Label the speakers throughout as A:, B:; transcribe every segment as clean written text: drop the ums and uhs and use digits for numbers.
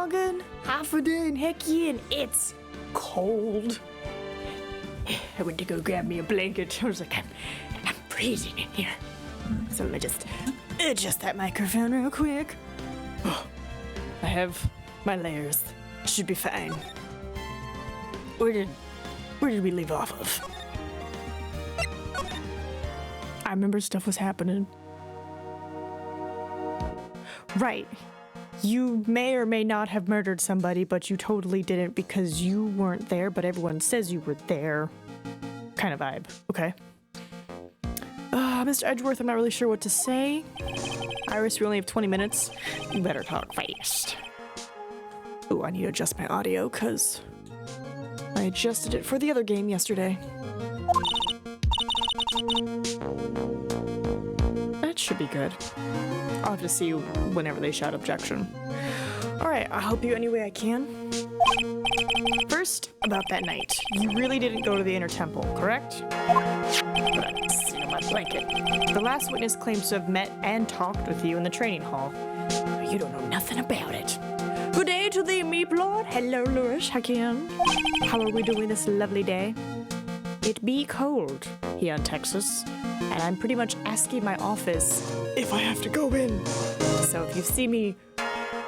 A: morgen, half a day, and heck yeah, and it's cold. I went to go grab me a blanket. I was like, I'm freezing in here. So let me just adjust that microphone real quick. Oh, I have my layers. Should be fine. Where did we leave off of? I remember stuff was happening. Right. You may or may not have murdered somebody, but you totally didn't because you weren't there, but everyone says you were there. Kind of vibe. Okay. Mr. Edgeworth, I'm not really sure what to say. Iris, we only have 20 minutes. You better talk fast. Ooh, I need to adjust my audio because I adjusted it for the other game yesterday. That should be good. I'll have to see whenever they shout objection. Alright, I'll help you any way I can. First, about that night. You really didn't go to the inner temple, correct? Let's see my blanket. The last witness claims to have met and talked with you in the training hall. You don't know nothing about it. Good day to thee, Meep Lord. Hello, Lurish Hakim. How are we doing this lovely day? It be cold here in Texas, and I'm pretty much asking my office if I have to go in. So if you see me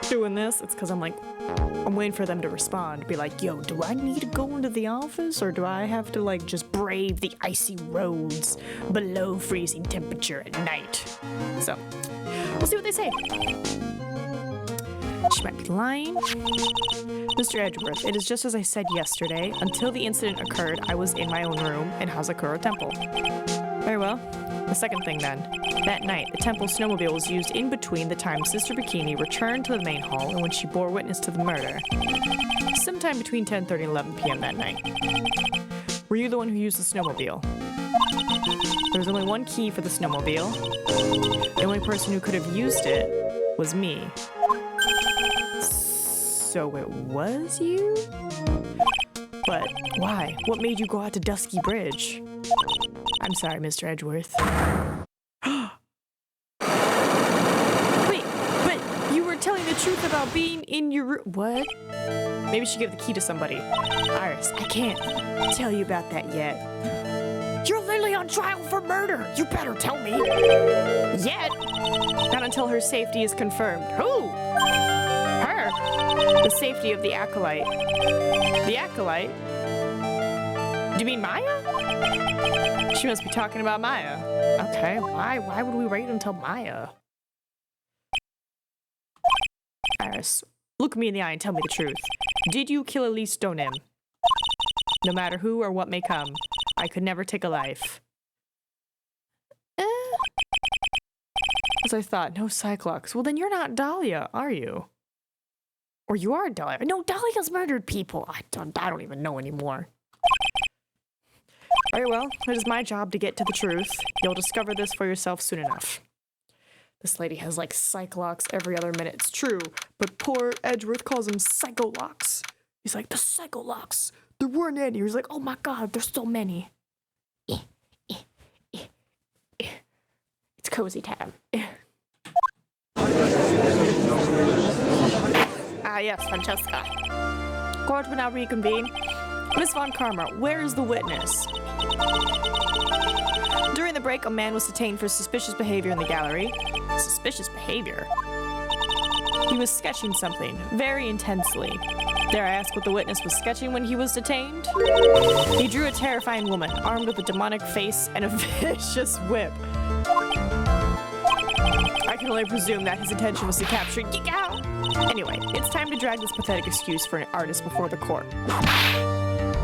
A: doing this, it's because I'm waiting for them to respond. Be like, yo, do I need to go into the office, or do I have to just brave the icy roads below freezing temperature at night? So we'll see what they say. She might be lying. Mr. Edgeworth, it is just as I said yesterday. Until the incident occurred, I was in my own room in Hazakura Temple. Very well. The second thing then. That night, the temple snowmobile was used in between the time Sister Bikini returned to the main hall and when she bore witness to the murder. Sometime between 10:30 and 11 p.m. that night. Were you the one who used the snowmobile? There was only one key for the snowmobile. The only person who could have used it was me. So it was you? But why? What made you go out to Dusky Bridge? I'm sorry, Mr. Edgeworth. Wait, but you were telling the truth about being in your room. What? Maybe she gave the key to somebody. Iris, I can't tell you about that yet. You're literally on trial for murder. You better tell me. Yet? Not until her safety is confirmed. Who? Her. The safety of the acolyte. The acolyte? Do you mean Maya? She must be talking about Maya. Okay, why would we wait until Maya? Iris, look me in the eye and tell me the truth. Did you kill Elise Donim? No matter who or what may come, I could never take a life. As I thought, no Cyclops. Well, then you're not Dahlia, are you? Or you are Dahlia. No, Dahlia's murdered people. I don't even know anymore. Very well, it is my job to get to the truth. You'll discover this for yourself soon enough. This lady has Cyclops every other minute. It's true, but poor Edgeworth calls him Psycholocks. He's like, the Psycholocks. There weren't any. He's like, oh my god, there's so many. It's cozy time. Yes, Francesca. Court will now reconvene. Miss Von Karma, where is the witness? During the break, a man was detained for suspicious behavior in the gallery. Suspicious behavior? He was sketching something, very intensely. Dare I ask what the witness was sketching when he was detained? He drew a terrifying woman, armed with a demonic face and a vicious whip. I can only presume that his intention was to capture Geek Out. Anyway, it's time to drag this pathetic excuse for an artist before the court.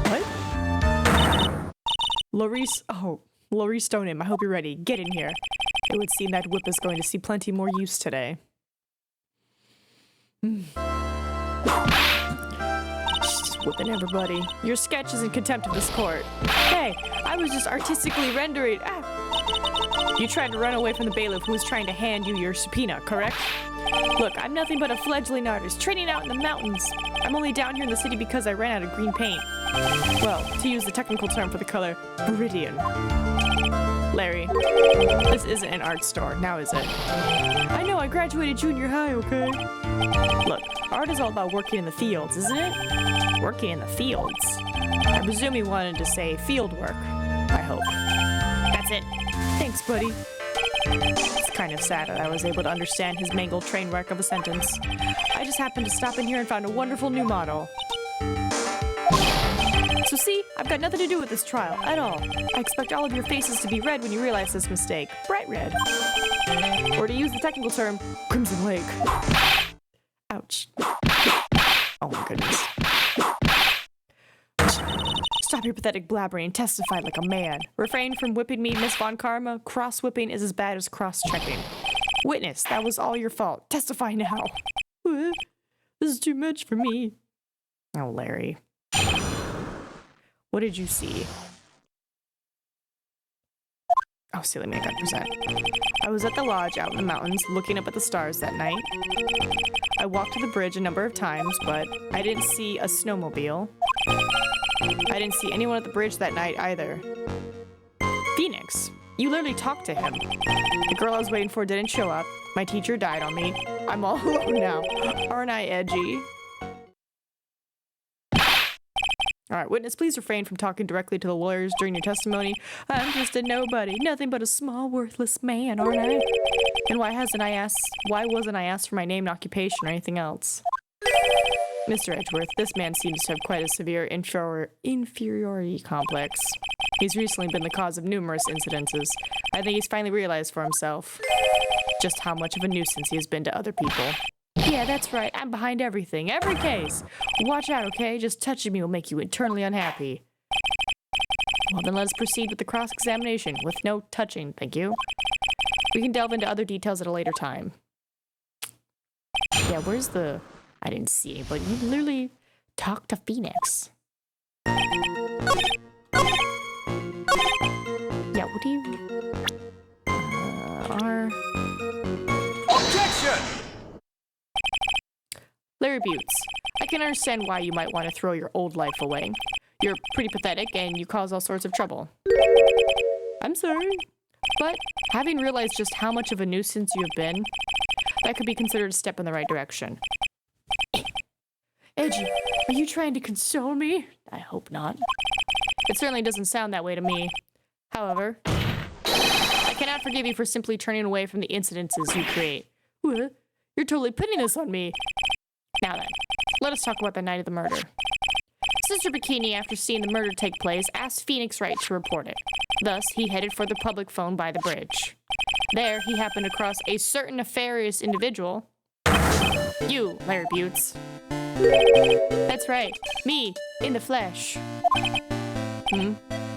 A: What? Laurice Stoneham, I hope you're ready. Get in here. It would seem that whip is going to see plenty more use today. She's just whipping everybody. Your sketch is in contempt of this court. Hey, I was just artistically rendering. You tried to run away from the bailiff who was trying to hand you your subpoena, correct? Look, I'm nothing but a fledgling artist, training out in the mountains. I'm only down here in the city because I ran out of green paint. Well, to use the technical term for the color, Viridian. Larry, this isn't an art store, now is it? I know, I graduated junior high, okay? Look, art is all about working in the fields, isn't it? Working in the fields. I presume he wanted to say field work. I hope. That's it. Thanks, buddy. It's kind of sad that I was able to understand his mangled train wreck of a sentence. I just happened to stop in here and found a wonderful new model. So see, I've got nothing to do with this trial at all. I expect all of your faces to be red when you realize this mistake. Bright red. Or to use the technical term, Crimson Lake. Ouch. Oh my goodness. Stop your pathetic blabbering and testify like a man. Refrain from whipping me, Miss Von Karma. Cross-whipping is as bad as cross-checking. Witness, that was all your fault. Testify now. This is too much for me. Oh, Larry. What did you see? Oh, silly me, I got present. I was at the lodge out in the mountains looking up at the stars that night. I walked to the bridge a number of times, but I didn't see a snowmobile. I didn't see anyone at the bridge that night either. Phoenix, you literally talked to him. The girl I was waiting for didn't show up. My teacher died on me. I'm all alone now. Aren't I edgy? Alright, witness, please refrain from talking directly to the lawyers during your testimony. I'm just a nobody, nothing but a small, worthless man, aren't I? And why wasn't I asked for my name and occupation or anything else? Mr. Edgeworth, this man seems to have quite a severe inferiority complex. He's recently been the cause of numerous incidences. I think he's finally realized for himself just how much of a nuisance he has been to other people. Yeah, that's right. I'm behind everything. Every case. Watch out, okay? Just touching me will make you internally unhappy. Well, then let us proceed with the cross-examination with no touching, thank you. We can delve into other details at a later time. Yeah, where's the... I didn't see it, but you literally talked to Phoenix. Yeah, what do you...
B: Objection!
A: Larry Buttes, I can understand why you might want to throw your old life away. You're pretty pathetic and you cause all sorts of trouble. I'm sorry, but having realized just how much of a nuisance you have been, that could be considered a step in the right direction. Edgy, are you trying to console me? I hope not. It certainly doesn't sound that way to me. However, I cannot forgive you for simply turning away from the incidences you create. What? You're totally pinning this on me. Now then, let us talk about the night of the murder. Sister Bikini, after seeing the murder take place, asked Phoenix Wright to report it. Thus, he headed for the public phone by the bridge. There, he happened across a certain nefarious individual. You, Larry Buttes. That's right, me, in the flesh.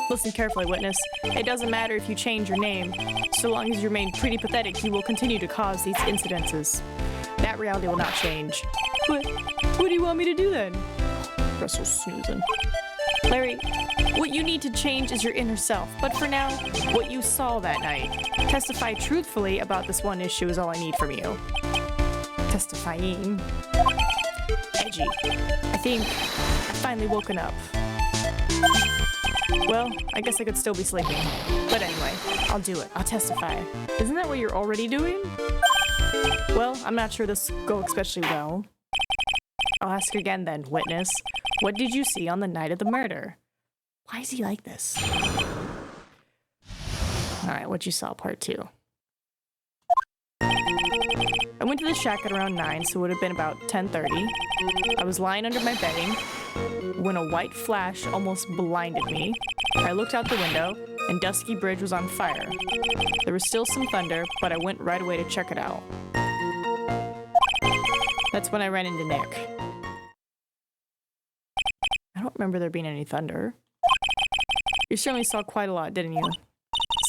A: Listen carefully, witness. It doesn't matter if you change your name. So long as you remain pretty pathetic, you will continue to cause these incidences. That reality will not change. What do you want me to do then? Russell's snoozing. Larry, what you need to change is your inner self. But for now, what you saw that night. Testify truthfully about this one issue is all I need from you. Testifying. Edgy. I think I've finally woken up. Well, I guess I could still be sleeping. But anyway, I'll do it. I'll testify. Isn't that what you're already doing? Well, I'm not sure this will go especially well. I'll ask again then, witness. What did you see on the night of the murder? Why is he like this? Alright, what you saw, part 2. I went to the shack at around 9, so it would have been about 10:30. I was lying under my bedding when a white flash almost blinded me. I looked out the window, and Dusky Bridge was on fire. There was still some thunder, but I went right away to check it out. That's when I ran into Nick. I don't remember there being any thunder. You certainly saw quite a lot, didn't you?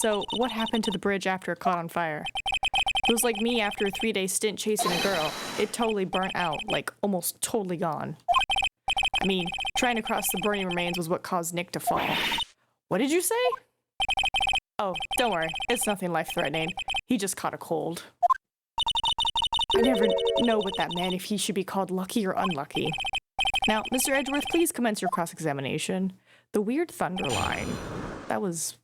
A: So, what happened to the bridge after it caught on fire? It was like me after a 3-day stint chasing a girl. It totally burnt out, like almost totally gone. I mean, trying to cross the burning remains was what caused Nick to fall. What did you say? Oh, don't worry. It's nothing life-threatening. He just caught a cold. I never know what that meant, if he should be called lucky or unlucky. Now, Mr. Edgeworth, please commence your cross-examination. The weird thunder line. That was...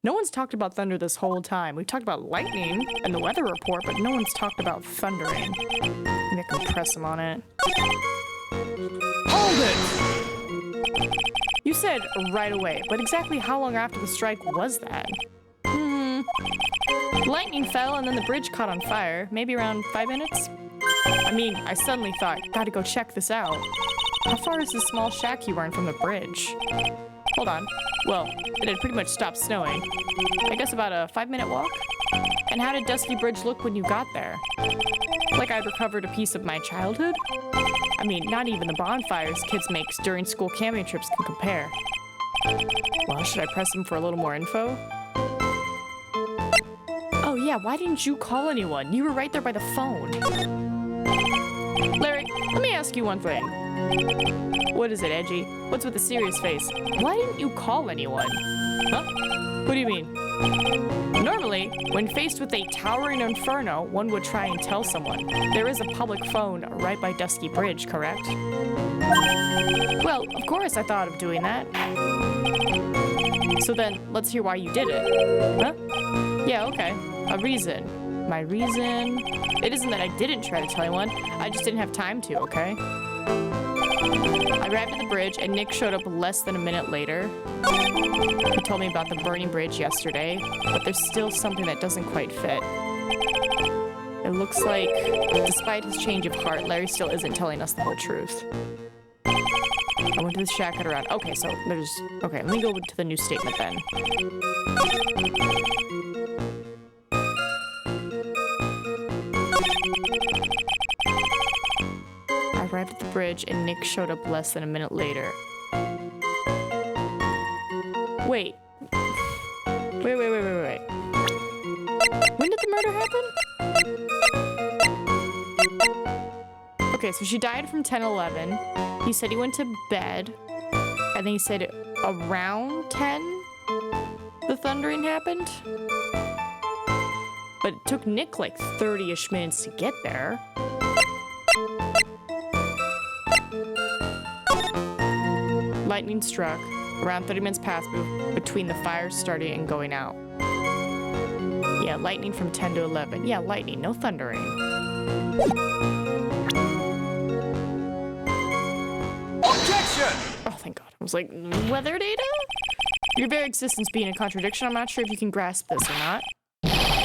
A: No one's talked about thunder this whole time. We've talked about lightning and the weather report, but no one's talked about thundering. Maybe I can press him on it. Hold it! You said right away, but exactly how long after the strike was that? Lightning fell and then the bridge caught on fire. Maybe around 5 minutes? I mean, I suddenly thought, gotta go check this out. How far is this small shack you were in from the bridge? Hold on. Well, it had pretty much stopped snowing. I guess about a 5-minute walk? And how did Dusky Bridge look when you got there? Like I'd recovered a piece of my childhood? I mean, not even the bonfires kids make during school camping trips can compare. Well, should I press him for a little more info? Oh yeah, why didn't you call anyone? You were right there by the phone. Larry, let me ask you one thing. What is it, Edgy? What's with the serious face? Why didn't you call anyone? Huh? What do you mean? Normally, when faced with a towering inferno, one would try and tell someone. There is a public phone right by Dusky Bridge, correct? Well, of course I thought of doing that. So then, let's hear why you did it. Huh? Yeah, okay. A reason. My reason? It isn't that I didn't try to tell anyone. I just didn't have time to, okay? I arrived at the bridge and Nick showed up less than a minute later. He told me about the burning bridge yesterday, but there's still something that doesn't quite fit. It looks like, despite his change of heart, Larry still isn't telling us the whole truth. I went to the shack at around... Okay, so there's... Okay, let me go to the new statement then. I arrived at the bridge and Nick showed up less than a minute later. Wait. Wait. When did the murder happen? Okay, so she died from 10:11. He said he went to bed. And then he said around 10 the thundering happened. But it took Nick like 30-ish minutes to get there. Lightning struck. Around 30 minutes passed between the fire starting and going out. Yeah, lightning from 10 to 11. Yeah, lightning, no thundering.
B: Objection!
A: Oh, thank God. I was like, weather data? Your very existence being a contradiction, I'm not sure if you can grasp this or not.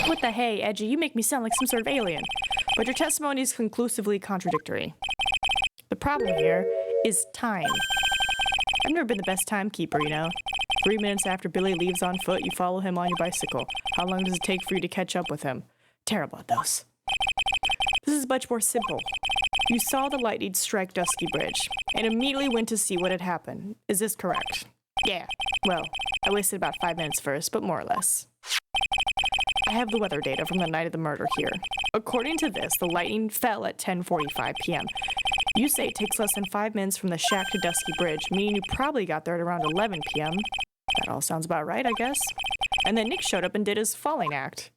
A: What the hey, Edgy? You make me sound like some sort of alien. But your testimony is conclusively contradictory. The problem here is time. I've never been the best timekeeper, you know. 3 minutes after Billy leaves on foot, you follow him on your bicycle. How long does it take for you to catch up with him? Terrible at those. This is much more simple. You saw the lightning strike Dusky Bridge, and immediately went to see what had happened. Is this correct? Yeah. Well, I wasted about 5 minutes first, but more or less. I have the weather data from the night of the murder here. According to this, the lightning fell at 10:45 p.m. You say it takes less than 5 minutes from the shack to Dusky Bridge, meaning you probably got there at around 11 p.m. That all sounds about right, I guess. And then Nick showed up and did his falling act.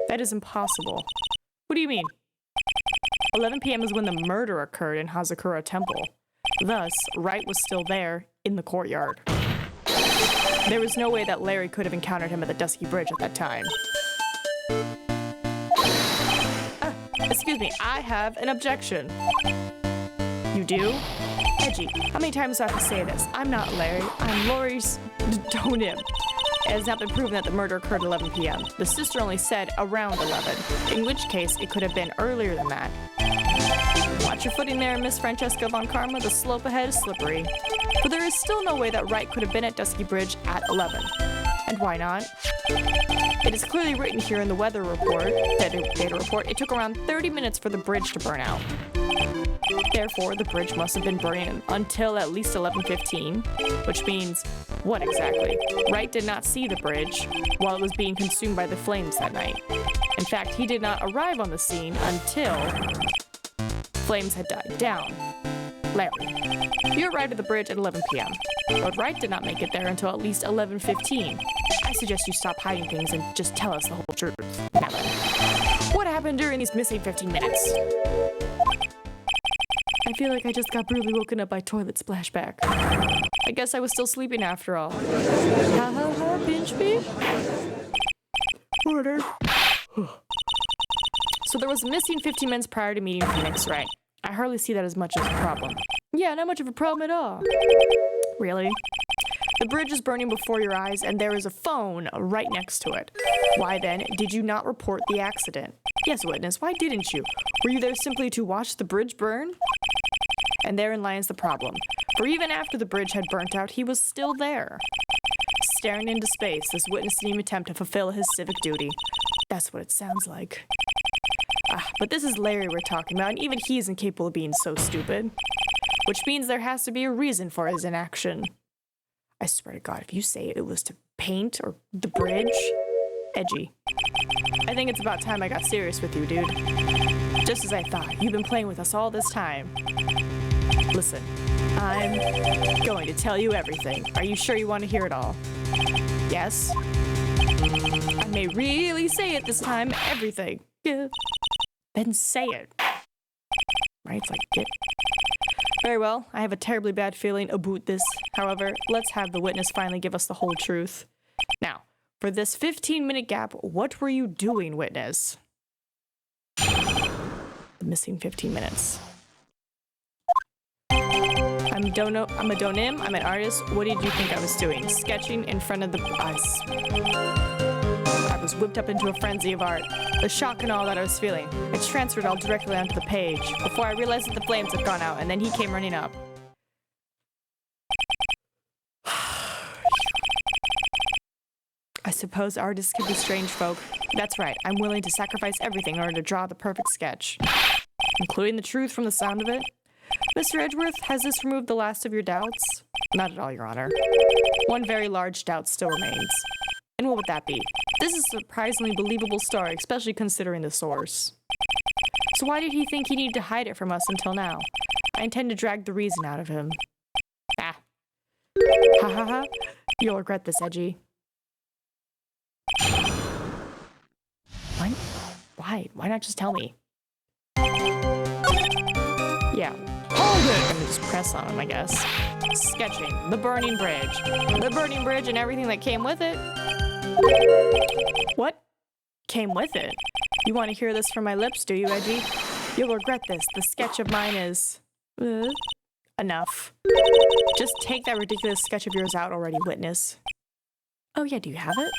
A: That is impossible. What do you mean? 11 p.m. is when the murder occurred in Hazakura Temple. Thus, Wright was still there in the courtyard. There was no way that Larry could have encountered him at the Dusky Bridge at that time. Excuse me, I have an objection. You do? Edgy, how many times do I have to say this? I'm not Larry, I'm Lori's tonym. It has not been proven that the murder occurred at 11 p.m. The sister only said around 11, in which case it could have been earlier than that. Watch your footing there, Miss Francesca von Karma. The slope ahead is slippery. But there is still no way that Wright could have been at Dusky Bridge at 11. And why not? It is clearly written here in the weather report, data report, it took around 30 minutes for the bridge to burn out. Therefore, the bridge must have been burning until at least 11:15, which means, what exactly? Wright did not see the bridge while it was being consumed by the flames that night. In fact, he did not arrive on the scene until flames had died down. Larry, you arrived at the bridge at 11 p.m., but Wright did not make it there until at least 11:15. I suggest you stop hiding things and just tell us the whole truth. Now then, what happened during these missing 15 minutes? I feel like I just got brutally woken up by toilet splashback. I guess I was still sleeping after all. Ha ha ha, pinch me. Order. So there was a missing 15 minutes prior to meeting Phoenix, right? I hardly see that as much of a problem. Yeah, not much of a problem at all. Really? The bridge is burning before your eyes, and there is a phone right next to it. Why then did you not report the accident? Yes, witness, why didn't you? Were you there simply to watch the bridge burn? And therein lies the problem. For even after the bridge had burnt out, he was still there. Staring into space, this witness didn't even attempt to fulfill his civic duty. That's what it sounds like. But this is Larry we're talking about, and even he isn't capable of being so stupid. Which means there has to be a reason for his inaction. I swear to God, if you say it was to paint or the bridge, edgy. I think it's about time I got serious with you, dude. Just as I thought, you've been playing with us all this time. Listen, I'm going to tell you everything. Are you sure you want to hear it all? Yes? I may really say it this time, everything. Yeah. Then say it. Right? It's like, get. Very well, I have a terribly bad feeling about this. However, let's have the witness finally give us the whole truth. Now, for this 15-minute gap, what were you doing, witness? The missing 15 minutes. I'm a donim, I'm an artist. What did you think I was doing? Sketching in front of the us. I was whipped up into a frenzy of art. The shock and all that I was feeling. It transferred all directly onto the page, before I realized that the flames had gone out, and then he came running up. I suppose artists can be strange folk. That's right, I'm willing to sacrifice everything in order to draw the perfect sketch. Including the truth from the sound of it. Mr. Edgeworth, has this removed the last of your doubts? Not at all, Your Honor. One very large doubt still remains. And what would that be? This is a surprisingly believable story, especially considering the source. So why did he think he needed to hide it from us until now? I intend to drag the reason out of him. Ah. Ha ha ha. You'll regret this, Edgy. What? Why? Why not just tell me? Yeah. Hold it! I'm gonna just press on him, I guess. Sketching. The burning bridge. The burning bridge and everything that came with it. What? Came with it? You want to hear this from my lips, do you, Edgy? You'll regret this. The sketch of mine is... enough. Just take that ridiculous sketch of yours out already, witness. Oh yeah, do you have it?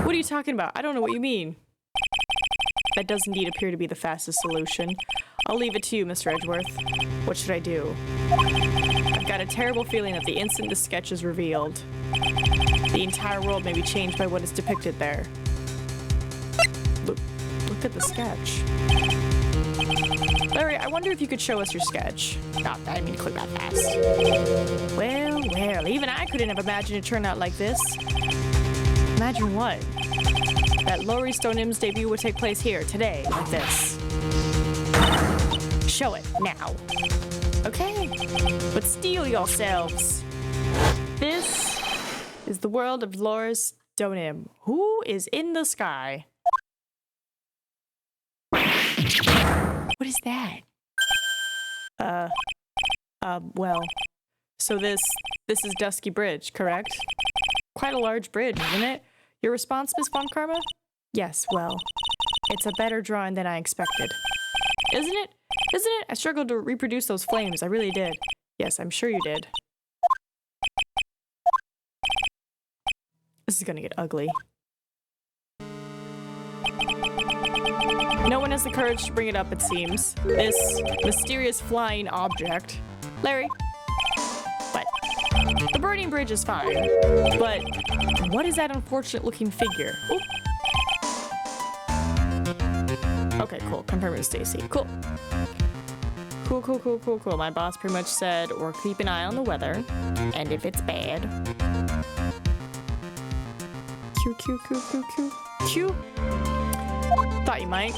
A: What are you talking about? I don't know what you mean. That does indeed appear to be the fastest solution. I'll leave it to you, Mr. Edgeworth. What should I do? I've got a terrible feeling that the instant the sketch is revealed, the entire world may be changed by what is depicted there. Look at the sketch. Larry, I wonder if you could show us your sketch. Oh, I didn't mean to click that fast. Well, well, even I couldn't have imagined it turned out like this. Imagine what? That Laurie Stoneham's debut would take place here, today, like this. Show it, now. Okay, but steel yourselves. This is the world of Laurie Stoneham. Who is in the sky? What is that? Well, so this is Dusky Bridge, correct? Quite a large bridge, isn't it? Your response, Miss Von Karma? Yes, well, it's a better drawing than I expected. Isn't it? Isn't it? I struggled to reproduce those flames, I really did. Yes, I'm sure you did. This is gonna get ugly. No one has the courage to bring it up, it seems. This mysterious flying object. Larry? What? The burning bridge is fine, but what is that unfortunate looking figure? Ooh. Okay, cool. Confirm it with Stacy. Cool. Cool. My boss pretty much said, or keep an eye on the weather, and if it's bad. Q. Thought you might.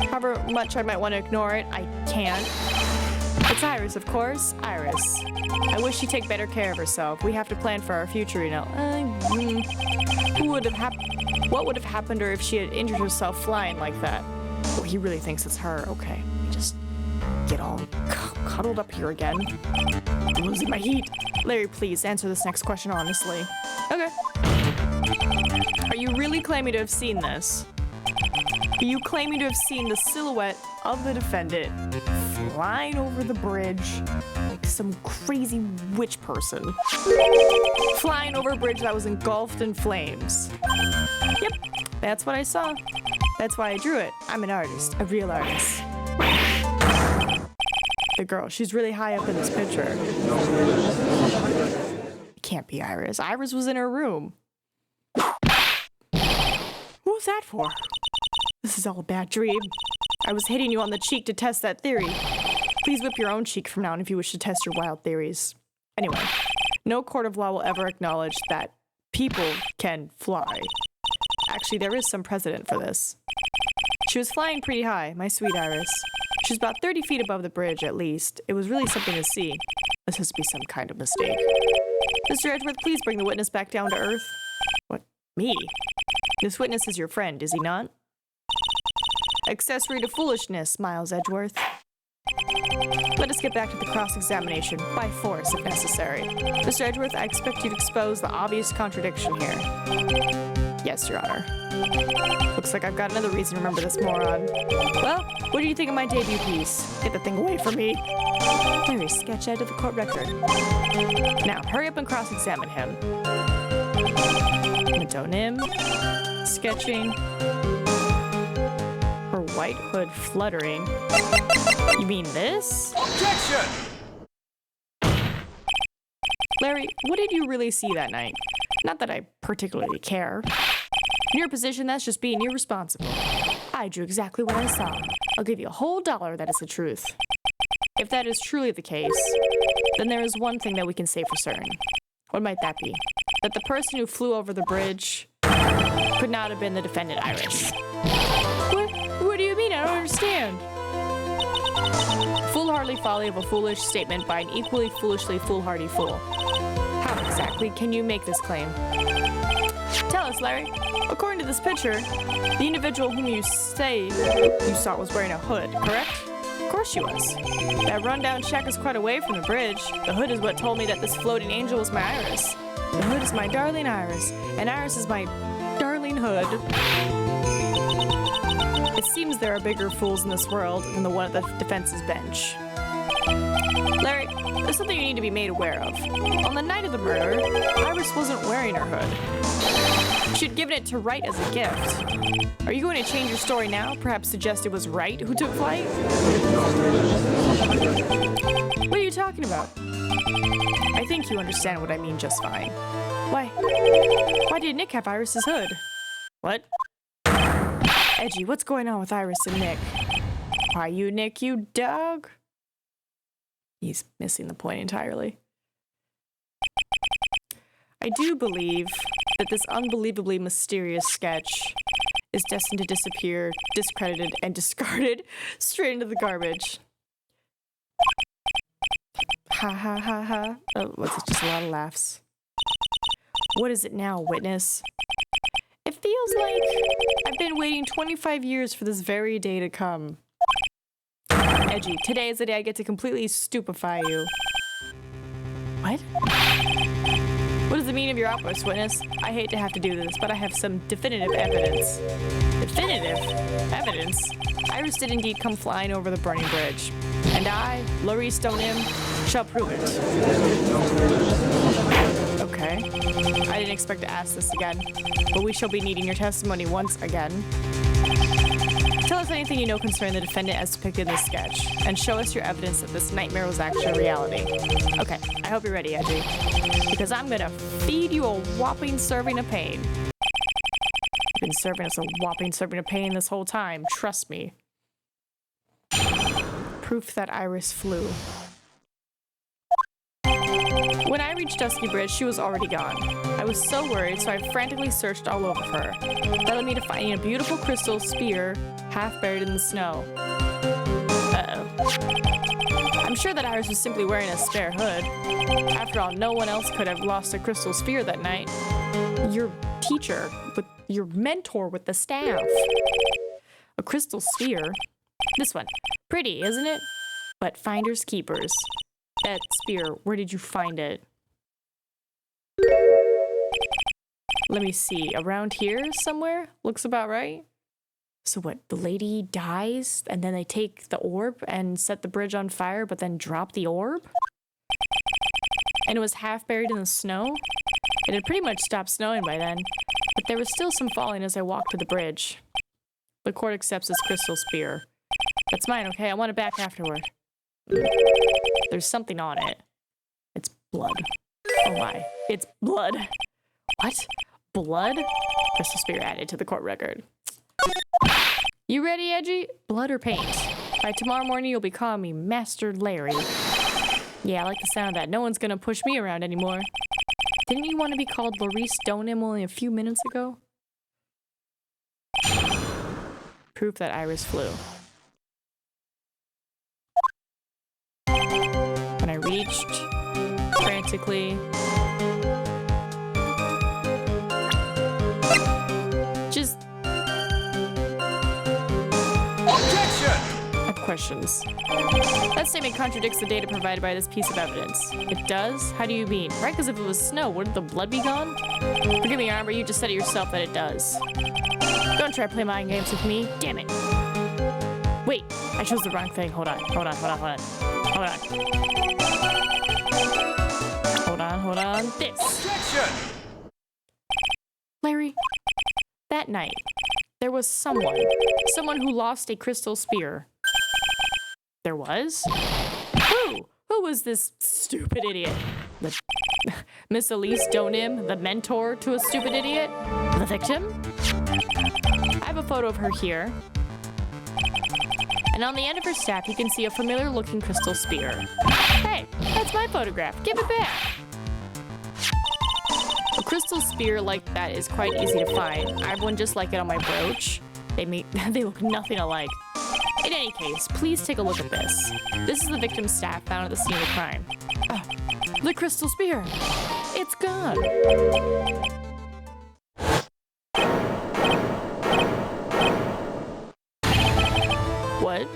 A: However much I might want to ignore it, I can't. It's Iris, of course. Iris. I wish she'd take better care of herself. We have to plan for our future, you know. What would have happened to her if she had injured herself flying like that? Oh, he really thinks it's her. Okay. Just get all cuddled up here again. I'm losing my heat. Larry, please answer this next question honestly. Okay. Are you really claiming to have seen this? Are you claiming to have seen the silhouette of the defendant flying over the bridge like some crazy witch person? Flying over a bridge that was engulfed in flames. Yep, that's what I saw. That's why I drew it. I'm an artist, a real artist. The girl, she's really high up in this picture. It can't be Iris. Iris was in her room. What was that for? This is all a bad dream. I was hitting you on the cheek to test that theory. Please whip your own cheek from now on if you wish to test your wild theories. Anyway, no court of law will ever acknowledge that people can fly. Actually, there is some precedent for this. She was flying pretty high, my sweet Iris. She was about 30 feet above the bridge, at least. It was really something to see. This has to be some kind of mistake. Mr. Edgeworth, please bring the witness back down to earth. What? Me? This witness is your friend, is he not? Accessory to foolishness, Miles Edgeworth. Let us get back to the cross-examination, by force if necessary. Mr. Edgeworth, I expect you to expose the obvious contradiction here. Yes, Your Honor. Looks like I've got another reason to remember this moron. Well, what do you think of my debut piece? Get the thing away from me. Very sketch out of the court record. Now, hurry up and cross-examine him. Metonym. Sketching. Her white hood fluttering. You mean this?
B: Objection!
A: Larry, what did you really see that night? Not that I particularly care. In your position, that's just being irresponsible. I drew exactly what I saw. I'll give you a whole $1 that is the truth. If that is truly the case, then there is one thing that we can say for certain. What might that be? That the person who flew over the bridge could not have been the defendant, Iris. What do you mean? I don't understand. Foolhardy folly of a foolish statement by an equally foolishly foolhardy fool. How exactly can you make this claim? Tell us, Larry. According to this picture, the individual whom you say you saw was wearing a hood, correct? Of course she was. That rundown shack is quite away from the bridge. The hood is what told me that this floating angel was my Iris. The hood is my darling Iris, and Iris is my darling hood. It seems there are bigger fools in this world than the one at the defense's bench. Larry, there's something you need to be made aware of. On the night of the murder, Iris wasn't wearing her hood. She'd given it to Wright as a gift. Are you going to change your story now? Perhaps suggest it was Wright who took flight? What are you talking about? I think you understand what I mean just fine. Why did Nick have Iris's hood? What? Edgy, what's going on with Iris and Nick? Why you, Nick, you dog? He's missing the point entirely. I do believe that this unbelievably mysterious sketch is destined to disappear, discredited, and discarded straight into the garbage. Ha ha ha ha. Oh, what's it? Just a lot of laughs. What is it now, witness? It feels like I've been waiting 25 years for this very day to come. Edgy, today is the day I get to completely stupefy you. What? What is the meaning of your outburst, witness? I hate to have to do this, but I have some definitive evidence. Definitive evidence? Iris did indeed come flying over the burning bridge. And I, Laurie Stoneham, shall prove it. Okay. I didn't expect to ask this again, but we shall be needing your testimony once again. Tell us anything you know concerning the defendant as depicted in this sketch, and show us your evidence that this nightmare was actually reality. Okay, I hope you're ready, Edgy, because I'm gonna feed you a whopping serving of pain. You've been serving us a whopping serving of pain this whole time, trust me. Proof that Iris flew. When I reached Dusky Bridge, she was already gone. I was so worried, so I frantically searched all over her. That led me to finding a beautiful crystal sphere half buried in the snow. Uh-oh. I'm sure that Iris was simply wearing a spare hood. After all, no one else could have lost a crystal sphere that night. Your teacher, with your mentor with the staff. A crystal sphere? This one. Pretty, isn't it? but finders keepers. That spear, where did you find it? Let me see, around here somewhere? Looks about right. So what, the lady dies and then they take the orb and set the bridge on fire but then drop the orb? And it was half buried in the snow? It had pretty much stopped snowing by then, but there was still some falling as I walked to the bridge. The court accepts this crystal spear. That's mine, okay? I want it back afterward. There's something on it. It's blood. Oh my, it's blood. What? Blood? Crystal spear added to the court record. You ready, Edgy? Blood or paint? By tomorrow morning, you'll be calling me Master Larry. Yeah, I like the sound of that. No one's gonna push me around anymore. Didn't you want to be called Larice Stoneham only a few minutes ago? Proof that Iris flew. When I reached, frantically, just...
B: Objection!
A: I have questions. That statement contradicts the data provided by this piece of evidence. It does? How do you mean? Right, because if it was snow, wouldn't the blood be gone? Forgive me, Amber, you just said it yourself that it does. Don't try to play mind games with me. Damn it. Wait, I chose the wrong thing. Hold on. This.
B: Objection!
A: Larry, that night, there was someone who lost a crystal spear. There was? Who? Who was this stupid idiot? Miss Elise Donim, the mentor to a stupid idiot? The victim? I have a photo of her here. And on the end of her staff, you can see a familiar-looking crystal spear. Hey, that's my photograph. Give it back. A crystal spear like that is quite easy to find. I have one just like it on my brooch. They look nothing alike. In any case, please take a look at this. This is the victim's staff found at the scene of the crime. The crystal spear. It's gone. What?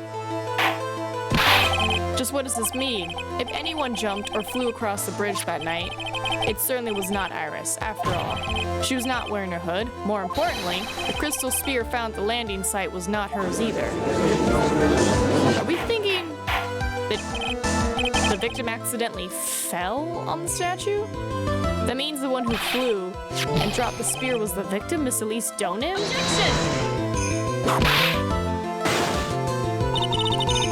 A: Just what does this mean? If anyone jumped or flew across the bridge that night, it certainly was not Iris, after all. She was not wearing her hood. More importantly, the crystal spear found at the landing site was not hers either. Are we thinking that the victim accidentally fell on the statue? That means the one who flew and dropped the spear was the victim, Miss Elise Donim?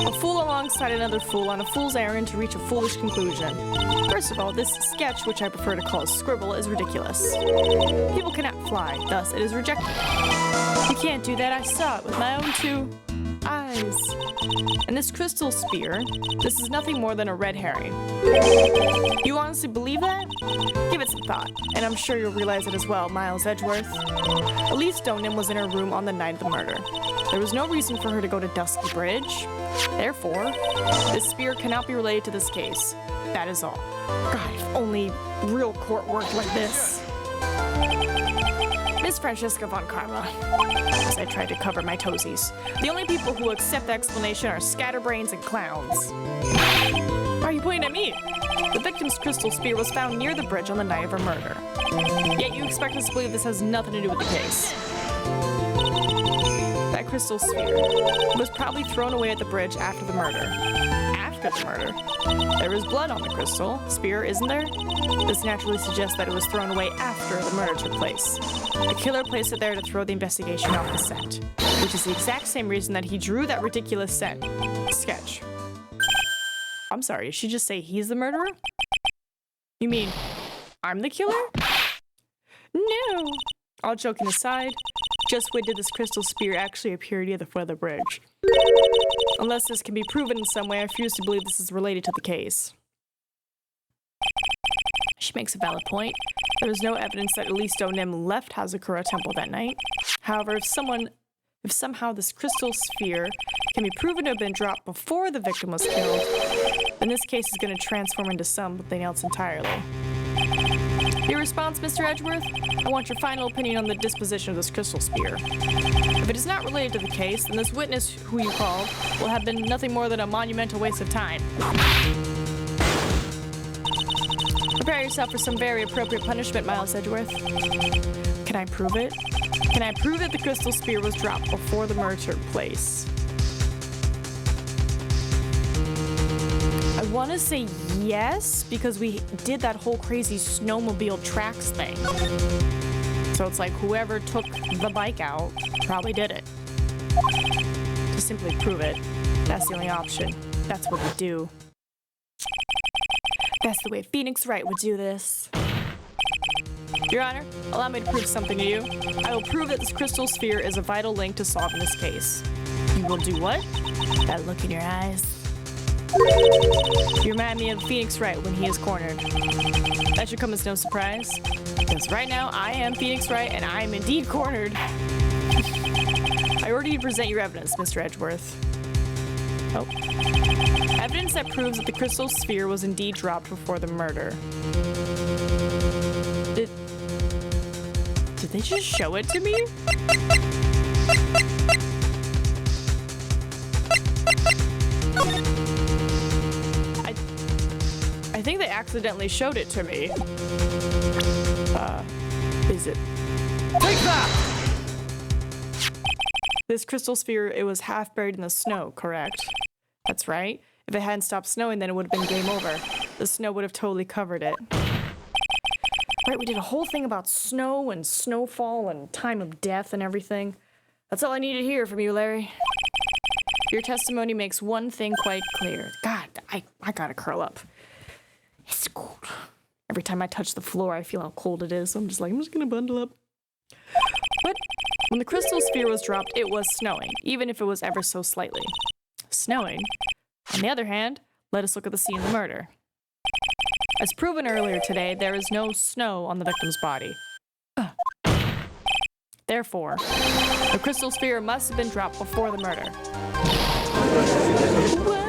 A: A fool alongside another fool on a fool's errand to reach a foolish conclusion. First of all, this sketch, which I prefer to call a scribble, is ridiculous. People cannot fly, thus it is rejected. You can't do that, I saw it with my own two eyes. And this crystal spear, this is nothing more than a red herring. You honestly believe that? Give it some thought, and I'm sure you'll realize it as well, Miles Edgeworth. Elise Donim was in her room on the night of the murder. There was no reason for her to go to Dusky Bridge. Therefore, this spear cannot be related to this case. That is all. God, if only real court worked like this. Miss Francesca von Karma, as I tried to cover my toesies. The only people who accept the explanation are scatterbrains and clowns. Why are you pointing at me? The victim's crystal spear was found near the bridge on the night of her murder. Yet you expect us to believe this has nothing to do with the case. That crystal sphere was probably thrown away at the bridge after the murder. After the murder. There was blood on the crystal spear, isn't there? This naturally suggests that it was thrown away after the murder took place. The killer placed it there to throw the investigation off the scent, which is the exact same reason that he drew that ridiculous sketch. I'm sorry, did she just say he's the murderer? You mean I'm the killer? No. All joking aside, just when did this crystal spear actually appear near the foot of the bridge? Unless this can be proven in some way, I refuse to believe this is related to the case. She makes a valid point. There is no evidence that Elise Donim left Hazakura Temple that night. However, if somehow this crystal sphere can be proven to have been dropped before the victim was killed, then this case is going to transform into something else entirely. Your response, Mr. Edgeworth? I want your final opinion on the disposition of this crystal spear. If it is not related to the case, then this witness who you called will have been nothing more than a monumental waste of time. Prepare yourself for some very appropriate punishment, Miles Edgeworth. Can I prove it? Can I prove that the crystal spear was dropped before the murder took place? I want to say yes, because we did that whole crazy snowmobile tracks thing. So it's like whoever took the bike out probably did it. To simply prove it, that's the only option. That's what we do. That's the way Phoenix Wright would do this. Your Honor, allow me to prove something to you. I will prove that this crystal sphere is a vital link to solving this case. You will do what? That look in your eyes. You remind me of Phoenix Wright when he is cornered. That should come as no surprise, because right now I am Phoenix Wright and I am indeed cornered. I order you to present your evidence, Mr. Edgeworth. Oh. Evidence that proves that the crystal sphere was indeed dropped before the murder. Did they just show it to me? I think they accidentally showed it to me. Is it? Take that! This crystal sphere, it was half buried in the snow, correct? That's right. If it hadn't stopped snowing, then it would have been game over. The snow would have totally covered it. Right, we did a whole thing about snow and snowfall and time of death and everything. That's all I need to hear from you, Larry. Your testimony makes one thing quite clear. God, I gotta curl up. It's cold. Every time I touch the floor, I feel how cold it is. So I'm just gonna bundle up. But when the crystal sphere was dropped, it was snowing, even if it was ever so slightly. Snowing? On the other hand, let us look at the scene of the murder. As proven earlier today, there is no snow on the victim's body. Therefore, the crystal sphere must have been dropped before the murder. What?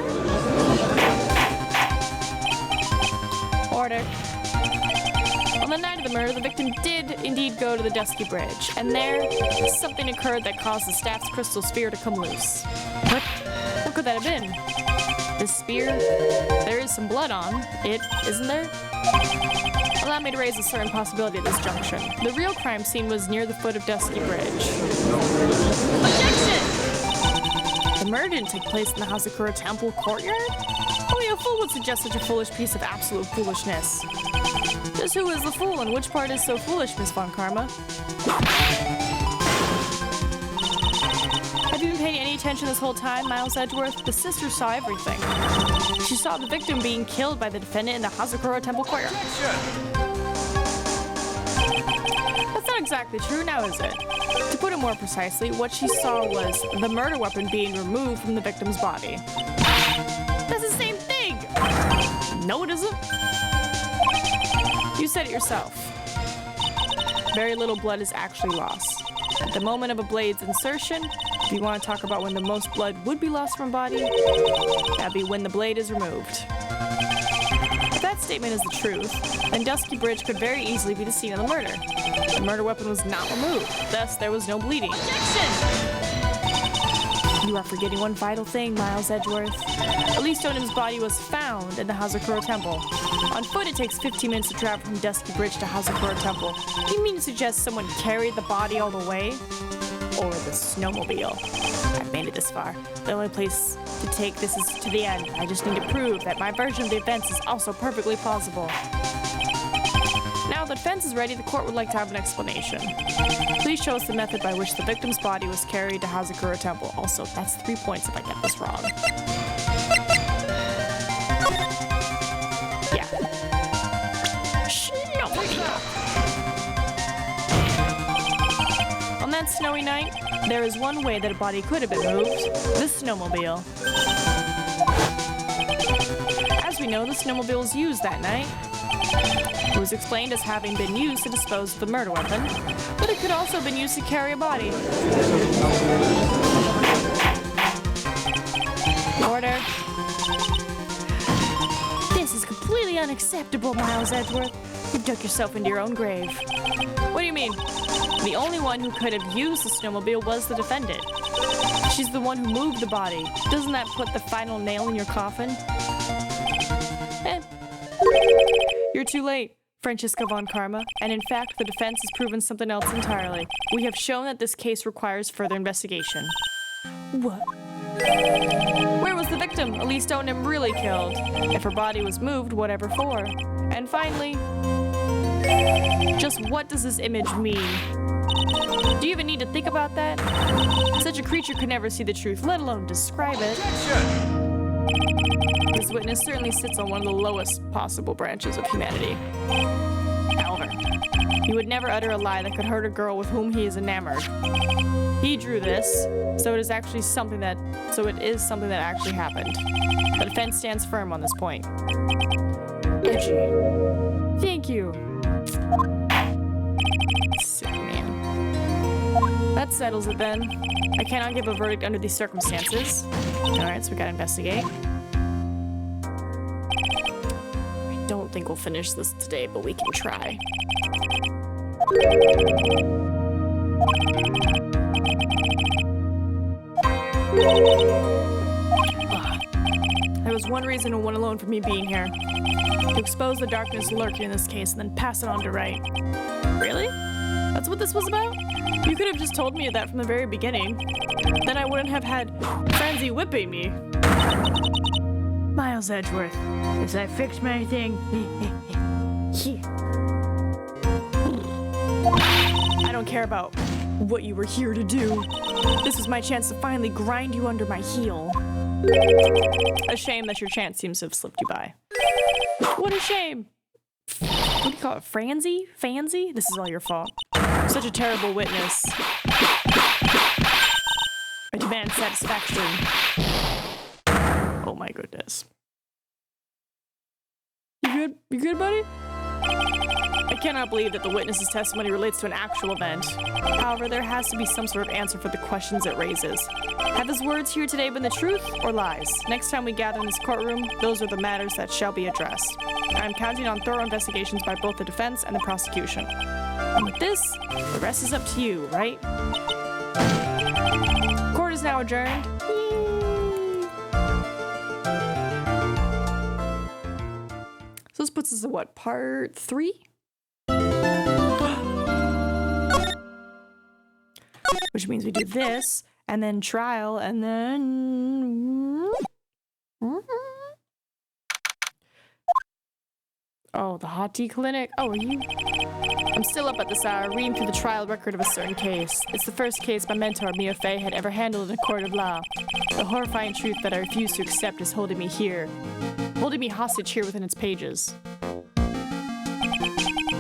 A: Order. On the night of the murder, the victim did indeed go to the Dusky Bridge, and there, something occurred that caused the staff's crystal sphere to come loose. What could that have been? This spear, there is some blood on it, isn't there? Allow me to raise a certain possibility at this junction. The real crime scene was near the foot of Dusky Bridge. Objection! The murder didn't take place in the Hazakura Temple courtyard? Only a fool would suggest such a foolish piece of absolute foolishness. Just who is the fool and which part is so foolish, Miss Von Karma? Have you been paying any attention this whole time, Miles Edgeworth? The sister saw everything. She saw the victim being killed by the defendant in the Hazakura Temple courtyard. That's not exactly true, now is it? To put it more precisely, what she saw was the murder weapon being removed from the victim's body. That's the same thing! No, it isn't. You said it yourself. Very little blood is actually lost. At the moment of a blade's insertion, if you want to talk about when the most blood would be lost from a body, that'd be when the blade is removed. If that statement is the truth, then Dusky Bridge could very easily be the scene of the murder. The murder weapon was not removed, thus there was no bleeding. Objection! You are forgetting one vital thing, Miles Edgeworth. Elise Stoneham's body was found in the Hazakura Temple. On foot, it takes 15 minutes to travel from Dusky Bridge to Hazakura Temple. You mean to suggest someone carried the body all the way? Or the snowmobile? I've made it this far. The only place to take this is to the end. I just need to prove that my version of the events is also perfectly plausible. Now the defense is ready, the court would like to have an explanation. Please show us the method by which the victim's body was carried to Hazakura Temple. Also, that's 3 points if I get this wrong. Yeah. Snowmobile. On that snowy night, there is one way that a body could have been moved. The snowmobile. As we know, the snowmobile was used that night. It was explained as having been used to dispose of the murder weapon, but it could also have been used to carry a body. Order. This is completely unacceptable, Miles Edgeworth. You've dug yourself into your own grave. What do you mean? The only one who could have used the snowmobile was the defendant. She's the one who moved the body. Doesn't that put the final nail in your coffin? You're too late, Francisca von Karma, and in fact, the defense has proven something else entirely. We have shown that this case requires further investigation. What? Where was the victim? Elise Stoneham really killed. If her body was moved, whatever for? And finally, just what does this image mean? Do you even need to think about that? Such a creature could never see the truth, let alone describe it. This witness certainly sits on one of the lowest possible branches of humanity. However, he would never utter a lie that could hurt a girl with whom he is enamored. He drew this, so it is something that actually happened. The defense stands firm on this point. Edgy. Thank you. Sick man. That settles it then. I cannot give a verdict under these circumstances. Alright, so we gotta investigate. I don't think we'll finish this today, but we can try. There was one reason and one alone for me being here. To expose the darkness lurking in this case and then pass it on to Wright. Really? That's what this was about? You could have just told me that from the very beginning. Then I wouldn't have had Franzi whipping me. Miles Edgeworth, as I fix my thing. I don't care about what you were here to do. This is my chance to finally grind you under my heel. A shame that your chance seems to have slipped you by. What a shame. What do you call it? Franzi? Fanzi? This is all your fault. Such a terrible witness. I demand satisfaction. Oh my goodness. You good? You good, buddy? I cannot believe that the witness's testimony relates to an actual event. However, there has to be some sort of answer for the questions it raises. Have his words here today been the truth or lies? Next time we gather in this courtroom, those are the matters that shall be addressed. I am counting on thorough investigations by both the defense and the prosecution. And with this, the rest is up to you, right? Court is now adjourned. So this puts us at what, part 3? Which means we do this, and then trial, and then... Oh, the hot tea clinic? Oh, are you... I'm still up at this hour, reading through the trial record of a certain case. It's the first case my mentor, Mia Fey, had ever handled in a court of law. The horrifying truth that I refuse to accept is holding me hostage here within its pages.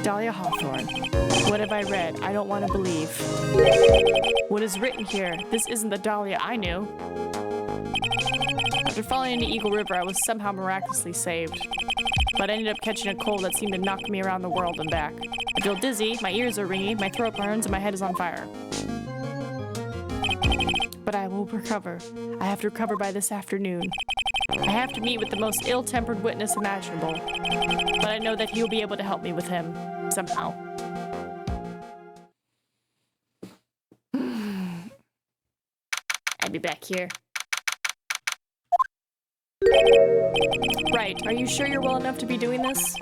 A: Dahlia Hawthorne. What have I read? I don't want to believe. What is written here? This isn't the Dahlia I knew. After falling into Eagle River, I was somehow miraculously saved. But I ended up catching a cold that seemed to knock me around the world and back. I feel dizzy, my ears are ringing, my throat burns, and my head is on fire. But I will recover. I have to recover by this afternoon. I have to meet with the most ill-tempered witness imaginable. But I know that he will be able to help me with him. Somehow. I'll be back here. Right, are you sure you're well enough to be doing this?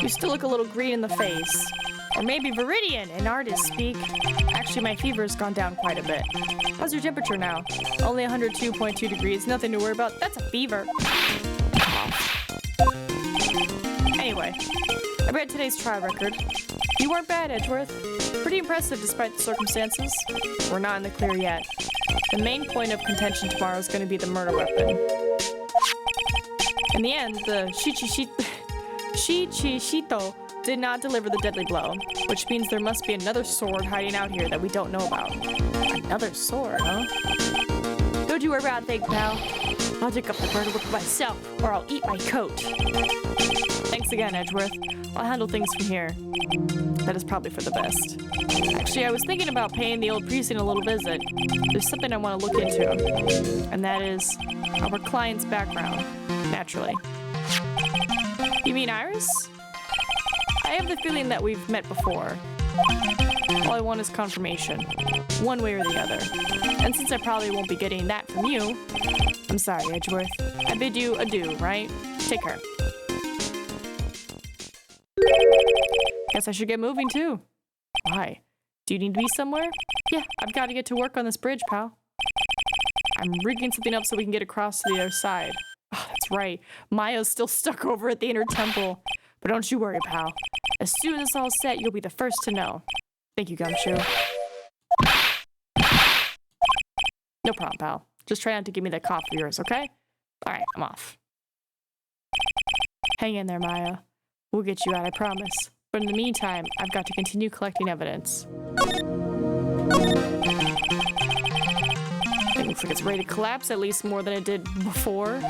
A: You still look a little green in the face. Or maybe Viridian, in artist speak. Actually, my fever's gone down quite a bit. How's your temperature now? Only 102.2 degrees, nothing to worry about. That's a fever. Anyway, I read today's trial record. You weren't bad, Edgeworth. Pretty impressive despite the circumstances. We're not in the clear yet. The main point of contention tomorrow is going to be the murder weapon. In the end, the Shichishito did not deliver the deadly blow, which means there must be another sword hiding out here that we don't know about. Another sword, huh? Don't you worry about a thing, pal. I'll dig up the murder weapon myself, or I'll eat my coat. Thanks again, Edgeworth. I'll handle things from here. That is probably for the best. Actually, I was thinking about paying the old precinct a little visit. There's something I want to look into, and that is our client's background, naturally. You mean Iris? I have the feeling that we've met before. All I want is confirmation, one way or the other. And since I probably won't be getting that from you, I'm sorry, Edgeworth. I bid you adieu, right? Take care. Guess I should get moving too. Why? Do you need to be somewhere? Yeah, I've got to get to work on this bridge, pal. I'm rigging something up so we can get across to the other side. Oh, that's right. Maya's still stuck over at the inner temple. But don't you worry, pal. As soon as it's all set, you'll be the first to know. Thank you, Gumshoe. No problem, pal. Just try not to give me that cough of yours, okay? Alright, I'm off. Hang in there, Maya. We'll get you out, I promise. But in the meantime, I've got to continue collecting evidence. It looks like it's ready to collapse, at least more than it did before.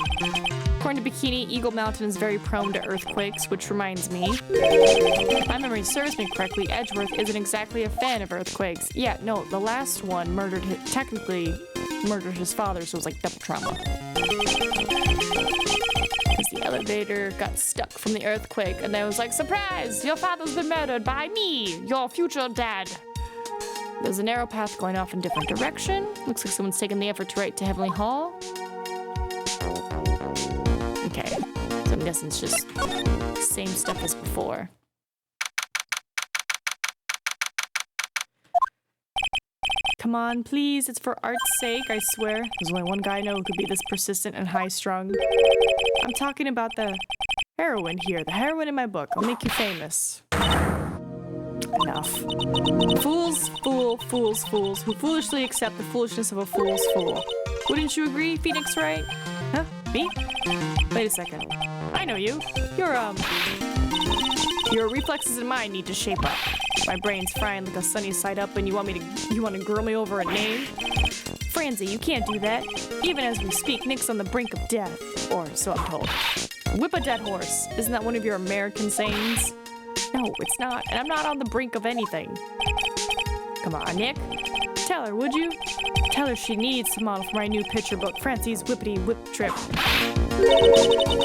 A: According to Bikini, Eagle Mountain is very prone to earthquakes, which reminds me, if my memory serves me correctly, Edgeworth isn't exactly a fan of earthquakes. Yeah, no, the last one technically murdered his father, so it was like double trauma. Because the elevator got stuck from the earthquake, and then it was like, surprise! Your father's been murdered by me, your future dad. There's a narrow path going off in a different direction. Looks like someone's taken the effort to write to Heavenly Hall. Okay, so I'm guessing it's just the same stuff as before. Come on, please, it's for art's sake, I swear. There's only one guy I know who could be this persistent and high-strung. I'm talking about the heroine here, the heroine in my book. I'll make you famous. Enough. Fools, fools, who foolishly accept the foolishness of a fool's fool. Wouldn't you agree, Phoenix Wright? Huh? Me? Wait a second. I know you. Your reflexes and mine need to shape up. My brain's frying like a sunny side up and you want to grill me over a name? Francie, you can't do that. Even as we speak, Nick's on the brink of death. Or so I'm told. Whip a dead horse. Isn't that one of your American sayings? No, it's not. And I'm not on the brink of anything. Come on, Nick. Tell her, would you? Tell her she needs to model for my new picture book, Francie's Whippity Whip Trip.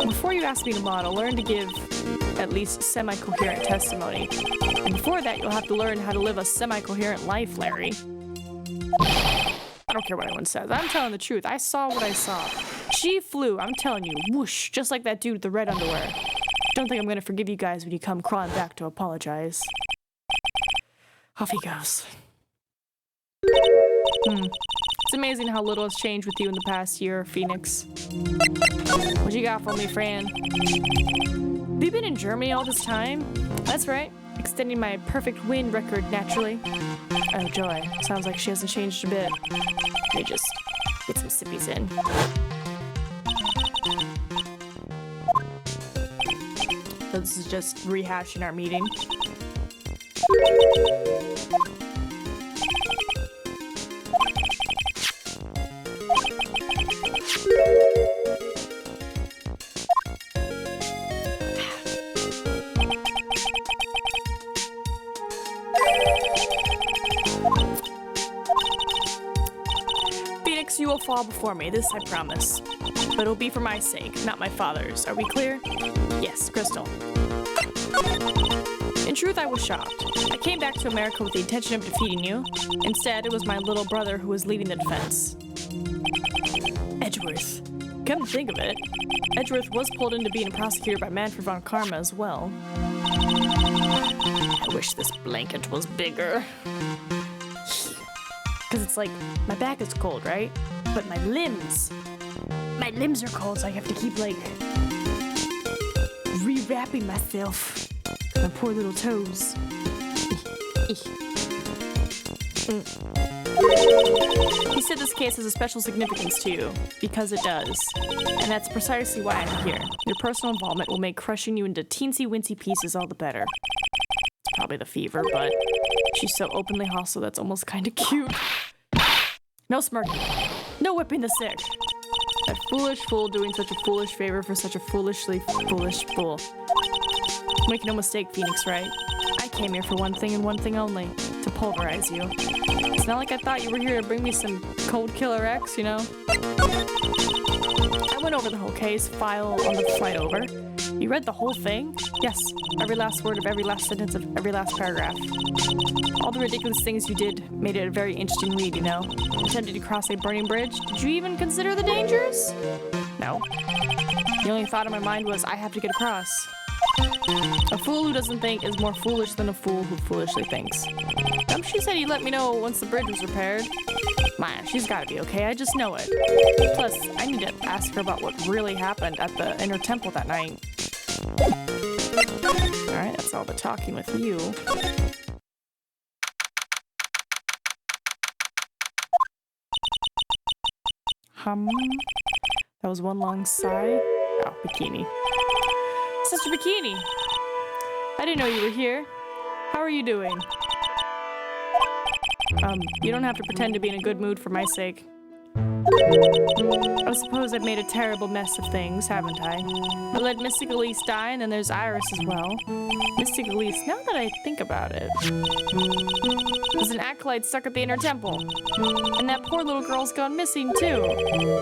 A: Before you ask me to model, learn to give at least semi-coherent testimony. And before that, you'll have to learn how to live a semi-coherent life, Larry. I don't care what anyone says. I'm telling the truth. I saw what I saw. She flew, I'm telling you, whoosh, just like that dude with the red underwear. Don't think I'm gonna forgive you guys when you come crawling back to apologize. Off he goes. It's amazing how little has changed with you in the past year, Phoenix. What you got for me, Fran? Have you been in Germany all this time? That's right. Extending my perfect win record, naturally. Oh, joy. Sounds like she hasn't changed a bit. Let me just get some sippies in. So this is just rehashing our meeting. Phoenix, you will fall before me, this I promise. But it'll be for my sake, not my father's. Are we clear? Yes, Crystal. In truth, I was shocked. I came back to America with the intention of defeating you. Instead, it was my little brother who was leading the defense. Edgeworth. Come to think of it, Edgeworth was pulled into being prosecuted by Manfred von Karma as well. I wish this blanket was bigger. Because it's like, my back is cold, right? But my limbs are cold, so I have to keep, like, rewrapping myself. My poor little toes. He said this case has a special significance to you, because it does. And that's precisely why I'm here. Your personal involvement will make crushing you into teensy-wincy pieces all the better. It's probably the fever, but she's so openly hostile that's almost kind of cute. No smirking. No whipping the sick. That foolish fool doing such a foolish favor for such a foolishly foolish fool. Make no mistake, Phoenix Wright. I came here for one thing and one thing only. To pulverize you. It's not like I thought you were here to bring me some cold killer X, you know? I went over the whole case file on the flight over. You read the whole thing? Yes, every last word of every last sentence of every last paragraph. All the ridiculous things you did made it a very interesting read, you know? Attempted to cross a burning bridge. Did you even consider the dangers? No. The only thought in my mind was, I have to get across. A fool who doesn't think is more foolish than a fool who foolishly thinks. She said he'd let me know once the bridge was repaired. Maya, she's gotta be okay, I just know it. Plus, I need to ask her about what really happened at the inner temple that night. Alright, that's all the talking with you. That was one long sigh. Oh, Bikini. Sister Bikini! I didn't know you were here. How are you doing? You don't have to pretend to be in a good mood for my sake. I suppose I've made a terrible mess of things, haven't I? I let Mystic Elise die, and then there's Iris as well. Mystic Elise, now that I think about it, there's an acolyte stuck at the inner temple. And that poor little girl's gone missing, too.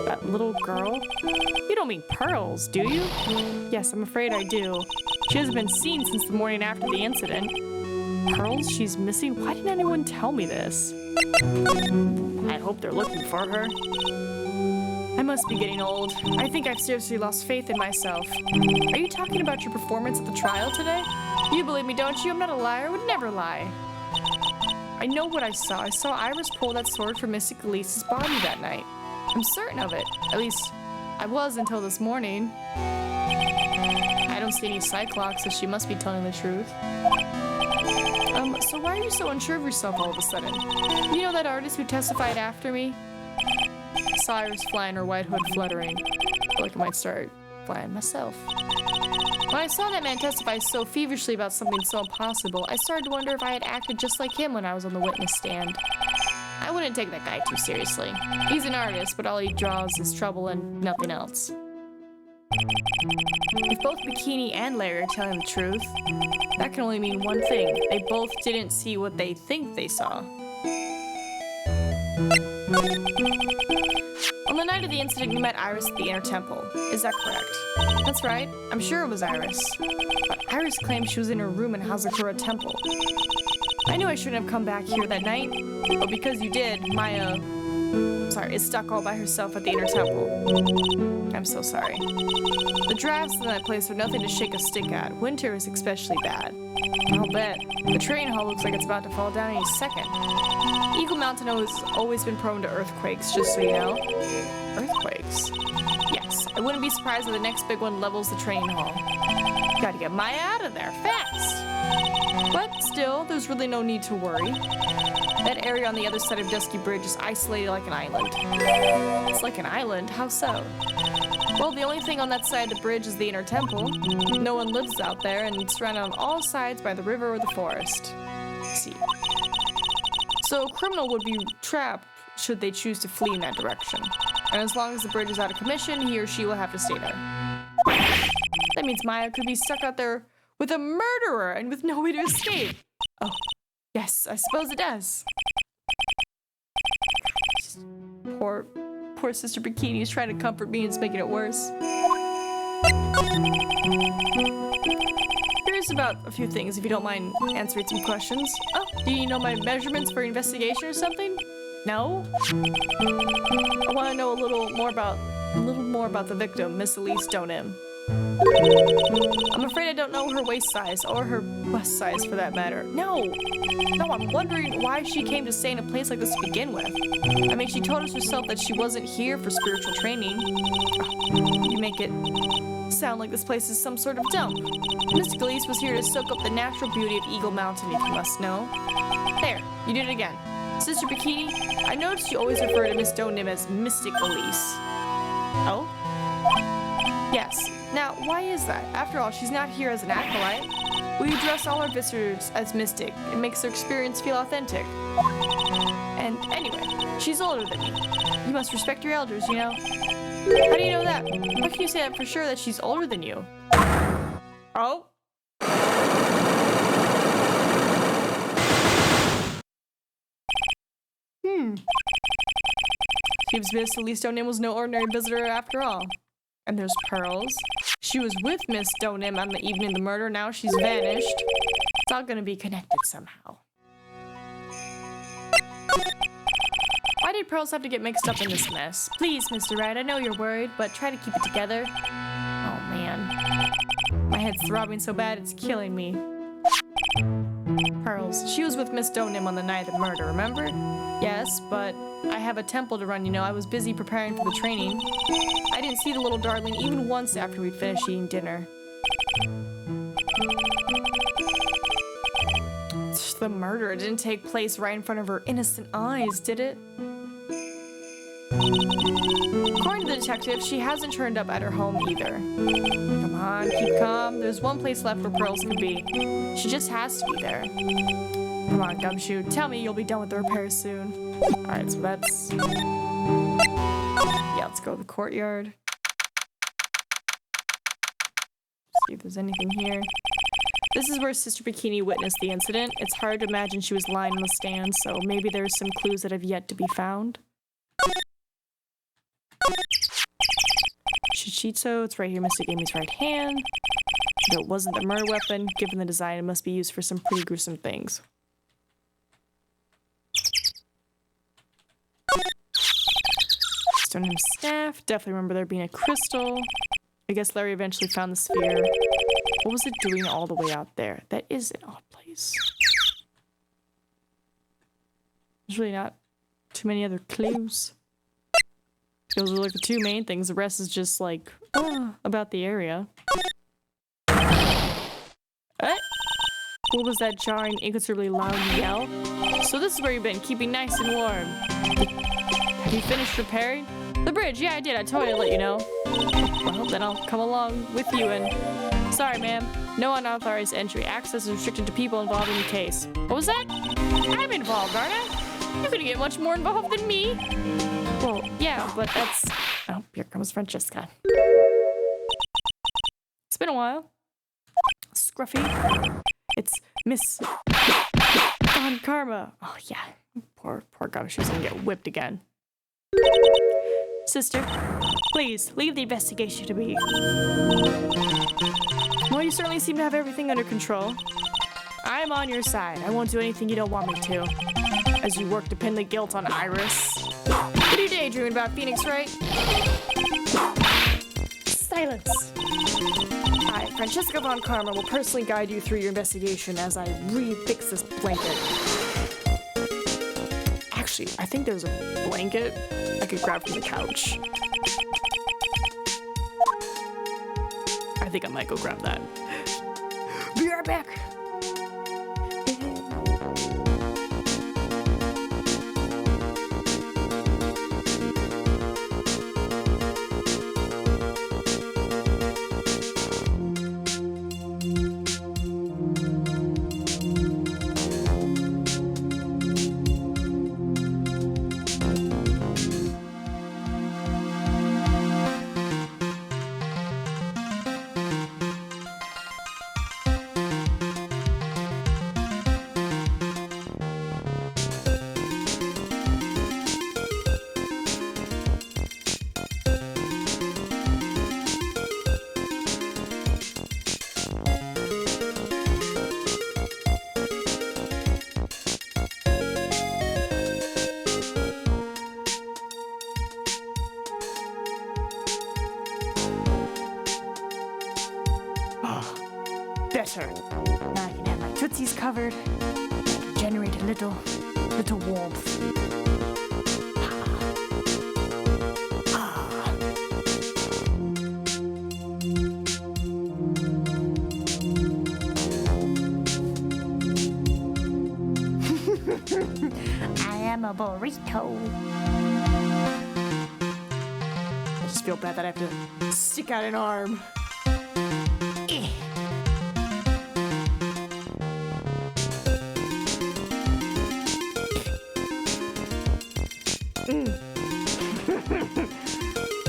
A: That little girl? You don't mean Pearls, do you? Yes, I'm afraid I do. She hasn't been seen since the morning after the incident. Pearls? She's missing? Why didn't anyone tell me this? I hope they're looking for her. I must be getting old. I think I've seriously lost faith in myself. Are you talking about your performance at the trial today? You believe me, don't you? I'm not a liar. I would never lie. I know what I saw. I saw Iris pull that sword from Mystic Elise's body that night. I'm certain of it. At least, I was until this morning. I don't see any Cyclops, so she must be telling the truth. So why are you so unsure of yourself all of a sudden? You know that artist who testified after me? I saw Iris flying, her white hood fluttering. I feel like I might start flying myself. When I saw that man testify so feverishly about something so impossible, I started to wonder if I had acted just like him when I was on the witness stand. I wouldn't take that guy too seriously. He's an artist, but all he draws is trouble and nothing else. If both Bikini and Larry are telling the truth, that can only mean one thing. They both didn't see what they think they saw. On the night of the incident, you met Iris at the inner temple. Is that correct? That's right. I'm sure it was Iris. But Iris claimed she was in her room in Hazakura Temple. I knew I shouldn't have come back here that night, but because you did, Maya is stuck all by herself at the inner temple. I'm so sorry. The drafts in that place are nothing to shake a stick at. Winter is especially bad. I'll bet. The train hall looks like it's about to fall down any second. Eagle Mountain has always been prone to earthquakes, just so you know. Earthquakes? Yes, I wouldn't be surprised if the next big one levels the train hall. Gotta get Maya out of there, fast! But still, there's really no need to worry. That area on the other side of Dusky Bridge is isolated like an island. It's like an island? How so? Well, the only thing on that side of the bridge is the inner temple. No one lives out there, and it's surrounded on all sides by the river or the forest. Let's see. So a criminal would be trapped should they choose to flee in that direction. And as long as the bridge is out of commission, he or she will have to stay there. That means Maya could be stuck out there with a murderer and with no way to escape. Oh, yes, I suppose it does. Poor Sister Bikini is trying to comfort me and it's making it worse. Curious about a few things, if you don't mind answering some questions. Oh, do you know my measurements for investigation or something? No? I want to know a little more about the victim, Miss Elise Donim. I'm afraid I don't know her waist size, or her bust size for that matter. No, I'm wondering why she came to stay in a place like this to begin with. I mean, she told us herself that she wasn't here for spiritual training. Oh, you make it sound like this place is some sort of dump. Mystic Elise was here to soak up the natural beauty of Eagle Mountain, if you must know. There, you did it again. Sister Bikini, I noticed you always refer to Miss Donim as Mystic Elise. Oh? Yes. Now, why is that? After all, she's not here as an acolyte. We address all our visitors as mystic. It makes their experience feel authentic. And anyway, she's older than me. You must respect your elders, you know? How do you know that? How can you say that for sure that she's older than you? Oh? Seems Miss Elise Donim was no ordinary visitor after all. And there's Pearls. She was with Miss Stonem on the evening of the murder. Now she's vanished. It's all gonna be connected somehow. Why did pearls have to get mixed up in this mess? Please, Mr. Wright, I know you're worried, but try to keep it together. Oh, man. My head's throbbing so bad it's killing me. Pearls. She was with Miss Stonem on the night of the murder, remember? Yes, but I have a temple to run, you know. I was busy preparing for the training. I didn't see the little darling even once after we'd finished eating dinner. The murder didn't take place right in front of her innocent eyes, did it? According to the detective, she hasn't turned up at her home either. Come on, keep calm. There's one place left where Pearls could be. She just has to be there. Come on, Gumshoe. Tell me you'll be done with the repairs soon. Alright, so that's... Yeah, let's go to the courtyard. See if there's anything here. This is where Sister Bikini witnessed the incident. It's hard to imagine she was lying on the stand, so maybe there's some clues that have yet to be found. Shichitsu, it's right here, Mr. Amy's right hand. If it wasn't the murder weapon, given the design, it must be used for some pretty gruesome things. Stoneham's staff, definitely remember there being a crystal. I guess Larry eventually found the sphere. What was it doing all the way out there? That is an odd place. There's really not too many other clues. Those are like the two main things. The rest is just like, about the area. What was that jarring, inconsiderably loud yell? So this is where you've been, keeping nice and warm. Have you finished repairing? The bridge, yeah I did, I told you to let you know. Well, then I'll come along with you and... Sorry, ma'am. No unauthorized entry. Access is restricted to people involved in the case. What was that? I'm involved, aren't I? You're gonna get much more involved than me. Well, yeah, but that's... Oh, here comes Francesca. It's been a while. Scruffy. It's Miss... Von Karma. Oh, yeah. Poor guy. She's gonna get whipped again. Sister, please, leave the investigation to me. Well, you certainly seem to have everything under control. I'm on your side. I won't do anything you don't want me to. As you work to pin the guilt on Iris. What are you daydreaming about, Phoenix, right? Silence. I, Francesca Von Karma, will personally guide you through your investigation as I refix this blanket. Actually, I think there's a blanket I could grab from the couch. I think I might go grab that. Be right back. Better. Now I can have my tootsies covered. Generate a little warmth. I am a burrito. I just feel bad that I have to stick out an arm.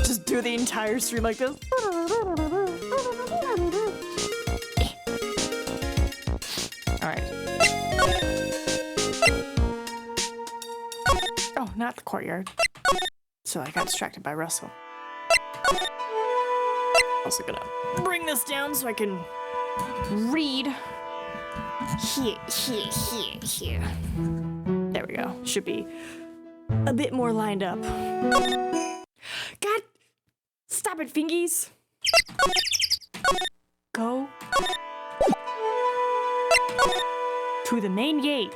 A: Just do the entire stream like this. Alright. Oh, not the courtyard. So I got distracted by Russell. Also gonna bring this down so I can read. Here. There we go. Should be a bit more lined up. God, stop it, fingies. Go to the main gate.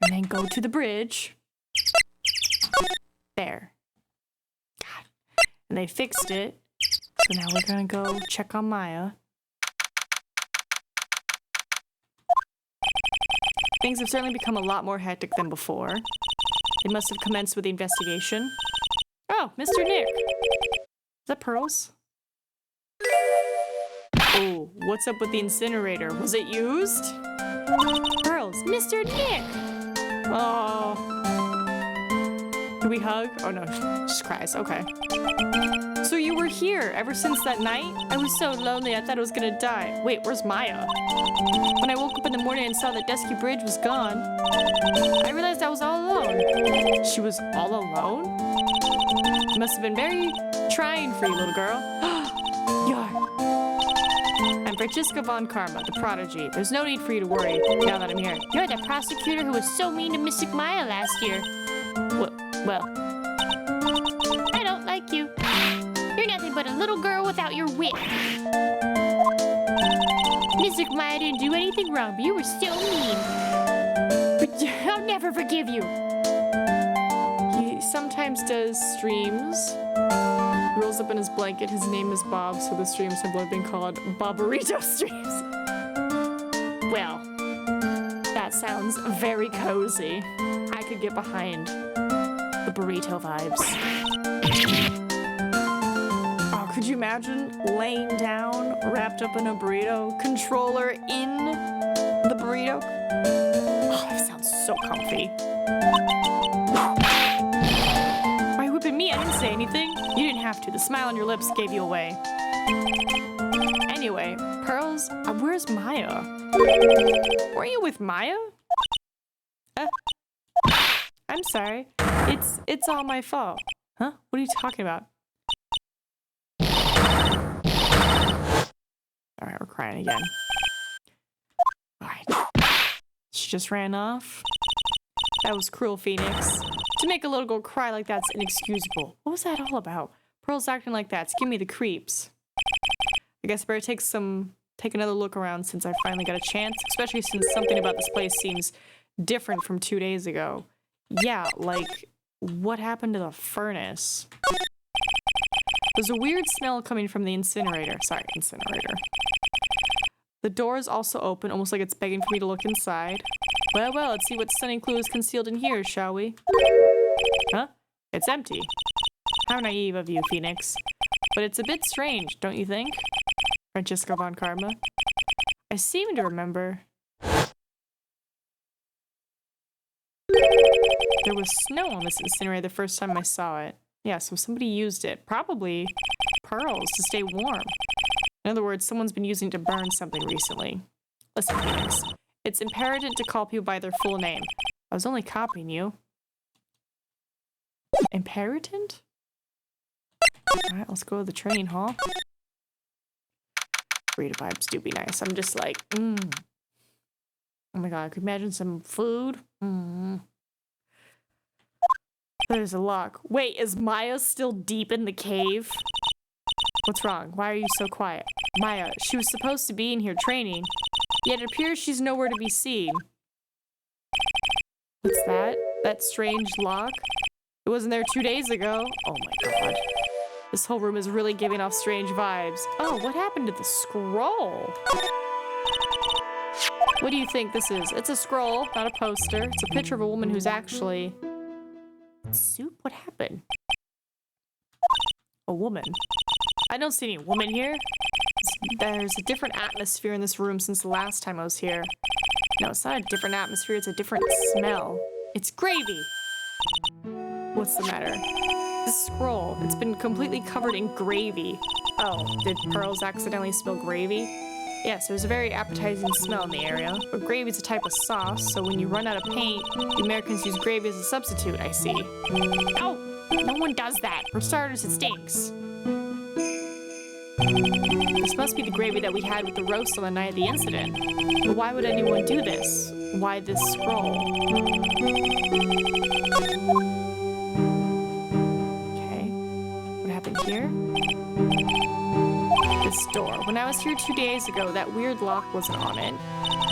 A: And then go to the bridge. There. God. And they fixed it. So now we're gonna go check on Maya. Things have certainly become a lot more hectic than before. They must have commenced with the investigation. Oh, Mr. Nick. Is that Pearls? Oh, what's up with the incinerator? Was it used? Pearls, Mr. Nick! Oh. Do we hug? Oh no, she just cries. Okay. So you were here ever since that night? I was so lonely I thought I was gonna die. Wait, where's Maya? When I woke up in the morning and saw that Dusky Bridge was gone, I realized I was all alone. She was all alone? It must have been very trying for you, little girl. You're... I'm Francisca von Karma, the prodigy. There's no need for you to worry now that I'm here. You're the prosecutor who was so mean to Mystic Maya last year. Well, I don't like you. You're nothing but a little girl without your wit. Mystic Maya didn't do anything wrong, but you were so mean. But I'll never forgive you. He sometimes does streams. He rolls up in his blanket. His name is Bob, so the streams have been called Bobarito streams. Well, that sounds very cozy. I could get behind the burrito vibes. Oh, could you imagine laying down, wrapped up in a burrito, controller in the burrito? Oh, that sounds so comfy. Why are you whipping me? I didn't say anything. You didn't have to. The smile on your lips gave you away. Anyway, Pearls, where's Maya? Were you with Maya? I'm sorry. It's all my fault. Huh? What are you talking about? Alright, we're crying again. Alright. She just ran off. That was cruel, Phoenix. To make a little girl cry like that's inexcusable. What was that all about? Pearl's acting like that. It's giving me the creeps. I guess I better take another look around since I finally got a chance, especially since something about this place seems different from 2 days ago. Yeah, like, what happened to the furnace? There's a weird smell coming from the incinerator. Sorry, incinerator. The door is also open, almost like it's begging for me to look inside. Well, let's see what stunning clue is concealed in here, shall we? Huh? It's empty. How naive of you, Phoenix. But it's a bit strange, don't you think? Francisca von Karma. I seem to remember... There was snow on this incinerator the first time I saw it. Yeah, so somebody used it. Probably Pearls to stay warm. In other words, someone's been using it to burn something recently. Listen, Phoenix. It's imperative to call people by their full name. I was only copying you. Imperative? Alright, let's go to the training hall. Burrito vibes do be nice. I'm just like, Oh my god, I could imagine some food. There's a lock. Wait, is Maya still deep in the cave? What's wrong? Why are you so quiet? Maya, she was supposed to be in here training, yet it appears she's nowhere to be seen. What's that? That strange lock? It wasn't there 2 days ago. Oh my god. This whole room is really giving off strange vibes. Oh, what happened to the scroll? What do you think this is? It's a scroll, not a poster. It's a picture of a woman who's actually... Soup? What happened? A woman. I don't see any woman here. There's a different atmosphere in this room since the last time I was here. No, it's not a different atmosphere, it's a different smell. It's gravy! What's the matter? This scroll, it's been completely covered in gravy. Oh, did Pearls accidentally spill gravy? Yes, there's a very appetizing smell in the area, but gravy is a type of sauce, so when you run out of paint, the Americans use gravy as a substitute, I see. No! No one does that! For starters, it stinks. This must be the gravy that we had with the roast on the night of the incident. But why would anyone do this? Why this scroll? Okay. What happened here? This door. When I was here 2 days ago, that weird lock wasn't on it.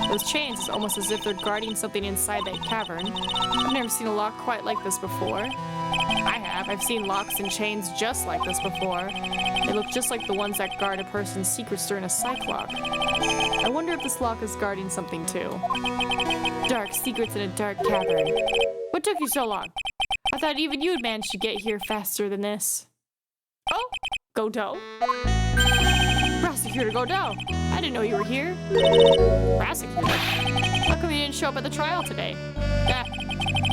A: Those chains, it's almost as if they're guarding something inside that cavern. I've never seen a lock quite like this before. I have. I've seen locks and chains just like this before. They look just like the ones that guard a person's secrets during a psych lock. I wonder if this lock is guarding something too. Dark secrets in a dark cavern. What took you so long? I thought even you'd manage to get here faster than this. Oh, Godot? Prosecutor Godot, I didn't know you were here. Prosecutor? How come you didn't show up at the trial today? Yeah,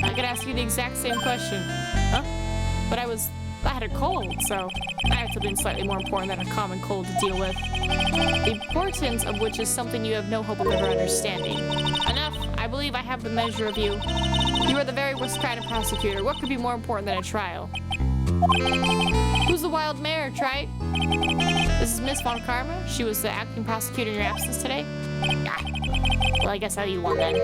A: I could ask you the exact same question. Huh? But I had a cold, so I had something slightly more important than a common cold to deal with. The importance of which is something you have no hope of ever understanding. Enough, I believe I have the measure of you. You are the very worst kind of prosecutor. What could be more important than a trial? Who's the wild mare, Wright? This is Miss Von Karma. She was the acting prosecutor in your absence today. Ah. Well, I guess you won then.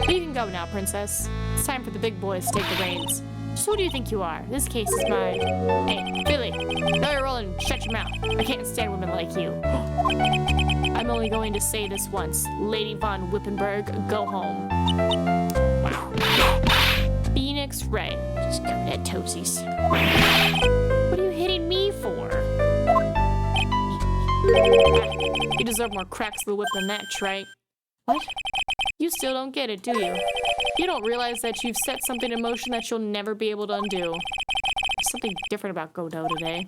A: But you can go now, princess. It's time for the big boys to take the reins. Just who do you think you are? This case is mine. Hey, Billy, know you're rolling. Shut your mouth. I can't stand women like you. I'm only going to say this once. Lady Von Wippenberg, go home. Wow. Phoenix Wright. Just covered at toesies. What are you hitting me for? You deserve more cracks of the whip than that, Wright. What? You still don't get it, do you? You don't realize that you've set something in motion that you'll never be able to undo. There's something different about Godot today.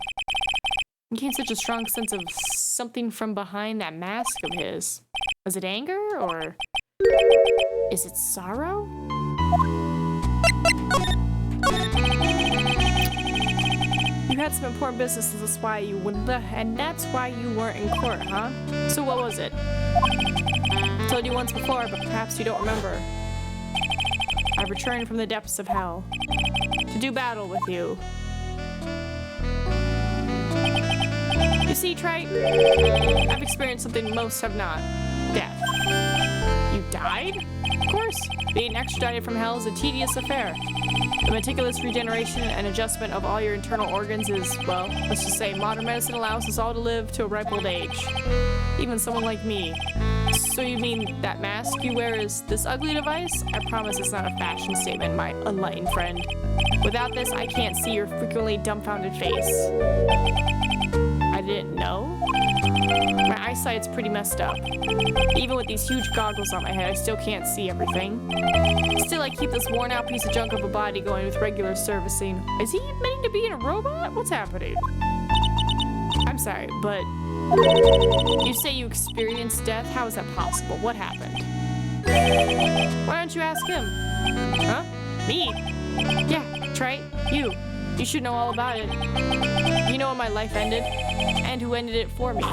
A: He gained such a strong sense of something from behind that mask of his. Was it anger, or is it sorrow? You had some important business, and that's why you weren't in court, huh? So what was it? I told you once before, but perhaps you don't remember. I returned from the depths of hell to do battle with you. You see, Wright, I've experienced something most have not. Death. You died? Of course. Being extradited from hell is a tedious affair. The meticulous regeneration and adjustment of all your internal organs is, well, let's just say modern medicine allows us all to live to a ripe old age. Even someone like me. So you mean that mask you wear is this ugly device? I promise it's not a fashion statement, my unenlightened friend. Without this, I can't see your frequently dumbfounded face. I didn't know? My eyesight's pretty messed up. Even with these huge goggles on my head, I still can't see everything. Still, I keep this worn-out piece of junk of a body going with regular servicing. Is he admitting to being a robot? What's happening? I'm sorry, but you say you experienced death? How is that possible? What happened? Why don't you ask him? Huh? Me? Yeah, Wright, you. You should know all about it. You know when my life ended? And who ended it for me?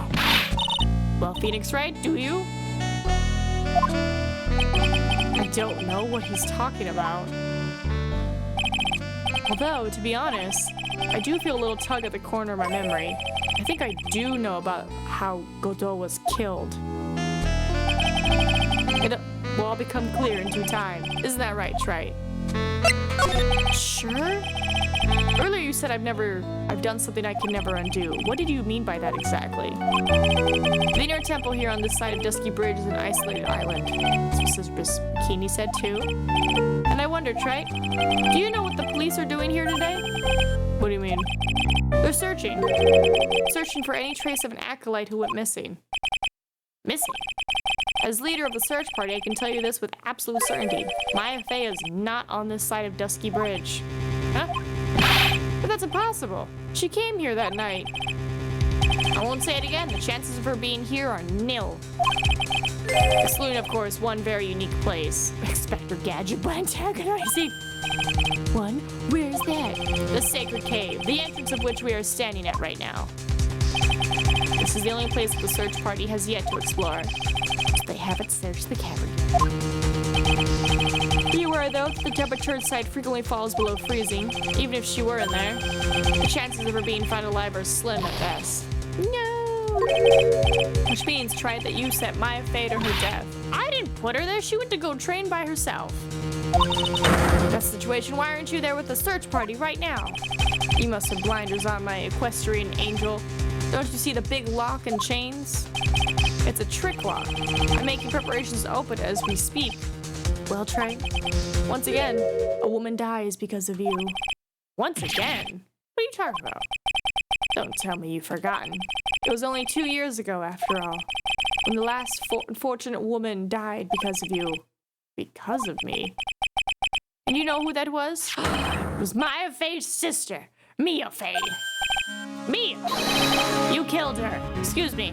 A: Well, Phoenix Wright, do you? I don't know what he's talking about. Although, to be honest, I do feel a little tug at the corner of my memory. I think I do know about how Godot was killed. It will all become clear in due time. Isn't that right, Wright? Sure? Earlier you said I've done something I can never undo. What did you mean by that exactly? The inner temple here on this side of Dusky Bridge is an isolated island. This was Bikini said too. And I wondered, Wright, do you know what the police are doing here today? What do you mean? They're searching. Searching for any trace of an acolyte who went missing. Missing? As leader of the search party, I can tell you this with absolute certainty. Maya Fey is not on this side of Dusky Bridge. Huh? But that's impossible. She came here that night. I won't say it again. The chances of her being here are nil. Excluding, of course, one very unique place. Inspector Gadget by antagonizing. One? Where's that? The Sacred Cave, the entrance of which we are standing at right now. This is the only place the search party has yet to explore. They haven't searched the cavern. Be aware, though, that the temperature inside frequently falls below freezing. Even if she were in there, the chances of her being found alive are slim at best. No! Which means, try that you sent Maya Fey to her death. I didn't put her there. She went to go train by herself. That's the situation. Why aren't you there with the search party right now? You must have blinders on, my equestrian angel. Don't you see the big lock and chains? It's a trick lock. I'm making preparations to open it as we speak. Well, Trey, once again, a woman dies because of you. Once again? What are you talking about? Don't tell me you've forgotten. It was only 2 years ago, after all, when the last unfortunate woman died because of you. Because of me? And you know who that was? It was Maya Fey's sister, Mia Fey. Mia! You killed her. Excuse me.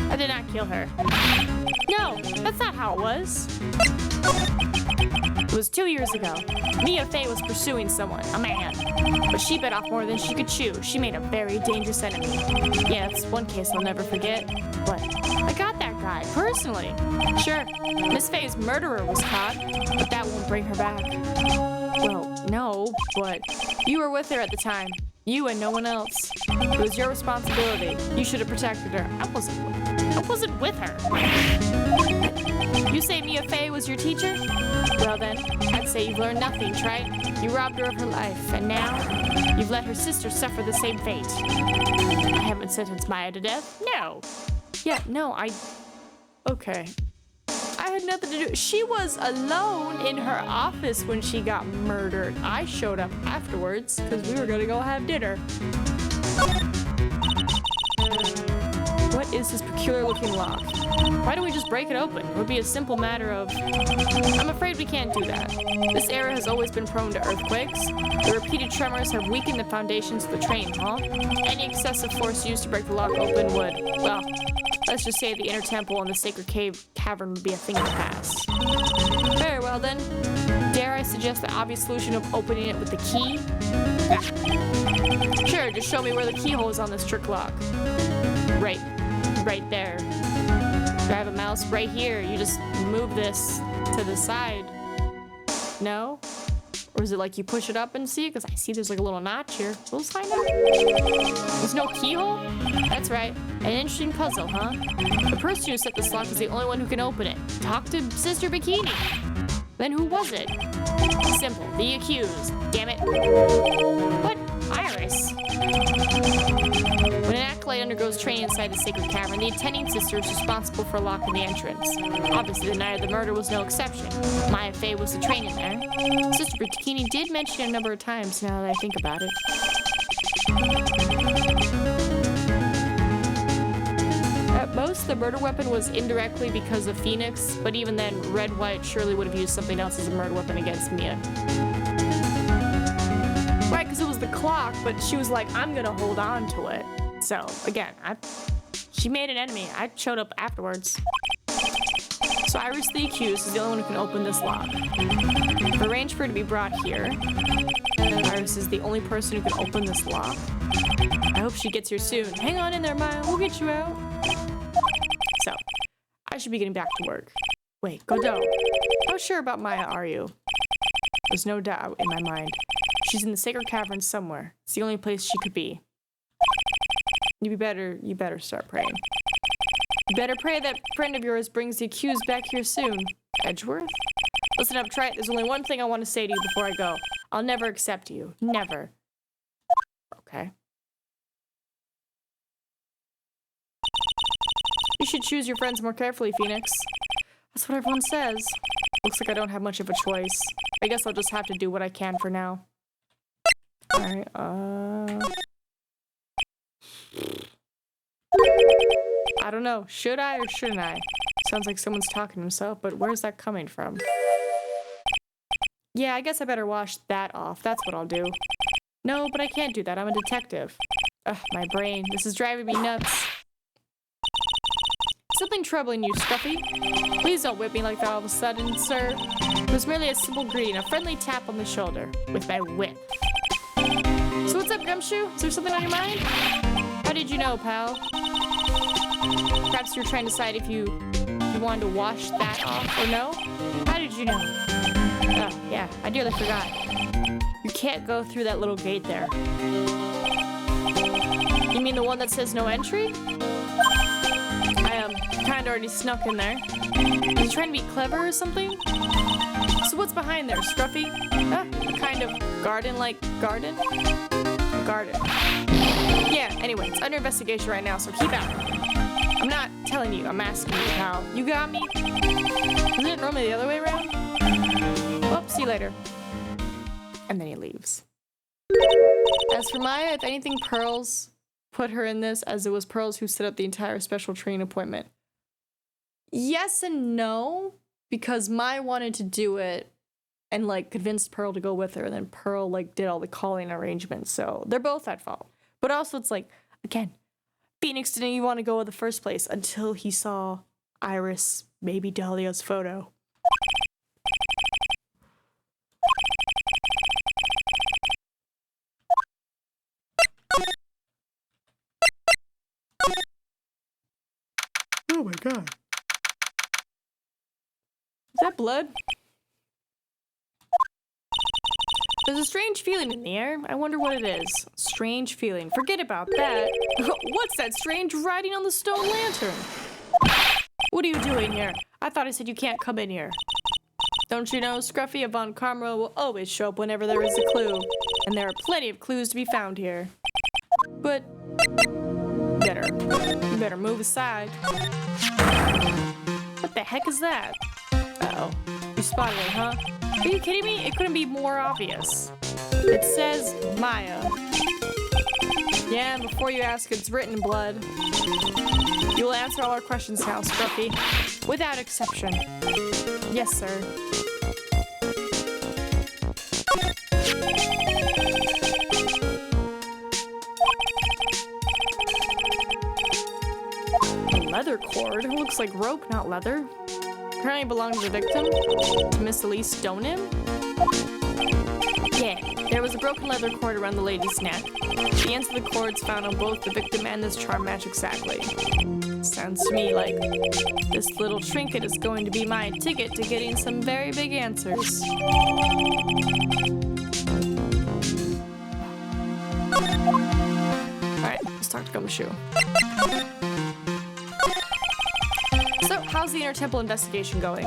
A: I did not kill her. No, that's not how it was. It was 2 years ago. Mia Fey was pursuing someone, a man. But she bit off more than she could chew. She made a very dangerous enemy. Yeah, it's one case I'll never forget. But I got that guy, personally. Sure, Miss Fey's murderer was caught, but that won't bring her back. Well, no, but you were with her at the time. You and no one else. It was your responsibility. You should have protected her. I wasn't with her. You say Mia Fey was your teacher? Well then, I'd say you've learned nothing, right? You robbed her of her life, and now you've let her sister suffer the same fate. I haven't sentenced Maya to death. No. Yeah, no, Okay. I had nothing to do. She was alone in her office when she got murdered. I showed up afterwards because we were gonna go have dinner. What is this peculiar looking lock? Why don't we just break it open? It would be a simple matter of... I'm afraid we can't do that. This area has always been prone to earthquakes. The repeated tremors have weakened the foundations of the train hall. Any excessive force used to break the lock open would, well, let's just say the inner temple and the sacred cavern would be a thing of the past. Very well then. Dare I suggest the obvious solution of opening it with the key? Sure, just show me where the keyhole is on this trick lock. Right there. Do I have a mouse? Right here. You just move this to the side. No? Or is it like you push it up and see? Because I see there's like a little notch here. We'll find out. There's no keyhole? That's right. An interesting puzzle, huh? The person who set this lock is the only one who can open it. Talk to Sister Bikini. Then who was it? Simple. The accused. Damn it. What? Iris. When an acolyte undergoes training inside the sacred cavern, the attending sister is responsible for locking the entrance. Obviously, the night of the murder was no exception. Maya Fey was the training there. Sister Bikini did mention it a number of times now that I think about it. At most, the murder weapon was indirectly because of Phoenix, but even then, Red White surely would have used something else as a murder weapon against Mia. Right, because it was the clock, but she was like, I'm gonna hold on to it. So, again, she made an enemy. I showed up afterwards. So Iris the accused is the only one who can open this lock. I've arranged for her to be brought here. Iris is the only person who can open this lock. I hope she gets here soon. Hang on in there, Maya. We'll get you out. So, I should be getting back to work. Wait, Godot. How sure about Maya are you? There's no doubt in my mind. She's in the sacred cavern somewhere. It's the only place she could be. You better start praying. You better pray that friend of yours brings the accused back here soon. Edgeworth? Listen up, Trite. There's only one thing I want to say to you before I go. I'll never accept you. Never. Okay. You should choose your friends more carefully, Phoenix. That's what everyone says. Looks like I don't have much of a choice. I guess I'll just have to do what I can for now. Alright, I don't know. Should I or shouldn't I? Sounds like someone's talking to himself, but where's that coming from? Yeah, I guess I better wash that off. That's what I'll do. No, but I can't do that. I'm a detective. Ugh, my brain. This is driving me nuts. Something troubling you, Scruffy? Please don't whip me like that all of a sudden, sir. It was merely a simple greeting, a friendly tap on the shoulder with my whip. So what's up, Gumshoe? Is there something on your mind? How did you know, pal? Perhaps you're trying to decide if you wanted to wash that off or no? How did you know? Oh, yeah, I nearly forgot. You can't go through that little gate there. You mean the one that says no entry? Kinda already snuck in there. Is he trying to be clever or something? So what's behind there, Scruffy? A kind of garden-like garden? Garden. Yeah, anyway, it's under investigation right now, so keep out. I'm not telling you, I'm asking you, pal. You got me? Isn't it normally the other way around? Well, see you later. And then he leaves. As for Maya, if anything, Pearls put her in this, as it was Pearls who set up the entire special training appointment. Yes and no, because Maya wanted to do it and, like, convinced Pearl to go with her, and then Pearl, like, did all the calling arrangements, so they're both at fault. But also, it's like, again, Phoenix didn't even want to go in the first place until he saw Iris, maybe Dahlia's photo. Oh my god. Is that blood? There's a strange feeling in the air. I wonder what it is. Strange feeling. Forget about that. What's that strange writing on the stone lantern? What are you doing here? I thought I said you can't come in here. Don't you know, Scruffy, a Von Karma will always show up whenever there is a clue. And there are plenty of clues to be found here. But you better move aside. What the heck is that? Uh-oh. You spotted it, huh? Are you kidding me? It couldn't be more obvious. It says Maya. Yeah, and before you ask, it's written in blood. You will answer all our questions now, Scruffy. Without exception. Yes, sir. Leather cord? It looks like rope, not leather. Apparently belonged to the victim. To Miss Elise Stoneham? Yeah, there was a broken leather cord around the lady's neck. The ends of the cords found on both the victim and this charm match exactly. Sounds to me like this little trinket is going to be my ticket to getting some very big answers. Alright, let's talk to Gumshoe. So, how's the Inner Temple investigation going?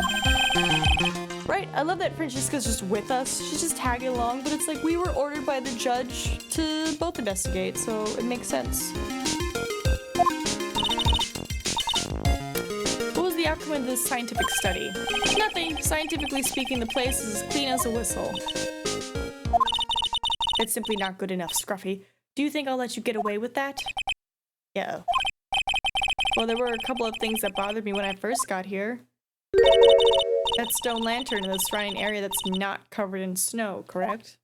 A: Right, I love that Francesca's just with us. She's just tagging along, but it's like we were ordered by the judge to both investigate, so it makes sense. What was the outcome of this scientific study? Nothing. Scientifically speaking, the place is as clean as a whistle. It's simply not good enough, Scruffy. Do you think I'll let you get away with that? Yeah. Well, there were a couple of things that bothered me when I first got here. That stone lantern in the surrounding area that's not covered in snow, correct?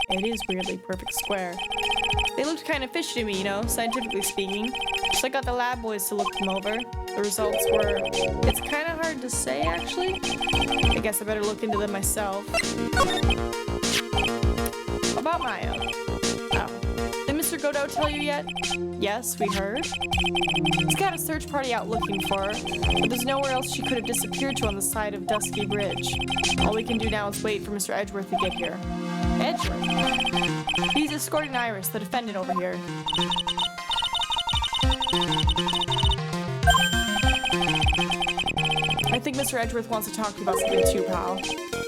A: It is weirdly perfect square. They looked kind of fishy to me, you know, scientifically speaking. So I got the lab boys to look them over. The results were... It's kind of hard to say, actually. I guess I better look into them myself. About Maya. Oh. Did Mr. Godot tell you yet? Yes, we heard. He's got a search party out looking for her, but there's nowhere else she could have disappeared to on the side of Dusky Bridge. All we can do now is wait for Mr. Edgeworth to get here. Edgeworth? He's escorting Iris, the defendant, over here. I think Mr. Edgeworth wants to talk to you about something too, pal.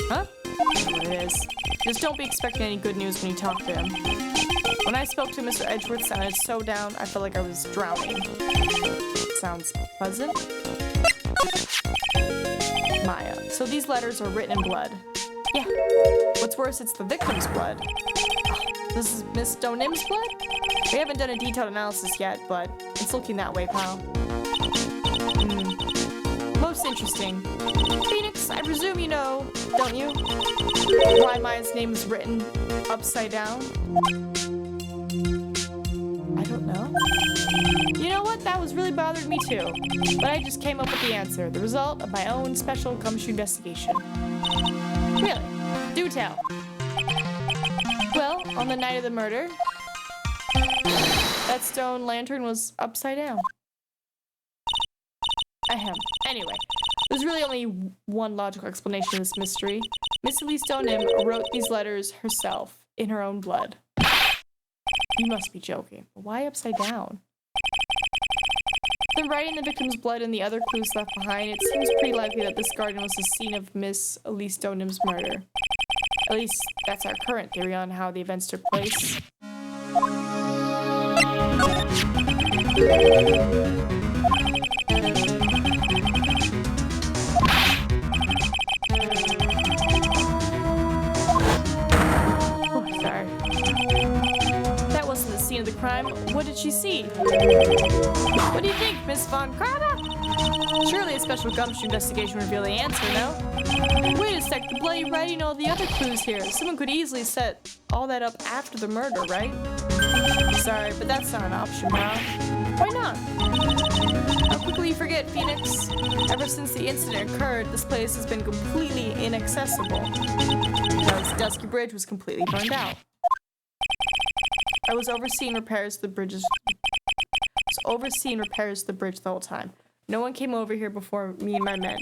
A: Huh? That's what it is. Just don't be expecting any good news when you talk to him. When I spoke to Mr. Edgeworth, sounded so down, I felt like I was drowning. Sounds pleasant? Maya. So these letters are written in blood. Yeah. What's worse, it's the victim's blood. This is Miss Stoneham's blood? We haven't done a detailed analysis yet, but it's looking that way, pal. Most interesting. Phoenix, I presume you know, don't you? Why Maya's name is written upside down? I don't know. You know what? That was really bothering me too. But I just came up with the answer. The result of my own special gumshoe investigation. Really? Do tell. Well, on the night of the murder, that stone lantern was upside down. Ahem. Anyway, there's really only one logical explanation to this mystery. Miss Elise Stoneham wrote these letters herself, in her own blood. You must be joking. Why upside down? Then writing the victim's blood and the other clues left behind, it seems pretty likely that this garden was the scene of Miss Elise Donham's murder. At least, that's our current theory on how the events took place. Of the crime. What did she see? What do you think, Miss Von Carter? Surely a special gumshoe investigation would reveal the answer, no? Wait a sec, the bloody writing, all the other clues here. Someone could easily set all that up after the murder, right? Sorry, but that's not an option now. Why not? How quickly you forget, Phoenix. Ever since the incident occurred, this place has been completely inaccessible. Because Dusky Bridge was completely burned out. I was overseeing repairs to the bridge the whole time. No one came over here before me and my men.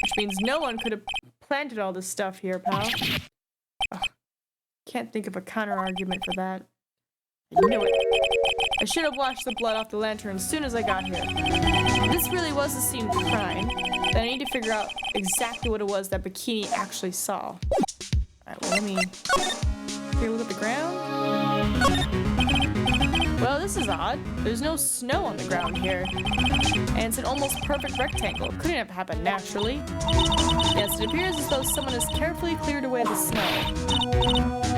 A: Which means no one could have planted all this stuff here, pal. Ugh. Can't think of a counter-argument for that. I knew it. I should have washed the blood off the lantern as soon as I got here. If this really was the scene of the crime, then I need to figure out exactly what it was that Bikini actually saw. Alright, well, let me take a look at the ground. Well, this is odd. There's no snow on the ground here. And it's an almost perfect rectangle. Couldn't have happened naturally. Yes, it appears as though someone has carefully cleared away the snow.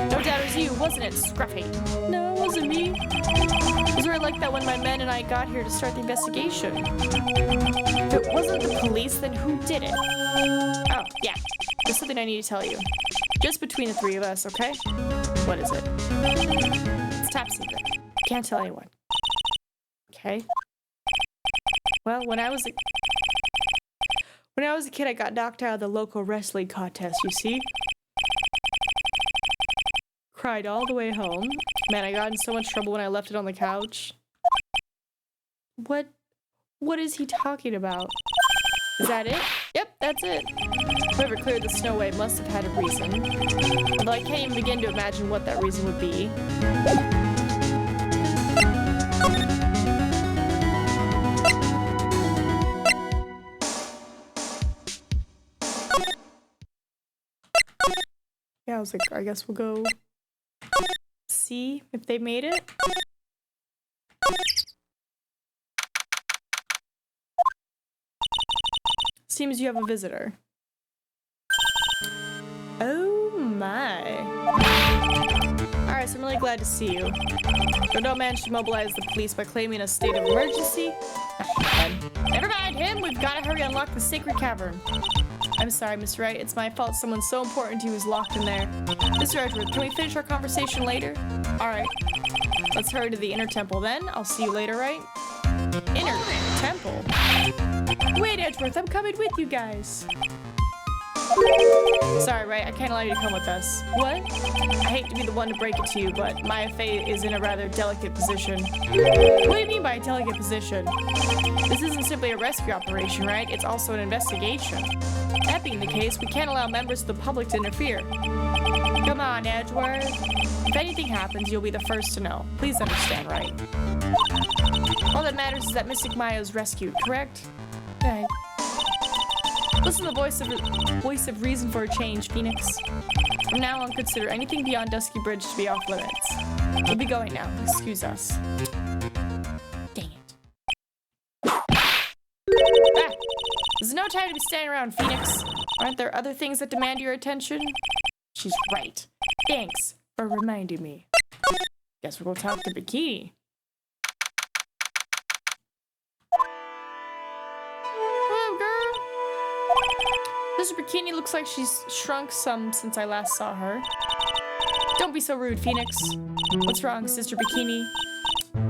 A: No doubt it was you, wasn't it, Scruffy? No, it wasn't me. It was very like that when my men and I got here to start the investigation. If it wasn't the police, then who did it? Oh, yeah. There's something I need to tell you. Just between the three of us, okay? What is it? It's top secret. Can't tell anyone. Okay. Well, when I was a kid, I got knocked out of the local wrestling contest, you see? Cried all the way home. Man, I got in so much trouble when I left it on the couch. What is he talking about? Is that it? Yep, that's it. Whoever cleared the snow away must have had a reason. Although I can't even begin to imagine what that reason would be. Yeah, I was like, I guess we'll go see if they made it. Seems you have a visitor. Oh my. Alright, so I'm really glad to see you. Godot managed to mobilize the police by claiming a state of emergency. Never mind him, we've got to hurry unlock the sacred cavern. I'm sorry, Miss Wright. It's my fault someone so important to you is locked in there. Mr. Edgeworth, can we finish our conversation later? Alright. Let's hurry to the inner temple then. I'll see you later, right? Inner temple? Wait, Edgeworth, I'm coming with you guys. Sorry, Wright, I can't allow you to come with us. What? I hate to be the one to break it to you, but my fate is in a rather delicate position. What do you mean by a delicate position? This isn't simply a rescue operation, right? It's also an investigation. That being the case, we can't allow members of the public to interfere. Come on, Edgeworth. If anything happens, you'll be the first to know. Please understand, right? All that matters is that Mystic Maya is rescued, correct? Okay. Listen to the voice of reason for a change, Phoenix. From now on, consider anything beyond Dusky Bridge to be off limits. We'll be going now. Excuse us. Dang it. Ah! There's no time to be standing around, Phoenix. Aren't there other things that demand your attention? She's right. Thanks for reminding me. Guess we'll talk to Bikini. Sister Bikini looks like she's shrunk some since I last saw her. Don't be so rude, Phoenix. What's wrong, Sister Bikini?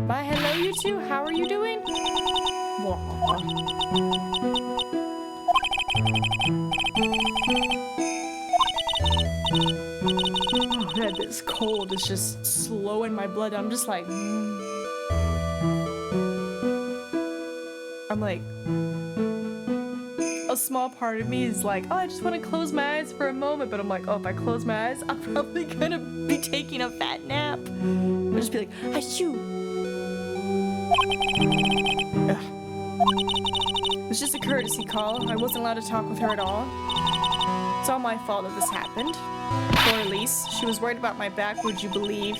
A: Why, hello, you two. How are you doing? Oh, man, this cold is just slowing my blood down. I'm just like... I'm like... A small part of me is like, oh, I just want to close my eyes for a moment, but I'm like, oh, if I close my eyes, I'm probably gonna be taking a fat nap. I'll just be like, achoo. Ugh. It was just a courtesy call. I wasn't allowed to talk with her at all. It's all my fault that this happened. Poor Elise. She was worried about my back, would you believe?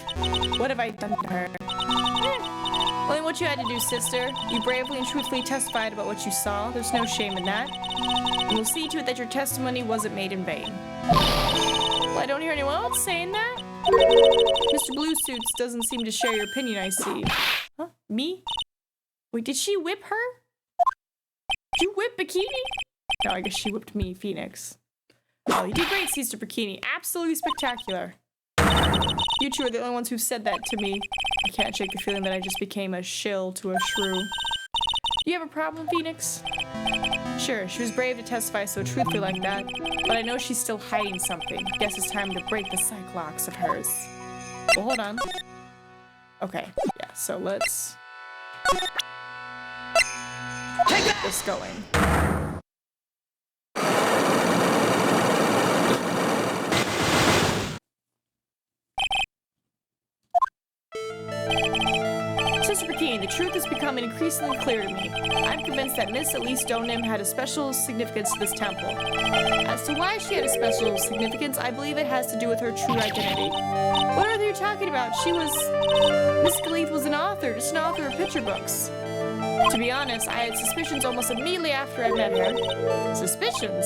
A: What have I done to her? Only what you had to do, sister. You bravely and truthfully testified about what you saw. There's no shame in that. And we'll see to it that your testimony wasn't made in vain. Well, I don't hear anyone else saying that. Mr. Blue Suits doesn't seem to share your opinion, I see. Huh? Me? Wait, did she whip her? Did you whip Bikini? No, I guess she whipped me, Phoenix. Oh, you did great, Sister Bikini. Absolutely spectacular. You two are the only ones who said that to me. I can't shake the feeling that I just became a shill to a shrew. Do you have a problem, Phoenix? Sure, she was brave to testify so truthfully like that, but I know she's still hiding something. Guess it's time to break the cyclox of hers. Well, hold on. Okay, yeah, so let's get this going. Sister Bikini, the truth is becoming increasingly clear to me. I'm convinced that Miss Elise Donim had a special significance to this temple. As to why she had a special significance, I believe it has to do with her true identity. What are you talking about? Miss Elise was an author, just an author of picture books. To be honest, I had suspicions almost immediately after I met her. Suspicions?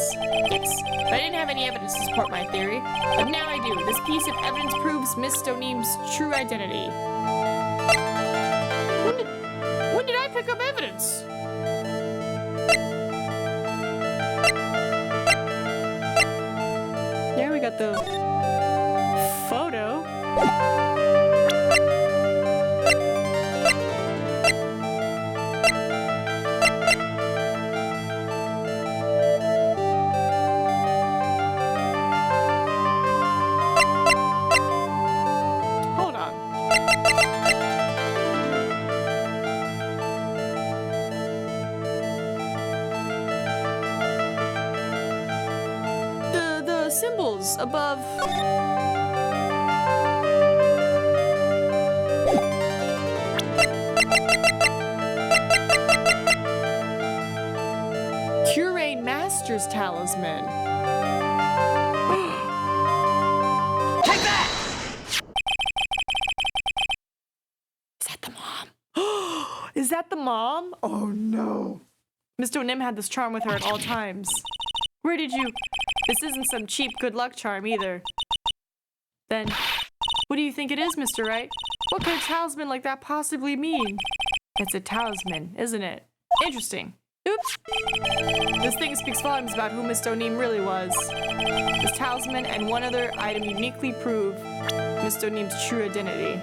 A: Yes, but I didn't have any evidence to support my theory. But now I do. This piece of evidence proves Miss Donim's true identity. When did I pick up evidence? There we got the photo. Hold on. The symbols above. Curane Master's Talisman.
B: Take that!
A: Is that the mom? Is that the mom? Oh no. Miss Donim had this charm with her at all times. Where did you... This isn't some cheap good luck charm either. Then, what do you think it is, Mr. Wright? What could a talisman like that possibly mean? It's a talisman, isn't it? Interesting. Oops. This thing speaks volumes about who Miss Donim really was. This talisman and one other item uniquely prove Miss Donim's true identity.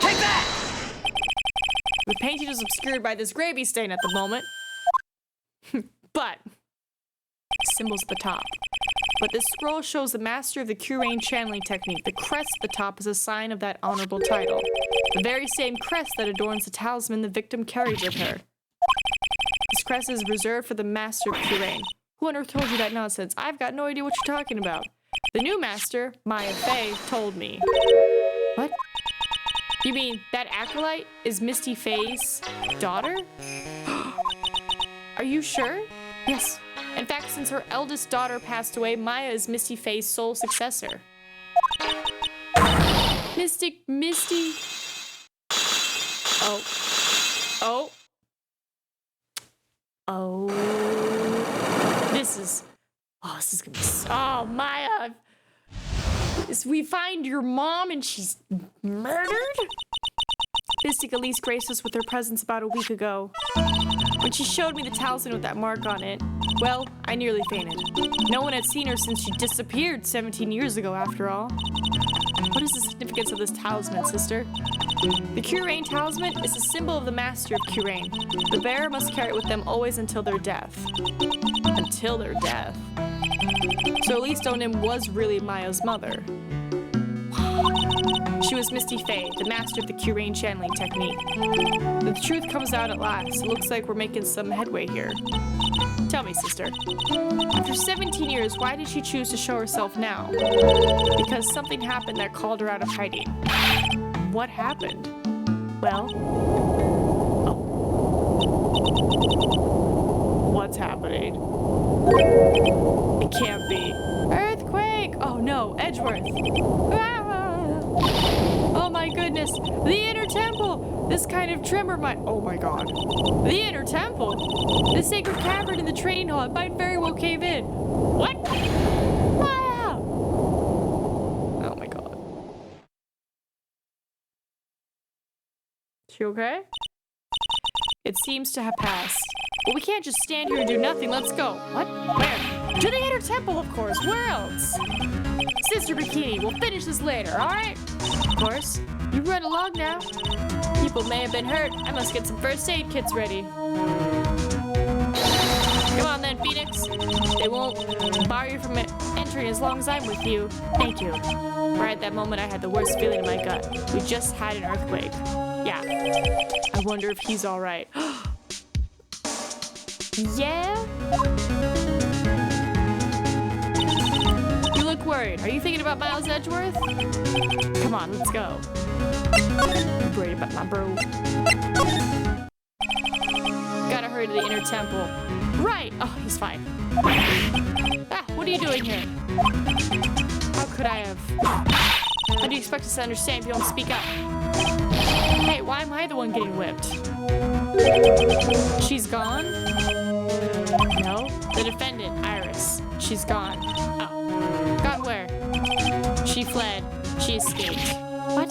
B: Take that!
A: The painting is obscured by this gravy stain at the moment. But symbols at the top. But this scroll shows the master of the Curane channeling technique. The crest at the top is a sign of that honorable title. The very same crest that adorns the talisman the victim carried with her. This crest is reserved for the master of Curane. Who on earth told you that nonsense? I've got no idea what you're talking about. The new master, Maya Fey, told me. What? You mean that acolyte is Misty Fey's daughter? Are you sure? Yes. In fact, since her eldest daughter passed away, Maya is Misty Fey's sole successor. Misty. Oh. This is gonna be oh, Maya. We find your mom and she's murdered? Mystic Elise graced us with her presence about a week ago. When she showed me the talisman with that mark on it, well, I nearly fainted. No one had seen her since she disappeared 17 years ago, after all. What is the significance of this talisman, sister? The Curane talisman is a symbol of the master of Curane. The bearer must carry it with them always until their death. Until their death. So Elise Donim was really Maya's mother. She was Misty Fey, the master of the Curane channeling technique. The truth comes out at last. It looks like we're making some headway here. Tell me, sister. After 17 years, why did she choose to show herself now? Because something happened that called her out of hiding. What happened? Well? Oh. What's happening? It can't be. Earthquake! Oh no, Edgeworth. Ah! Oh my goodness, the inner temple! This kind of tremor might— oh my god. The inner temple? The sacred cavern in the training hall, it might very well cave in. What? Wow! Oh my god. She okay? It seems to have passed. But we can't just stand here and do nothing. Let's go. What? Where? To the inner temple, of course. Where else? Sister Bikini, we'll finish this later, alright? Of course. You run along now. People may have been hurt. I must get some first aid kits ready. Come on then, Phoenix. They won't bar you from entering as long as I'm with you. Thank you. Right at that moment, I had the worst feeling in my gut. We just had an earthquake. Yeah. I wonder if he's alright. Yeah? You look worried. Are you thinking about Miles Edgeworth? Come on, let's go. I'm worried about my bro. Gotta hurry to the inner temple. Right! Oh, he's fine. Ah, what are you doing here? How could I have? How do you expect us to understand if you don't speak up? Hey, why am I the one getting whipped? She's gone? No. The defendant, Iris. She's gone. Oh. Gone where? She fled. She escaped. What?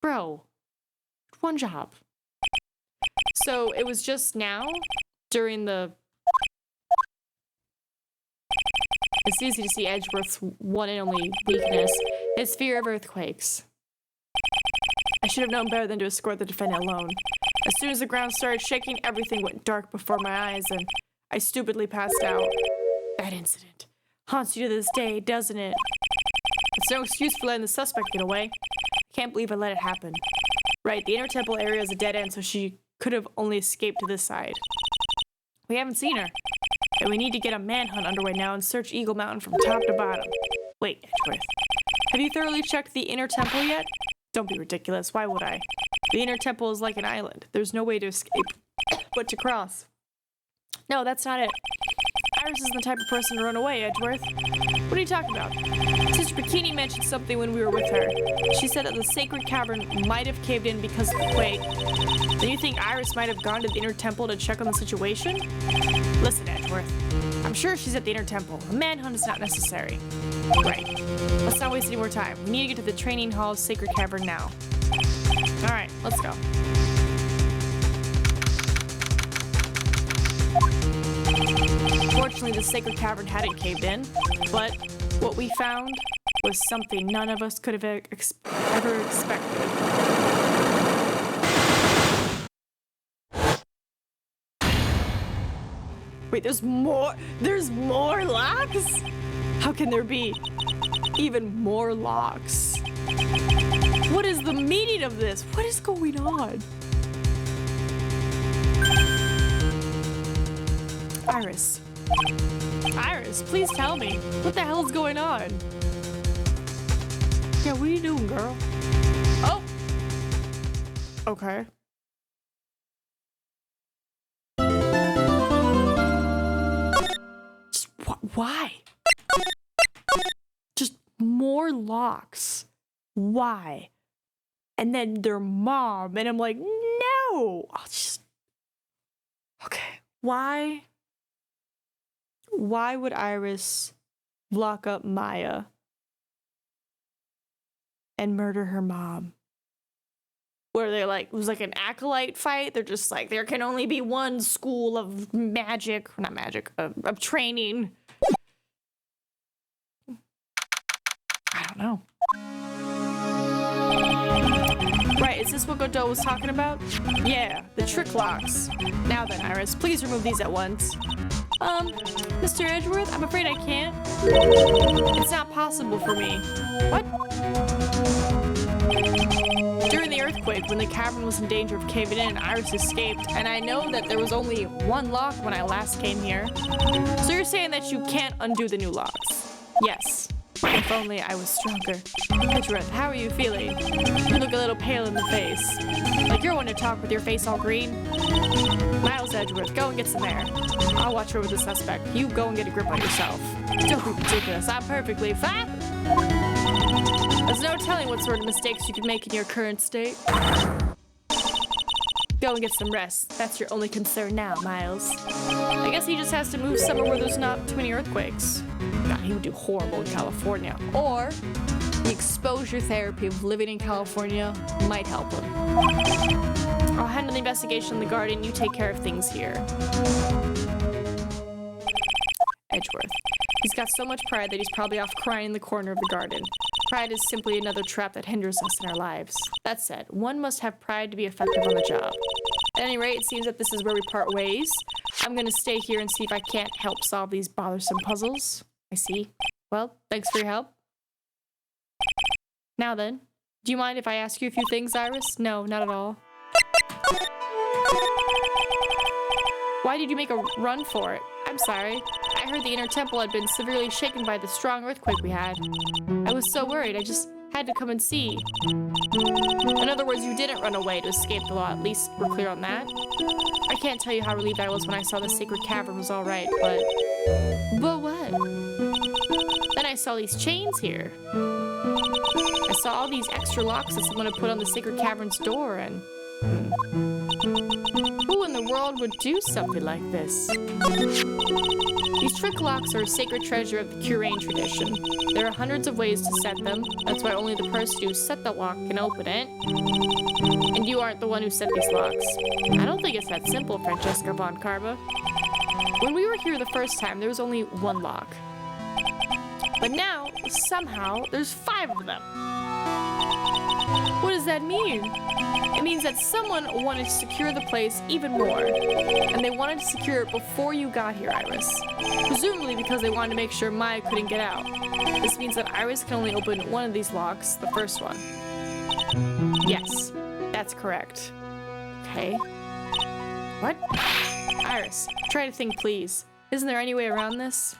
A: Bro. One job. So it was just now? During the... It's easy to see Edgeworth's one and only weakness. His fear of earthquakes. I should have known better than to escort the defendant alone. As soon as the ground started shaking, everything went dark before my eyes, and I stupidly passed out. That incident haunts you to this day, doesn't it? It's no excuse for letting the suspect get away. I can't believe I let it happen. Right, the inner temple area is a dead end, so she could have only escaped to this side. We haven't seen her, and we need to get a manhunt underway now and search Eagle Mountain from top to bottom. Wait, Edgeworth. Have you thoroughly checked the inner temple yet? Don't be ridiculous. Why would I? The inner temple is like an island. There's no way to escape but to cross. No, that's not it. Iris isn't the type of person to run away, Edgeworth. What are you talking about? Sister Bikini mentioned something when we were with her. She said that the sacred cavern might have caved in because of the quake. Do you think Iris might have gone to the inner temple to check on the situation? Listen, Edgeworth. I'm sure she's at the inner temple. A manhunt is not necessary. Right. Let's not waste any more time. We need to get to the training hall's sacred cavern now. Alright, let's go. Fortunately, the sacred cavern hadn't caved in, but what we found was something none of us could have ever expected. Wait, there's more? There's more locks? How can there be even more locks? What is the meaning of this? What is going on? Iris. Iris, please tell me. What the hell is going on? Yeah, what are you doing, girl? Oh! Okay. Just why? Just more locks. Why? And then their mom, and I'm like, no! I'll just... Okay. Why? Why would Iris lock up Maya and murder her mom? Where they like, it was like an acolyte fight. They're just like, there can only be one school of magic, not magic, of training. I don't know. Right, is this what Godot was talking about? Yeah, the trick locks. Now then, Iris, please remove these at once. Mr. Edgeworth, I'm afraid I can't. It's not possible for me. What? During the earthquake, when the cavern was in danger of caving in, Iris escaped, and I know that there was only one lock when I last came here. So you're saying that you can't undo the new locks? Yes. If only I was stronger. Edgeworth, how are you feeling? You look a little pale in the face. Like you're one to talk with your face all green. Miles Edgeworth, go and get some air. I'll watch over the suspect. You go and get a grip on yourself. Don't be ridiculous. I'm perfectly fine. There's no telling what sort of mistakes you could make in your current state. Go and get some rest. That's your only concern now, Miles. I guess he just has to move somewhere where there's not too many earthquakes. God, he would do horrible in California. Or the exposure therapy of living in California might help him. I'll handle the investigation in the garden. You take care of things here. Edgeworth. He's got so much pride that he's probably off crying in the corner of the garden. Pride is simply another trap that hinders us in our lives. That said, one must have pride to be effective on the job. At any rate, it seems that this is where we part ways. I'm gonna stay here and see if I can't help solve these bothersome puzzles. I see. Well, thanks for your help. Now then, do you mind if I ask you a few things, Iris? No, not at all. Why did you make a run for it? I'm sorry. I heard the inner temple had been severely shaken by the strong earthquake we had. I was so worried, I just had to come and see. In other words, you didn't run away to escape the law, at least we're clear on that. I can't tell you how relieved I was when I saw the sacred cavern was all right, but... But what? Then I saw these chains here. I saw all these extra locks that someone had put on the sacred cavern's door, and... Who in the world would do something like this? These trick locks are a sacred treasure of the Curain tradition. There are hundreds of ways to set them. That's why only the person who set the lock can open it. And you aren't the one who set these locks. I don't think it's that simple, Francesca von Carba. When we were here the first time, there was only one lock. But now, somehow, there's 5 of them. What does that mean? It means that someone wanted to secure the place even more. And they wanted to secure it before you got here, Iris. Presumably because they wanted to make sure Maya couldn't get out. This means that Iris can only open one of these locks, the first one. Yes, that's correct. Okay. What? Iris, try to think, please. Isn't there any way around this?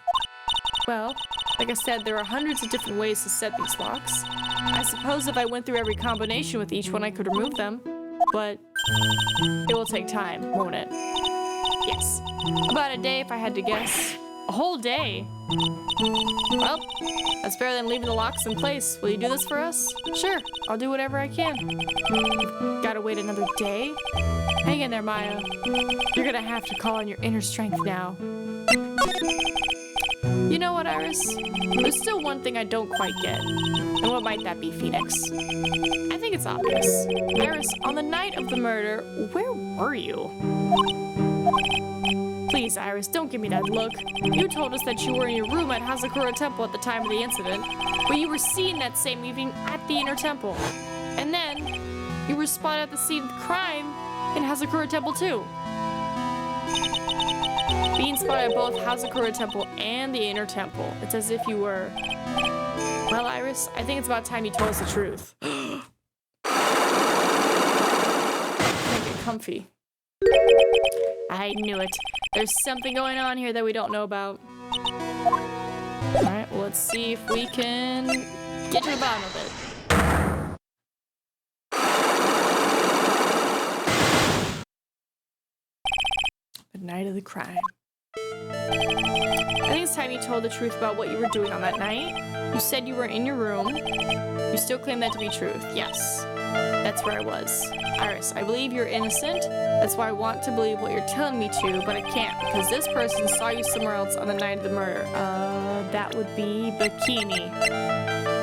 A: Well, like I said, there are hundreds of different ways to set these locks. I suppose if I went through every combination with each one, I could remove them. But it will take time, won't it? Yes. About a day if I had to guess. A whole day? Well, that's better than leaving the locks in place. Will you do this for us? Sure, I'll do whatever I can. Gotta wait another day? Hang in there, Maya. You're gonna have to call on your inner strength now. You know what, Iris? There's still one thing I don't quite get. And what might that be, Phoenix? I think it's obvious. Iris, on the night of the murder, where were you? Please, Iris, don't give me that look. You told us that you were in your room at Hazakura Temple at the time of the incident, but you were seen that same evening at the Inner Temple. And then, you were spotted at the scene of the crime in Hazakura Temple too. Being spotted at both Hazakura Temple and the Inner Temple. It's as if you were... Well, Iris, I think it's about time you told us the truth. Make it comfy. I knew it. There's something going on here that we don't know about. Alright, well, let's see if we can get to the bottom of it. The night of the crime. I think it's time you told the truth about what you were doing on that night. You said you were in your room. You still claim that to be truth. Yes, that's where I was. Iris, I believe you're innocent. That's why I want to believe what you're telling me to, but I can't because this person saw you somewhere else on the night of the murder. That would be Bikini.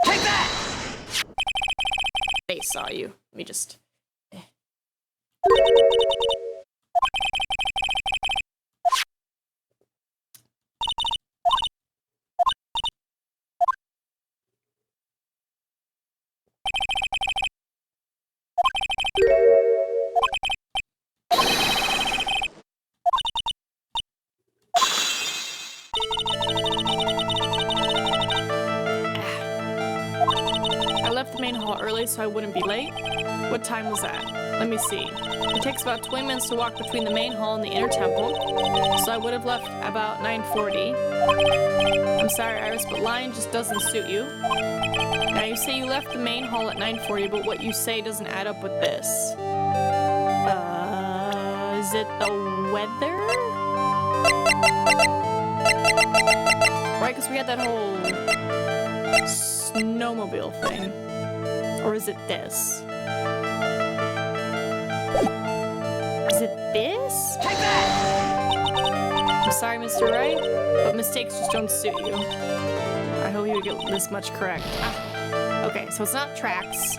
B: Take that!
A: They saw you. Let me just... early so I wouldn't be late. What time was that? Let me see. It takes about 20 minutes to walk between the main hall and the inner temple, so I would have left about 9:40. I'm sorry, Iris, but lying just doesn't suit you. Now, you say you left the main hall at 9:40, but what you say doesn't add up with this. Is it the weather? Right, because we had that whole snowmobile thing. Or is it this? Is it this?
B: Take that!
A: I'm sorry, Mr. Wright, but mistakes just don't suit you. I hope you would get this much correct. Ah. Okay, so it's not tracks.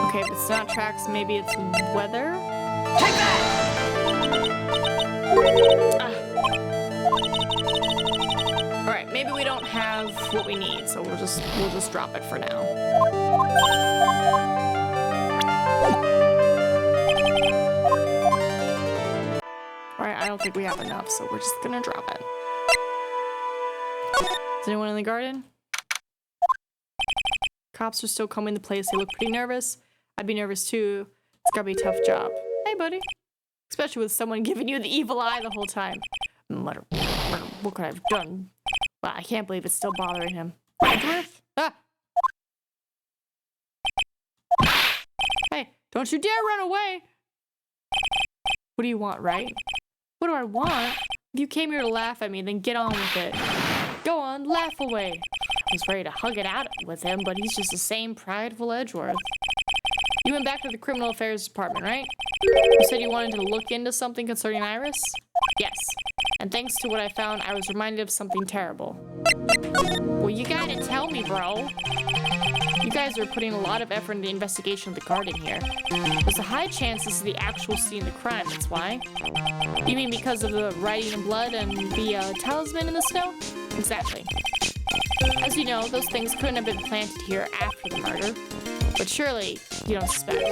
A: Okay, if it's not tracks, maybe it's weather?
B: Take that!
A: Ah. Alright, maybe we don't have what we need, so we'll just drop it for now. Alright, I don't think we have enough, so we're just gonna drop it. Is anyone in the garden? Cops are still combing the place. They look pretty nervous. I'd be nervous too. It's gotta be a tough job. Hey, buddy. Especially with someone giving you the evil eye the whole time. Mutter, mutter, what could I have done? Well, I can't believe it's still bothering him. Edgeworth? Ah! Hey, don't you dare run away! What do you want, right? What do I want? If you came here to laugh at me, then get on with it. Go on, laugh away. I was ready to hug it out with him, but he's just the same prideful Edgeworth. You went back to the Criminal Affairs Department, right? You said you wanted to look into something concerning Iris? Yes. And thanks to what I found, I was reminded of something terrible. Well, you gotta tell me, bro. You guys are putting a lot of effort into the investigation of the garden here. There's a high chance this is the actual scene of the crime, that's why. You mean because of the writing in blood and the talisman in the snow? Exactly. As you know, those things couldn't have been planted here after the murder. But surely, you don't suspect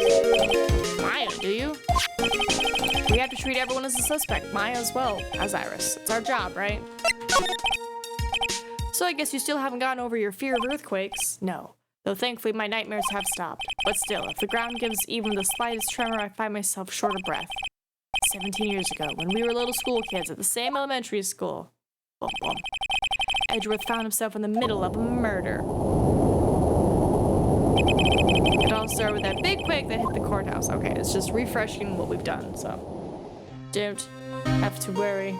A: Maya, do you? We have to treat everyone as a suspect, Maya as well as Iris. It's our job, right? So I guess you still haven't gotten over your fear of earthquakes? No. Though thankfully my nightmares have stopped. But still, if the ground gives even the slightest tremor, I find myself short of breath. 17 years ago, when we were little school kids at the same elementary school. Boom, boom. Edgeworth found himself in the middle of a murder. It all started with that big quake that hit the courthouse. Okay, it's just refreshing what we've done, so don't have to worry.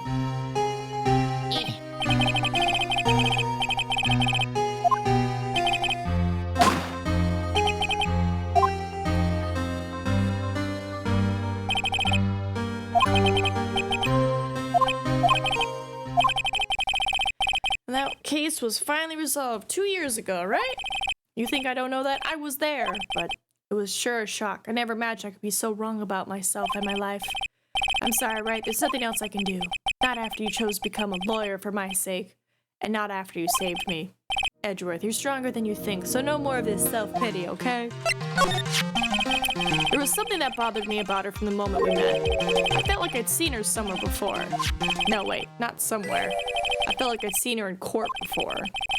A: And that case was finally resolved 2 years ago, right? You think I don't know that? I was there, but it was sure a shock. I never imagined I could be so wrong about myself and my life. I'm sorry, Wright, there's nothing else I can do. Not after you chose to become a lawyer for my sake, and not after you saved me. Edgeworth, you're stronger than you think, so no more of this self-pity, okay? There was something that bothered me about her from the moment we met. I felt like I'd seen her somewhere before. No, wait, not somewhere. I felt like I'd seen her in court before.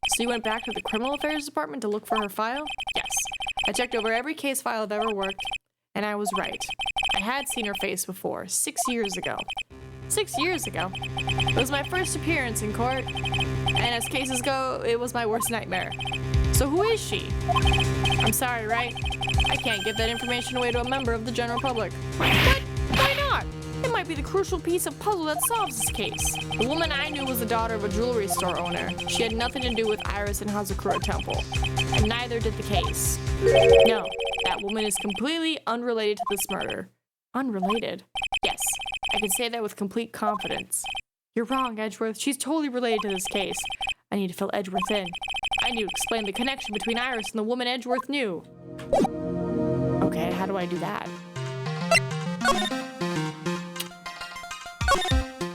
A: So you went back to the Criminal Affairs Department to look for her file? Yes. I checked over every case file I've ever worked, and I was right. I had seen her face before, 6 years ago. 6 years ago? It was my first appearance in court, and as cases go, it was my worst nightmare. So who is she? I'm sorry, Wright. I can't give that information away to a member of the general public. What? Why not? It might be the crucial piece of puzzle that solves this case. The woman I knew was the daughter of a jewelry store owner. She had nothing to do with Iris and Hazakura Temple, and neither did the case. No, that woman is completely unrelated to this murder. Unrelated? Yes, I can say that with complete confidence. You're wrong, Edgeworth. She's totally related to this case. I need to fill Edgeworth in. I need to explain the connection between Iris and the woman Edgeworth knew. Okay, how do I do that?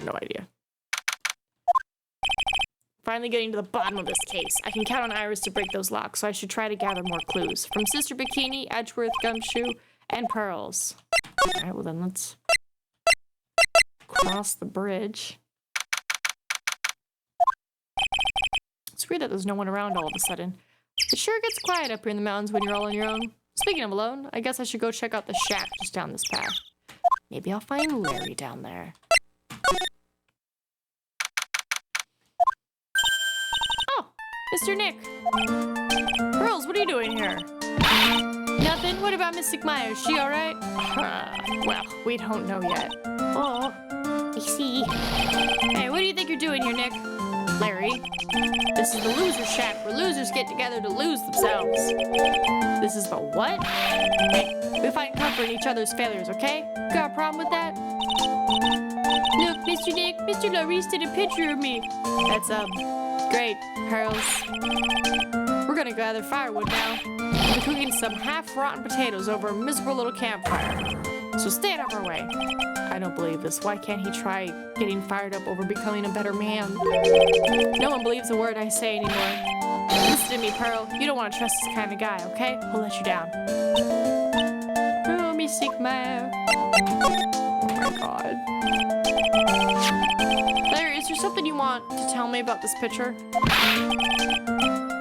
A: No idea. Finally getting to the bottom of this case. I can count on Iris to break those locks, so I should try to gather more clues. From Sister Bikini, Edgeworth, Gumshoe, and Pearls. Alright, well then let's cross the bridge. It's weird that there's no one around all of a sudden. It sure gets quiet up here in the mountains when you're all on your own. Speaking of alone, I guess I should go check out the shack just down this path. Maybe I'll find Larry down there. Oh, Mr. Nick. Pearls, what are you doing here? Nothing. What about Miss Maya? Is she alright? Well, we don't know yet. Oh, I see. Hey, what do you think you're doing here, Nick? Larry, this is the loser shack where losers get together to lose themselves. This is the what? Hey, we find comfort in each other's failures, okay? Got a problem with that? Look, Mr. Nick, Mr. Larice did a picture of me. That's, great, Pearls. We're gonna gather firewood now. We're cooking some half-rotten potatoes over a miserable little campfire. So stay out of our way. I don't believe this. Why can't he try getting fired up over becoming a better man? No one believes a word I say anymore. Listen to me, Pearl. You don't want to trust this kind of guy, okay? He'll let you down. Oh, me sick man. Oh my god. Larry, is there something you want to tell me about this picture?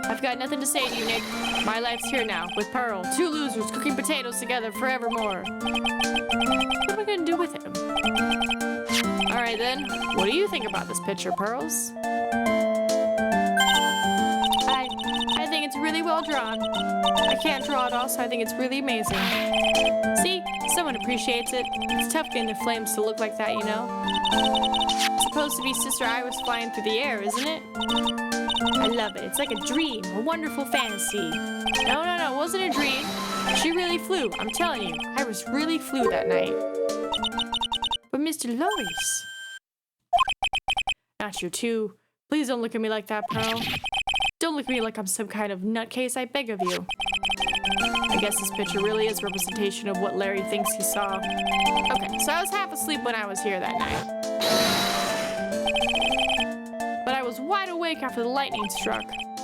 A: I've got nothing to say to you, Nick. My life's here now, with Pearl. Two losers cooking potatoes together forevermore. What am I gonna do with him? Alright then, what do you think about this picture, Pearls? I think it's really well drawn. I can't draw it all, so I think it's really amazing. See? Someone appreciates it. It's tough getting the flames to look like that, you know? It's supposed to be Sister Iris flying through the air, isn't it? I love it. It's like a dream, a wonderful fantasy. No, it wasn't a dream. She really flew. I'm telling you, Iris really flew that night. But Mr. Loris. Not you too. Please don't look at me like that, Pearl. Don't look at me like I'm some kind of nutcase, I beg of you. I guess this picture really is a representation of what Larry thinks he saw. Okay, so I was half asleep when I was here that night. But I was wide awake after the lightning struck,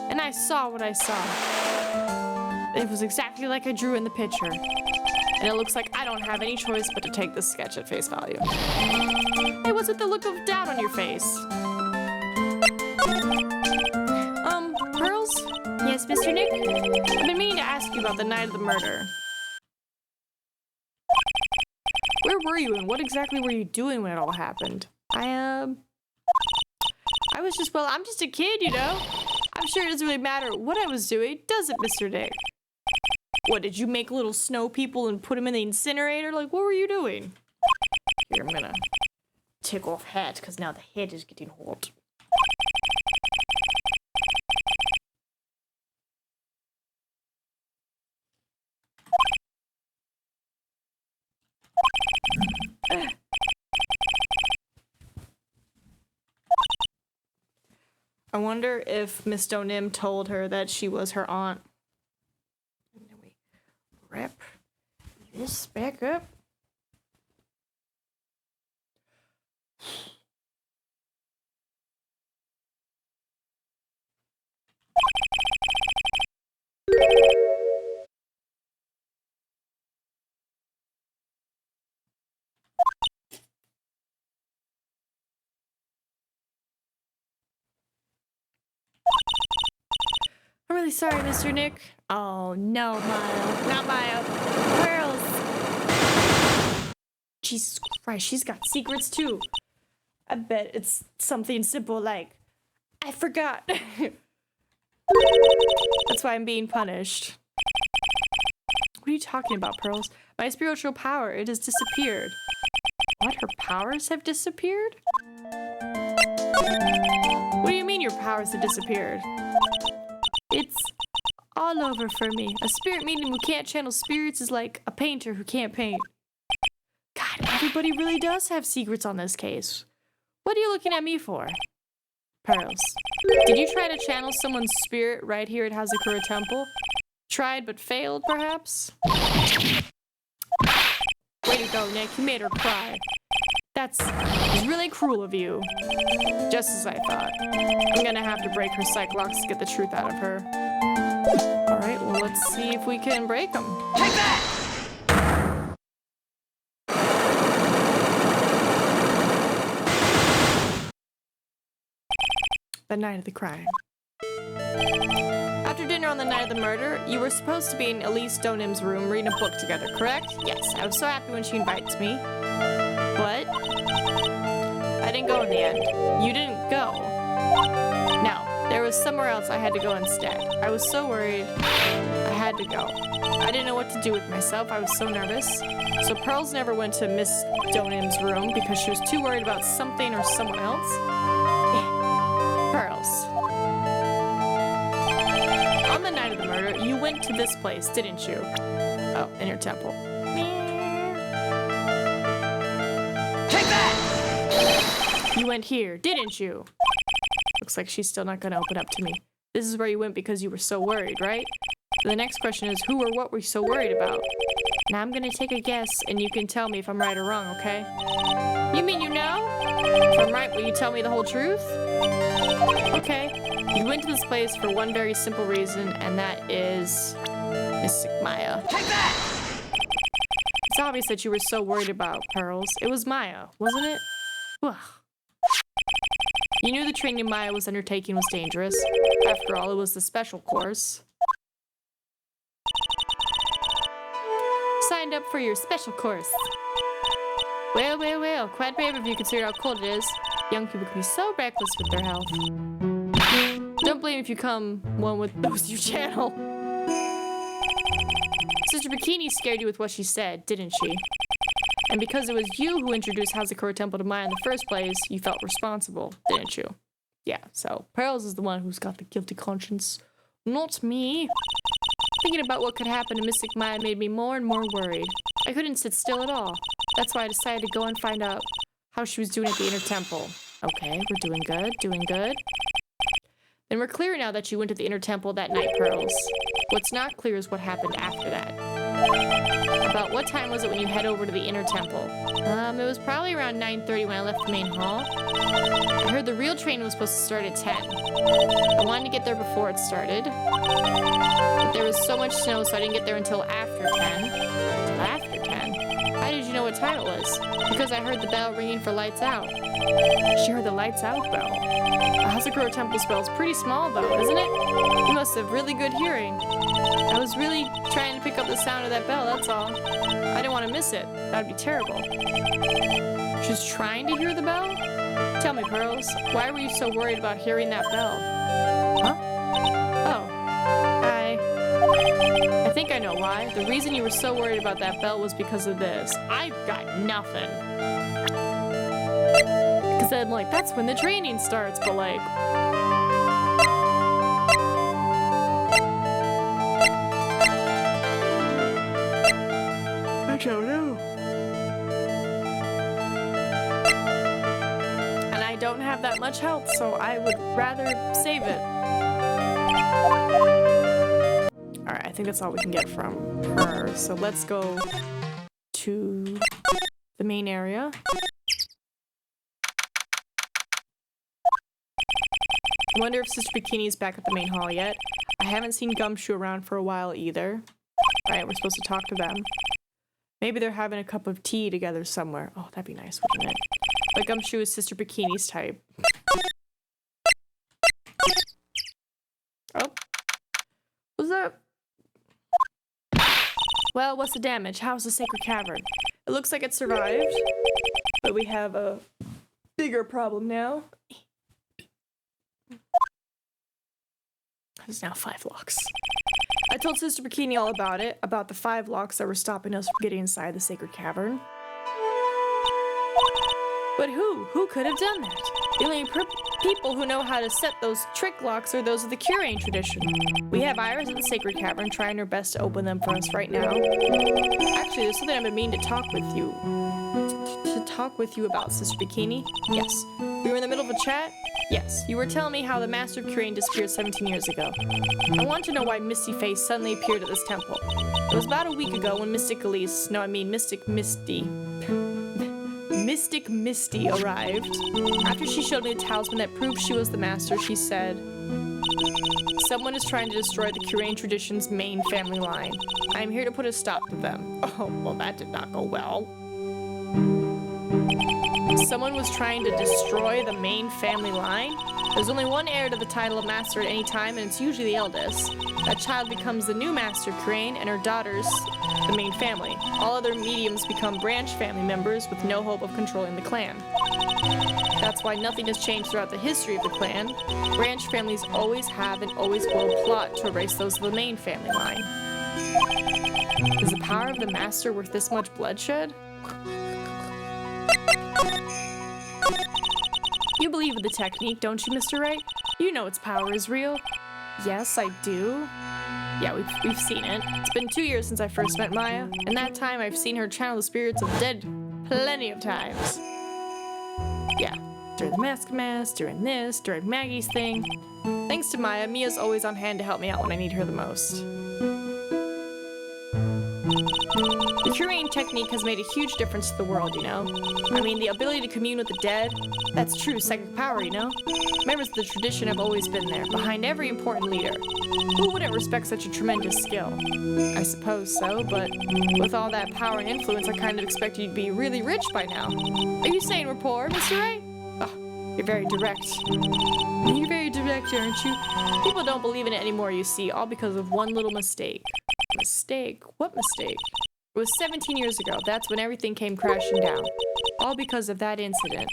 A: and I saw what I saw. It was exactly like I drew in the picture. And it looks like I don't have any choice but to take this sketch at face value. Hey, what's with the look of doubt on your face? Pearls? Yes, Mr. Nick? I've been meaning to ask you about the night of the murder. Where were you and what exactly were you doing when it all happened? I was just, well, I'm just a kid, you know? I'm sure it doesn't really matter what I was doing, does it, Mr. Nick? What, did you make little snow people and put them in the incinerator? Like, what were you doing? Here, I'm gonna take off hat, because now the head is getting hot. I wonder if Miss Donim told her that she was her aunt. And then we wrap this back up. I'm really sorry, Mr. Nick. Oh, no, Maya. Not Maya. Pearls. Jesus Christ, she's got secrets, too. I bet it's something simple like, I forgot. That's why I'm being punished. What are you talking about, Pearls? My spiritual power, it has disappeared. What? Her powers have disappeared? What do you mean your powers have disappeared? It's all over for me. A spirit medium who can't channel spirits is like a painter who can't paint. God, everybody really does have secrets on this case. What are you looking at me for? Pearls, did you try to channel someone's spirit right here at Hazakura Temple? Tried but failed, perhaps? Way to go, Nick. You made her cry. That's really cruel of you. Just as I thought. I'm gonna have to break her psych locks to get the truth out of her. Alright, well, let's see if we can break them.
B: Take that!
A: The night of the crime. on the night of the murder, you were supposed to be in Elise Donim's room reading a book together, correct? Yes, I was so happy when she invited me. But I didn't go in the end. You didn't go. No, there was somewhere else I had to go instead. I was so worried. I had to go. I didn't know what to do with myself. I was so nervous. So Pearls never went to Miss Donim's room because she was too worried about something or someone else. Pearls. On the night of the murder, you went to this place, didn't you? Oh, in your temple.
B: Take that!
A: You went here, didn't you? Looks like she's still not gonna open up to me. This is where you went because you were so worried, right? The next question is, who or what were you so worried about? Now I'm gonna take a guess, and you can tell me if I'm right or wrong, okay? You mean you know? If I'm right, will you tell me the whole truth? Okay. You went to this place for one very simple reason, and that is Mystic Maya.
B: Take that!
A: It's obvious that you were so worried about Pearls. It was Maya, wasn't it? Ugh. You knew the training Maya was undertaking was dangerous. After all, it was the special course. Signed up for your special course. Well, quite brave if you consider how cold it is. Young people can be so reckless with their health. Don't blame if you come one with those you channel. Sister Bikini scared you with what she said, didn't she? And because it was you who introduced Hazakura Temple to Maya in the first place, you felt responsible, didn't you? Yeah, so Pearls is the one who's got the guilty conscience, not me. Thinking about what could happen to Mystic Maya made me more and more worried. I couldn't sit still at all. That's why I decided to go and find out how she was doing at the inner temple. Okay, we're doing good. Then we're clear now that you went to the inner temple that night, Pearls. What's not clear is what happened after that. About what time was it when you head over to the inner temple? It was probably around 9:30 when I left the main hall. I heard the real train was supposed to start at 10. I wanted to get there before it started. But there was so much snow, so I didn't get there until after 10. After 10? How did you know what time it was? Because I heard the bell ringing for lights out. She heard the lights out bell. The Hazakura Temple bell is pretty small though, isn't it? You must have really good hearing. I was really trying to pick up the sound of that bell, that's all. I didn't want to miss it. That would be terrible. She's trying to hear the bell? Tell me, Pearls, why were you so worried about hearing that bell? Huh? Oh. I think I know why. The reason you were so worried about that bell was because of this. I've got nothing. Because I'm like, that's when the training starts, but like... I don't know. And I don't have that much health, so I would rather save it. Alright, I think that's all we can get from her. So let's go to the main area. I wonder if Sister Bikini's back at the main hall yet. I haven't seen Gumshoe around for a while either. Alright, we're supposed to talk to them. Maybe they're having a cup of tea together somewhere. Oh, that'd be nice, wouldn't it? But Gumshoe is Sister Bikini's type. Oh. What's that? Well, what's the damage? How's the sacred cavern? It looks like it survived. But we have a bigger problem now. There's now 5 locks. I told Sister Bikini all about it, about the 5 locks that were stopping us from getting inside the sacred cavern. But who? Who could have done that? The only people who know how to set those trick locks are those of the Curane tradition. We have Iris at the sacred cavern trying her best to open them for us right now. Actually, there's something I've been meaning to talk with you. About, Sister Bikini? Yes. We were in the middle of a chat? Yes. You were telling me how the Master of Curane disappeared 17 years ago. I want to know why Misty Face suddenly appeared at this temple. It was about a week ago when Mystic Misty arrived. After she showed me the talisman that proved she was the Master, she said, "Someone is trying to destroy the Curane tradition's main family line. I am here to put a stop to them." Oh, well, that did not go well. Someone was trying to destroy the main family line. There's only one heir to the title of master at any time, and it's usually the eldest. That child becomes the new master Crane, and her daughters the main family. All other mediums become branch family members with no hope of controlling the clan. That's why nothing has changed throughout the history of the clan. Branch families always have and always will plot to erase those of the main family line. Is the power of the master worth this much bloodshed? You believe in the technique, don't you, Mr. Wright? You know its power is real. Yes, I do. Yeah, we've seen it. It's been 2 years since I first met Maya. In that time, I've seen her channel the spirits of the dead plenty of times. Yeah, during the mask, during this, during Maggie's thing. Thanks to Maya, Mia's always on hand to help me out when I need her the most. The curing technique has made a huge difference to the world, you know? I mean, the ability to commune with the dead, that's true psychic power, you know? Members of the tradition have always been there, behind every important leader. Who wouldn't respect such a tremendous skill? I suppose so, but with all that power and influence, I kind of expected you to be really rich by now. Are you saying we're poor, Mr. Wright? Oh, you're very direct. You're very direct, aren't you? People don't believe in it anymore, you see, all because of one little mistake. Mistake? What mistake? It was 17 years ago. That's when everything came crashing down. All because of that incident.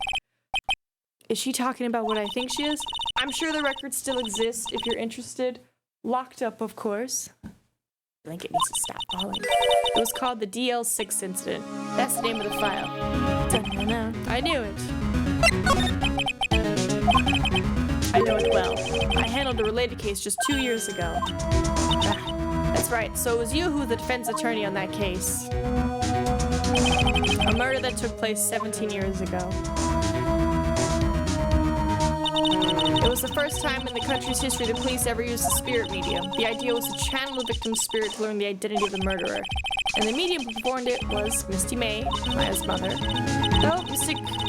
A: Is she talking about what I think she is? I'm sure the records still exist if you're interested. Locked up, of course. Blanket needs to stop falling. It was called the DL6 incident. That's the name of the file. Dun-dun-dun. I knew it. I know it well. I handled a related case just 2 years ago. That's right, so it was you who was the defense attorney on that case. A murder that took place 17 years ago. It was the first time in the country's history the police ever used the spirit medium. The idea was to channel the victim's spirit to learn the identity of the murderer. And the medium who performed it was Misty May, Maya's mother. Though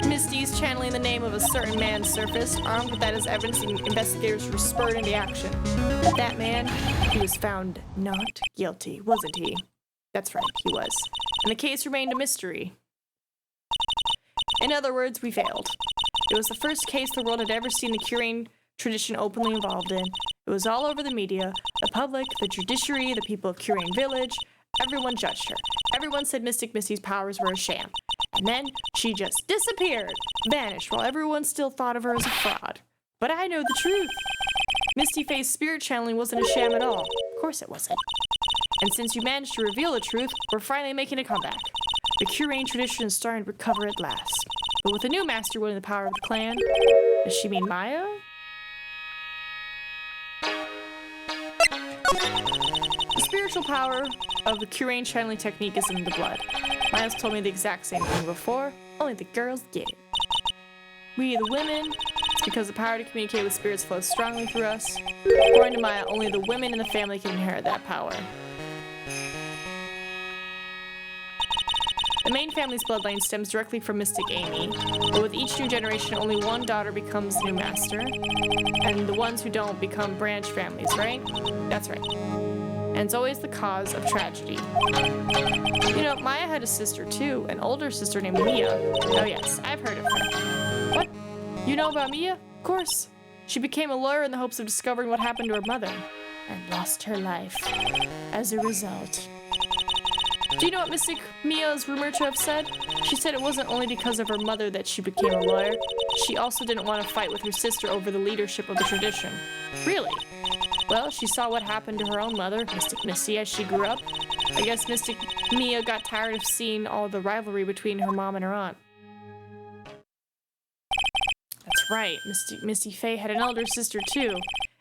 A: Misty's channeling the name of a certain man surfaced, armed with that as evidence, the investigators were spurred into action. That man, he was found not guilty, wasn't he? That's right, he was. And the case remained a mystery. In other words, we failed. It was the first case the world had ever seen the curing tradition openly involved in. It was all over the media, the public, the judiciary, the people of Curane Village. Everyone judged her. Everyone said Mystic Misty's powers were a sham. And then she just disappeared, vanished, while everyone still thought of her as a fraud. But I know the truth. Misty Faye's spirit channeling wasn't a sham at all. Of course it wasn't. And since you managed to reveal the truth, we're finally making a comeback. The Curane tradition is starting to recover at last. But with a new master winning the power of the clan, does she mean Maya? The spiritual power of the Curane channeling technique is in the blood. Maya's told me the exact same thing before, only the girls get it. We, the women, it's because the power to communicate with spirits flows strongly through us. According to Maya, only the women in the family can inherit that power. The main family's bloodline stems directly from Mystic Amy, but with each new generation, only one daughter becomes new master, and the ones who don't become branch families, right? That's right. And it's always the cause of tragedy. You know, Maya had a sister too, an older sister named Mia. Oh yes, I've heard of her. What? You know about Mia? Of course. She became a lawyer in the hopes of discovering what happened to her mother, and lost her life as a result. Do you know what Mystic Mia is rumored to have said? She said it wasn't only because of her mother that she became a lawyer. She also didn't want to fight with her sister over the leadership of the tradition. Really? Well, she saw what happened to her own mother, Mystic Misty, as she grew up. I guess Mystic Mia got tired of seeing all the rivalry between her mom and her aunt. That's right, Misty Faye had an elder sister too.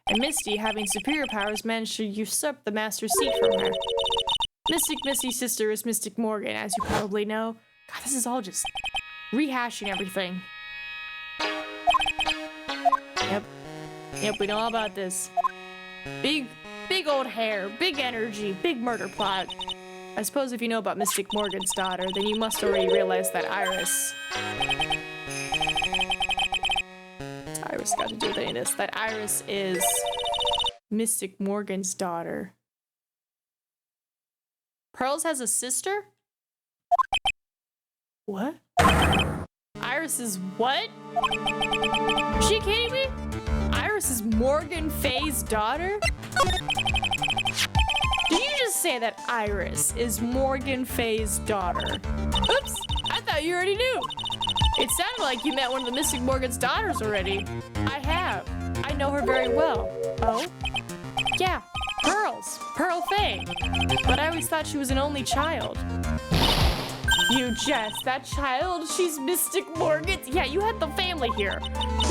A: And Misty, having superior powers, managed to usurp the master's seat from her. Mystic Misty's sister is Mystic Morgan, as you probably know. God, this is all just rehashing everything. Yep, we know all about this. Big old hair, big energy, big murder plot. I suppose if you know about Mystic Morgan's daughter, then you must already realize that Iris got to do with any of this. That Iris is Mystic Morgan's daughter. Pearls has a sister? What? Iris is what? Is she kidding me? Iris is Morgan Faye's daughter? Did you just say that Iris is Morgan Faye's daughter? Oops, I thought you already knew. It sounded like you met one of the missing Morgan's daughters already. I have. I know her very well. Oh? Yeah, Pearl Faye. But I always thought she was an only child. You jest, that child, she's Mystic Morgan's. Yeah, you had the family here.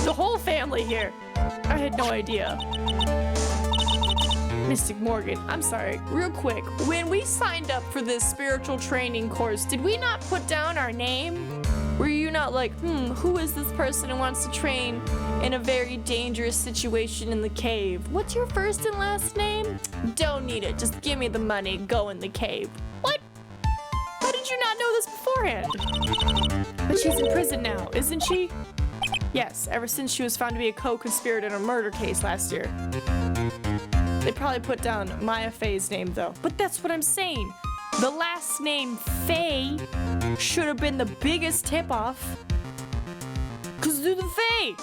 A: The whole family here. I had no idea. Mystic Morgan, I'm sorry, real quick. When we signed up for this spiritual training course, did we not put down our name? Were you not like, who is this person who wants to train in a very dangerous situation in the cave? What's your first and last name? Don't need it, just give me the money, go in the cave. What? How did you not know this beforehand? But she's in prison now, isn't she? Yes, ever since she was found to be a co-conspirator in a murder case last year. They probably put down Maya Faye's name though. But that's what I'm saying. The last name Faye should have been the biggest tip-off. Cause they're the Faye.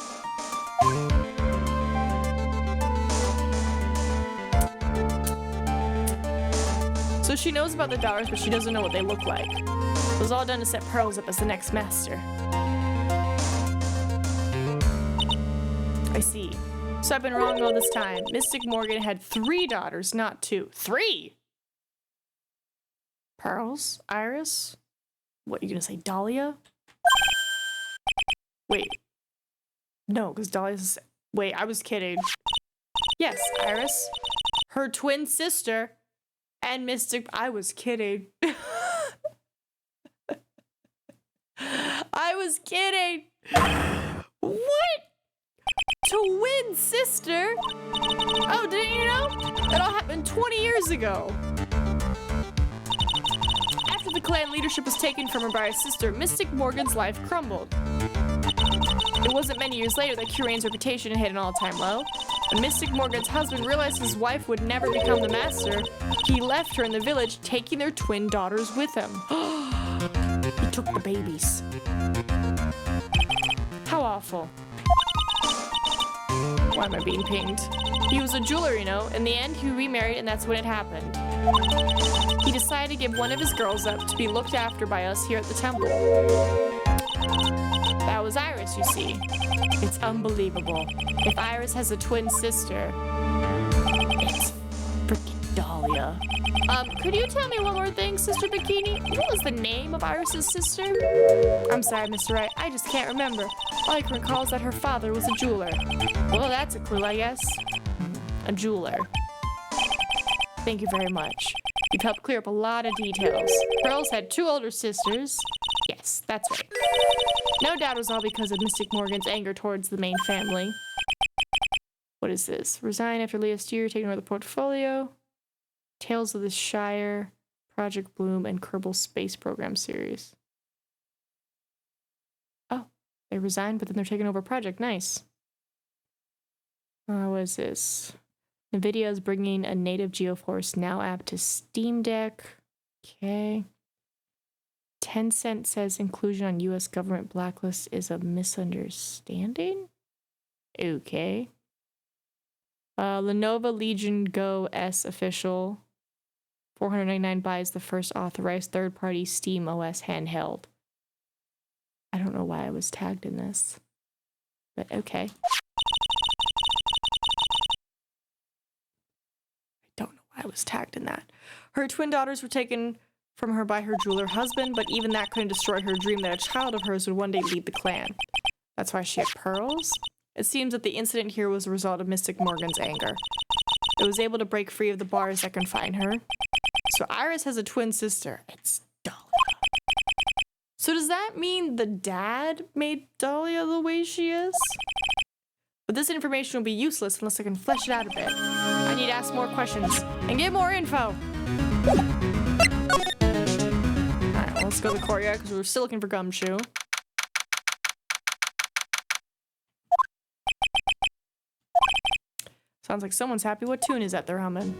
A: So she knows about the daughters, but she doesn't know what they look like. It was all done to set Pearls up as the next master. I see. So I've been wrong all this time. Mystic Morgan had 3 daughters, not 2. 3! Pearls? Iris? What, you gonna say Dahlia? Wait. No, because Dahlia's... Wait, I was kidding. Yes, Iris. Her twin sister. And Mystic... I was kidding. I was kidding. What? Twin sister? Oh, didn't you know? That all happened 20 years ago. After the clan leadership was taken from her by her sister, Mystic Morgan's life crumbled. It wasn't many years later that Curane's reputation hit an all-time low. When Mystic Morgan's husband realized his wife would never become the master, he left her in the village, taking their twin daughters with him. He took the babies. How awful. Why am I being pinged? He was a jeweler, you know. In the end, he remarried, and that's when it happened. He decided to give one of his girls up to be looked after by us here at the temple. That was Iris, you see. It's unbelievable. If Iris has a twin sister, it's freaking Dahlia. Could you tell me one more thing, Sister Bikini? What was the name of Iris's sister? I'm sorry, Mr. Wright. I just can't remember. All I can recall is that her father was a jeweler. Well, that's a clue, I guess. A jeweler. Thank you very much. You've helped clear up a lot of details. Pearls had 2 older sisters. Yes, that's right. No doubt it was all because of Mystic Morgan's anger towards the main family. What is this? Resign after Leah Steer taking over the portfolio. Tales of the Shire, Project Bloom, and Kerbal Space Program series. Oh, they resigned, but then they're taking over Project. Nice. What is this? NVIDIA is bringing a native GeoForce Now app to Steam Deck. Okay. Tencent says inclusion on U.S. government blacklist is a misunderstanding? Okay. Lenovo Legion Go S official. 499 buys the first authorized third-party Steam OS handheld. I don't know why I was tagged in this, but okay. I don't know why I was tagged in that. Her twin daughters were taken from her by her jeweler husband, but even that couldn't destroy her dream that a child of hers would one day lead the clan. That's why she had pearls? It seems that the incident here was a result of Mystic Morgan's anger. It was able to break free of the bars that confine her. So Iris has a twin sister. It's Dahlia. So does that mean the dad made Dahlia the way she is? But this information will be useless unless I can flesh it out a bit. I need to ask more questions and get more info. Alright, well, let's go to the courtyard because we're still looking for Gumshoe. Sounds like someone's happy. What tune is that they're humming?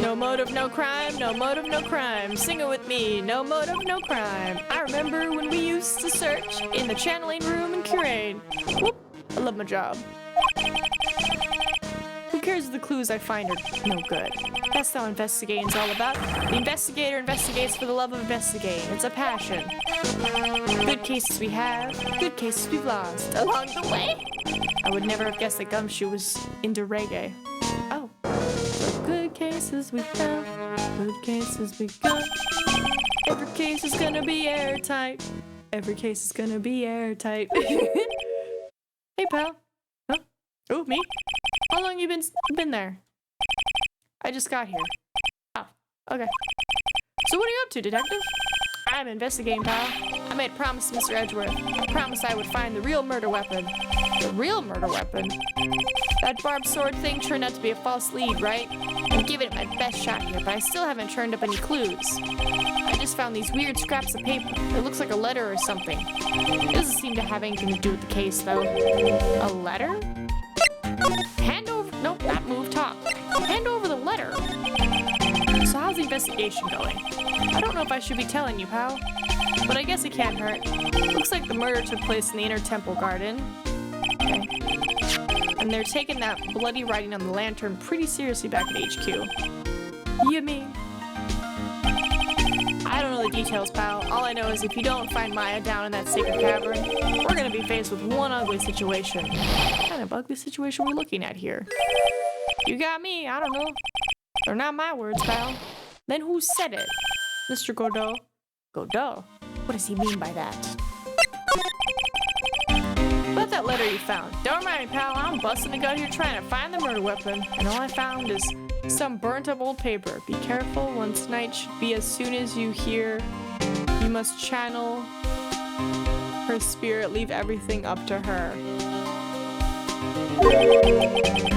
A: No motive, no crime, no motive, no crime. Sing it with me, no motive, no crime. I remember when we used to search in the channeling room in Curane. Whoop, I love my job. Who cares if the clues I find are no good? That's not what investigating's all about. The investigator investigates for the love of investigating. It's a passion. Good cases we have, good cases we've lost along the way. I would never have guessed that Gumshoe was into reggae. Oh. So good cases we found, good cases we got. Every case is gonna be airtight. Every case is gonna be airtight. Hey, pal. Huh? Oh, me? How long you been there? I just got here. Oh, okay. So what are you up to, detective? I'm investigating, pal. I made a promise to Mr. Edgeworth. I promised I would find the real murder weapon. The real murder weapon? That barbed sword thing turned out to be a false lead, right? I'm giving it my best shot here, but I still haven't turned up any clues. I just found these weird scraps of paper. It looks like a letter or something. It doesn't seem to have anything to do with the case, though. A letter? Hand over... Nope, not move, talk. Hand over the letter. So how's the investigation going? I don't know if I should be telling you, pal. But I guess it can't hurt. Looks like the murder took place in the inner temple garden. Okay. And they're taking that bloody writing on the lantern pretty seriously back at HQ. You mean? I don't know the details, pal. All I know is if you don't find Maya down in that secret cavern, we're gonna be faced with one ugly situation. What kind of ugly situation we're looking at here? You got me, I don't know. They're not my words, pal. Then who said it? Mr. Godot? Godot? What does he mean by that? About that letter you found. Don't remind me, pal. I'm busting a gut here trying to find the murder weapon. And all I found is some burnt up old paper. Be careful. Once night should be as soon as you hear. You must channel her spirit. Leave everything up to her.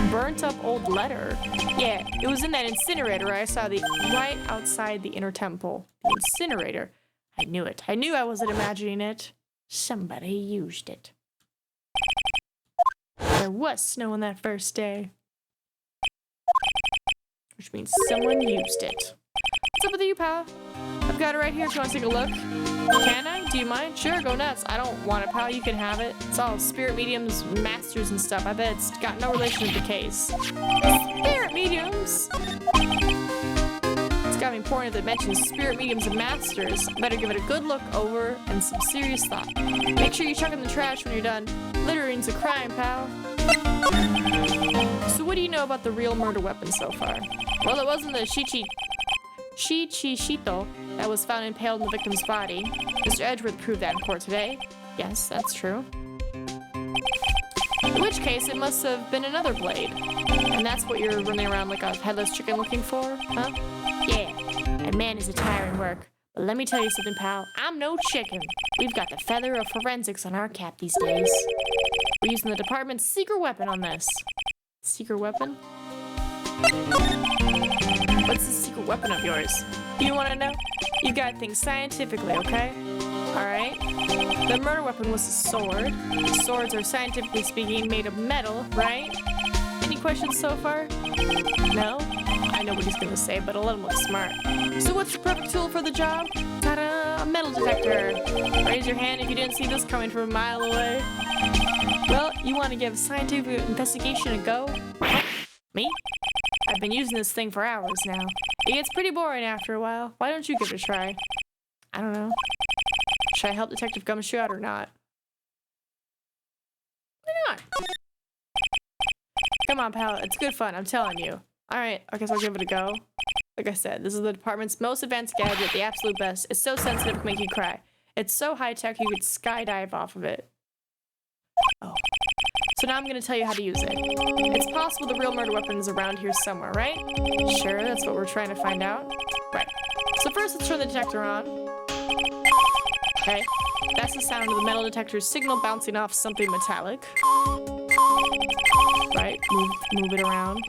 A: Burnt up old letter. Yeah, it was in that incinerator I saw right outside the inner temple. The incinerator. I knew it. I knew I wasn't imagining it. Somebody used it. There was snow on that first day. Which means someone used it. What's up with you, pal? I've got it right here if you want to take a look. Can I? Do you mind? Sure, go nuts. I don't want it, pal. You can have it. It's all spirit mediums, masters, and stuff. I bet it's got no relation with the case. Spirit mediums? It's got me important that it mentions spirit mediums and masters. I better give it a good look over and some serious thought. Make sure you chuck it in the trash when you're done. Littering's a crime, pal. So what do you know about the real murder weapon so far? Well, it wasn't the Shichishito that was found impaled in the victim's body. Mr. Edgeworth proved that in court today. Yes, that's true. In which case, it must have been another blade. And that's what you're running around like a headless chicken looking for, huh? Yeah, and man is a tiring work. But let me tell you something, pal. I'm no chicken. We've got the feather of forensics on our cap these days. We're using the department's secret weapon on this. Secret weapon? What's the secret weapon of yours? You want to know? You got things scientifically, okay? Alright. The murder weapon was a sword. Swords are, scientifically speaking, made of metal, right? Any questions so far? No? I know what he's gonna say, but I'll let him look smart. So what's your perfect tool for the job? Ta-da! A metal detector. Raise your hand if you didn't see this coming from a mile away. Well, you want to give scientific investigation a go? Me? I've been using this thing for hours now. It gets pretty boring after a while. Why don't you give it a try? I don't know. Should I help Detective Gumshoe out or not? Why not? Come on, pal. It's good fun, I'm telling you. Alright, I guess I'll give it a go. Like I said, this is the department's most advanced gadget, the absolute best. It's so sensitive it can make you cry. It's so high-tech you could skydive off of it. Oh. So now I'm gonna tell you how to use it. It's possible the real murder weapon is around here somewhere, right? Sure, that's what we're trying to find out. Right. So first, let's turn the detector on. Okay. That's the sound of the metal detector's signal bouncing off something metallic. Right. Move it around.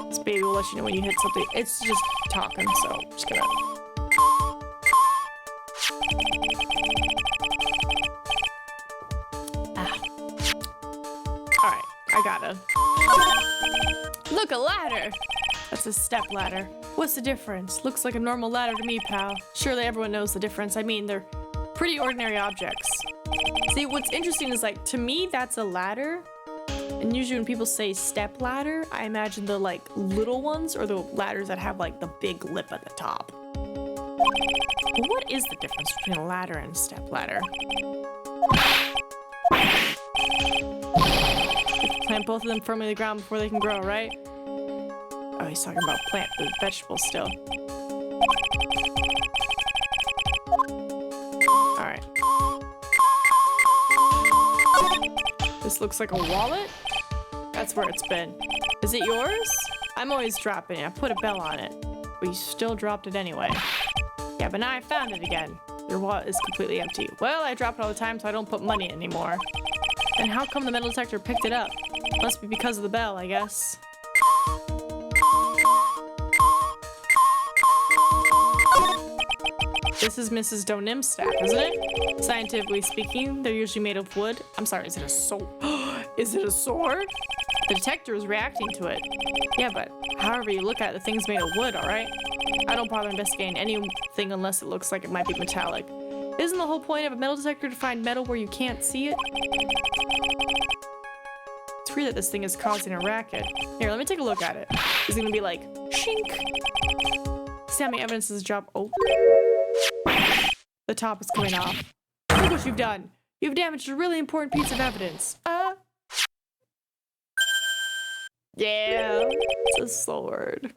A: This baby will let you know when you hit something. It's just talking, so I'm just gonna... Alright, I got gotta. Look, a ladder. That's a step ladder. What's the difference? Looks like a normal ladder to me, pal. Surely everyone knows the difference. I mean, they're pretty ordinary objects. See, what's interesting is like, to me, that's a ladder. And usually when people say step ladder, I imagine the like little ones or the ladders that have like the big lip at the top. But what is the difference between a ladder and a step ladder? You have to plant both of them firmly in the ground before they can grow, right? Oh, he's talking about plant the vegetables still. Alright. This looks like a wallet? That's where it's been. Is it yours? I'm always dropping it. I put a bell on it. But you still dropped it anyway. Yeah, but now I found it again. Your wallet is completely empty. Well, I drop it all the time, so I don't put money in anymore. And how come the metal detector picked it up? Must be because of the bell, I guess. This is Mrs. Donim's staff, isn't it? Scientifically speaking, they're usually made of wood. I'm sorry, is it a sword? Is it a sword? The detector is reacting to it. Yeah, but however you look at it, the thing's made of wood, alright? I don't bother investigating anything unless it looks like it might be metallic. Isn't the whole point of a metal detector to find metal where you can't see it? It's weird that this thing is causing a racket. Here, let me take a look at it. Is it gonna be like, shink? See how many evidence does drop? Oh. The top is coming off. Look what you've done. You've damaged a really important piece of evidence. Yeah, it's a sword.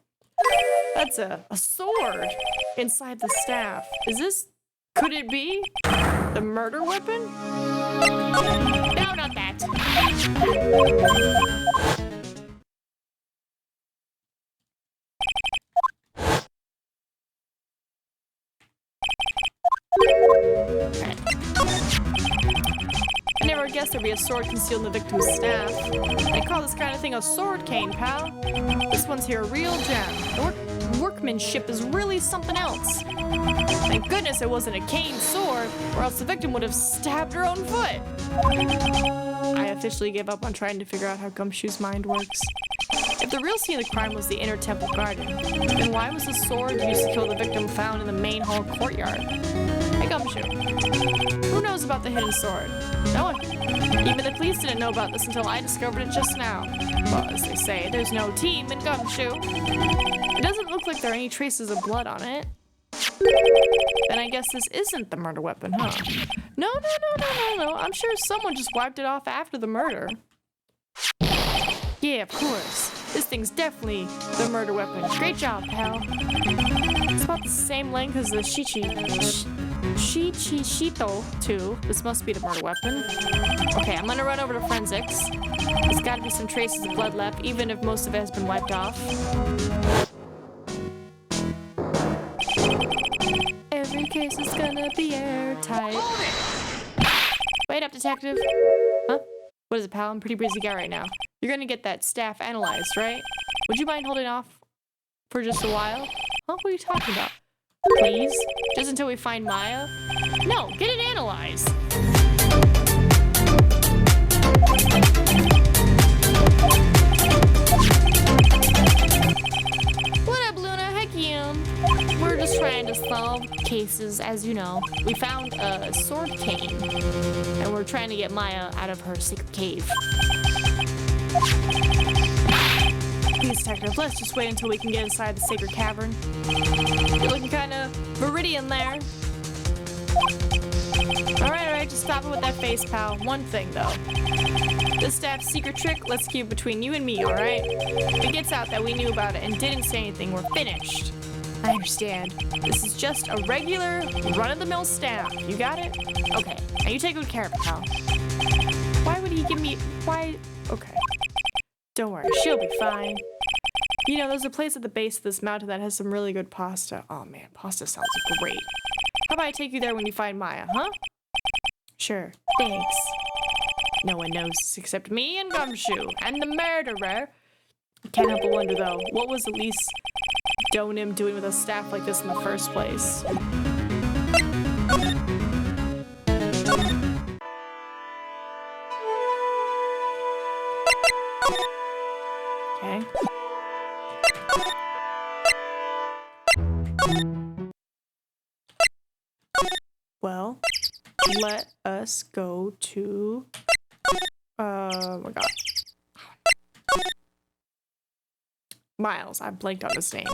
A: That's a sword inside the staff. Is this, could it be the murder weapon? No, not that. I never guessed there'd be a sword concealed in the victim's staff. They call this kind of thing a sword cane, pal. This one's here a real gem. The workmanship is really something else. Thank goodness it wasn't a cane sword, or else the victim would have stabbed her own foot. I officially gave up on trying to figure out how Gumshoe's mind works. If the real scene of the crime was the inner temple garden, then why was the sword used to kill the victim found in the main hall courtyard? Hey, Gumshoe. Who knows about the hidden sword? No one. Even the police didn't know about this until I discovered it just now. Well, as they say, there's no team in Gumshoe. It doesn't look like there are any traces of blood on it. Then I guess this isn't the murder weapon, huh? No. I'm sure someone just wiped it off after the murder. Yeah, of course. This thing's definitely the murder weapon. Great job, pal. It's about the same length as the Shichishito, too. This must be the murder weapon. Okay, I'm gonna run over to forensics. There's gotta be some traces of blood left, even if most of it has been wiped off. Every case is gonna be airtight. Wait up, detective. Huh? What is it, pal? I'm a pretty busy guy right now. You're gonna get that staff analyzed, right? Would you mind holding off for just a while? Huh? What are you talking about? Please? Just until we find Maya? No, get it analyzed. What up, Luna? Heck yeah. We're just trying to solve cases, as you know. We found a sword cane, and we're trying to get Maya out of her secret cave. Please, detective, let's just wait until we can get inside the sacred cavern. You're looking kind of viridian there. Alright, just stop it with that face, pal. One thing, though. This staff's secret trick, let's keep it between you and me, alright? If it gets out that we knew about it and didn't say anything, we're finished. I understand. This is just a regular, run-of-the-mill staff. You got it? Okay, now you take good care of it, pal. Why would he give me... Why... Okay. Don't worry, she'll be fine. You know, there's a place at the base of this mountain that has some really good pasta. Oh man, pasta sounds great. How about I take you there when you find Maya, huh? Sure, thanks. No one knows except me and Gumshoe, and the murderer. Can't help but wonder though, what was Elise Donim doing with a staff like this in the first place? Okay. Well, let us go to... oh my god. Miles. I blanked on his name.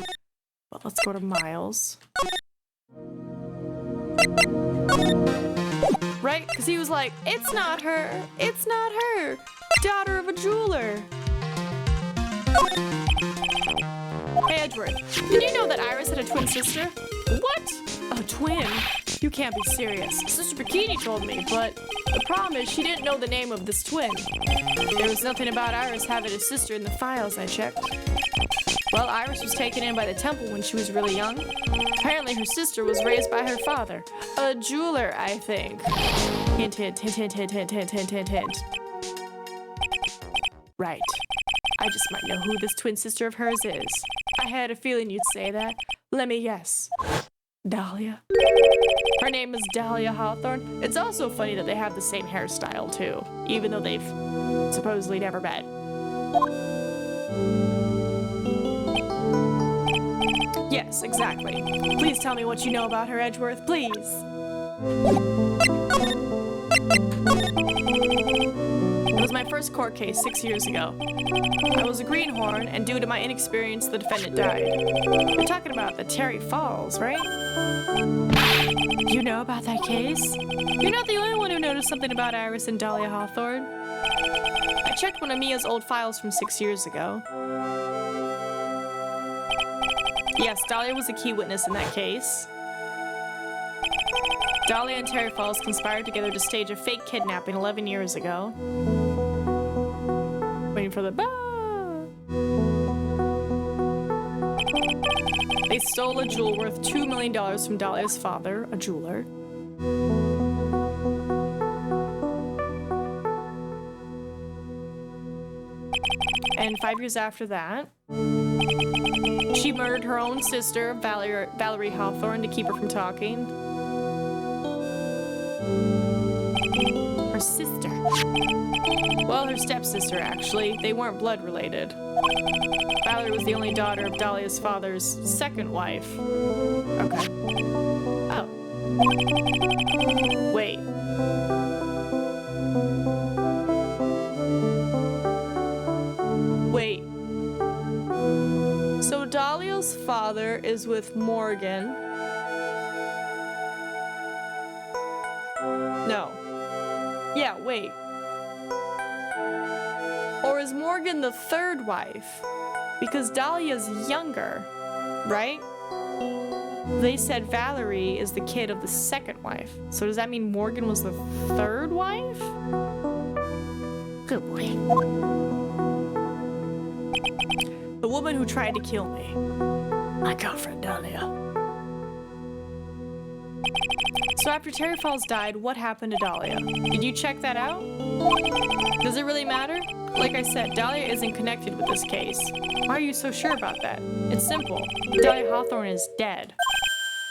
A: But let's go to Miles. Right? Because he was like, it's not her. It's not her. Daughter of a jeweler. Hey, Edward. Did you know that Iris had a twin sister? What? A twin? You can't be serious. Sister Bikini told me, but the problem is she didn't know the name of this twin. There was nothing about Iris having a sister in the files I checked. Well, Iris was taken in by the temple when she was really young. Apparently her sister was raised by her father. A jeweler, I think. Hint, hint, hint, hint, hint, hint, hint, hint, hint, hint. Right. I just might know who this twin sister of hers is. I had a feeling you'd say that. Let me guess. Dahlia. Her name is Dahlia Hawthorne. It's also funny that they have the same hairstyle, too. Even though they've supposedly never met. Yes, exactly. Please tell me what you know about her, Edgeworth, please. It was my first court case 6 years ago. I was a greenhorn, and due to my inexperience, the defendant died. You're talking about the Terry Falls, right? You know about that case? You're not the only one who noticed something about Iris and Dahlia Hawthorne. I checked one of Mia's old files from 6 years ago. Yes, Dahlia was a key witness in that case. Dahlia and Terry Falls conspired together to stage a fake kidnapping 11 years ago. Waiting for the They stole a jewel worth $2 million from Dahlia's father, a jeweler. And 5 years after that, she murdered her own sister, Valerie Hawthorne, to keep her from talking. Her sister. Well, her stepsister, actually. They weren't blood related. Valerie was the only daughter of Dahlia's father's second wife. Okay. Oh. Wait. Wait. So Dahlia's father is with Morgan. No. Yeah, wait. Or is Morgan the third wife? Because Dahlia's younger, right? They said Valerie is the kid of the second wife. So does that mean Morgan was the third wife? Good boy. The woman who tried to kill me. My girlfriend, Dahlia. So after Terry Falls died, what happened to Dahlia? Did you check that out? Does it really matter? Like I said, Dahlia isn't connected with this case. Why are you so sure about that? It's simple. Dahlia Hawthorne is dead.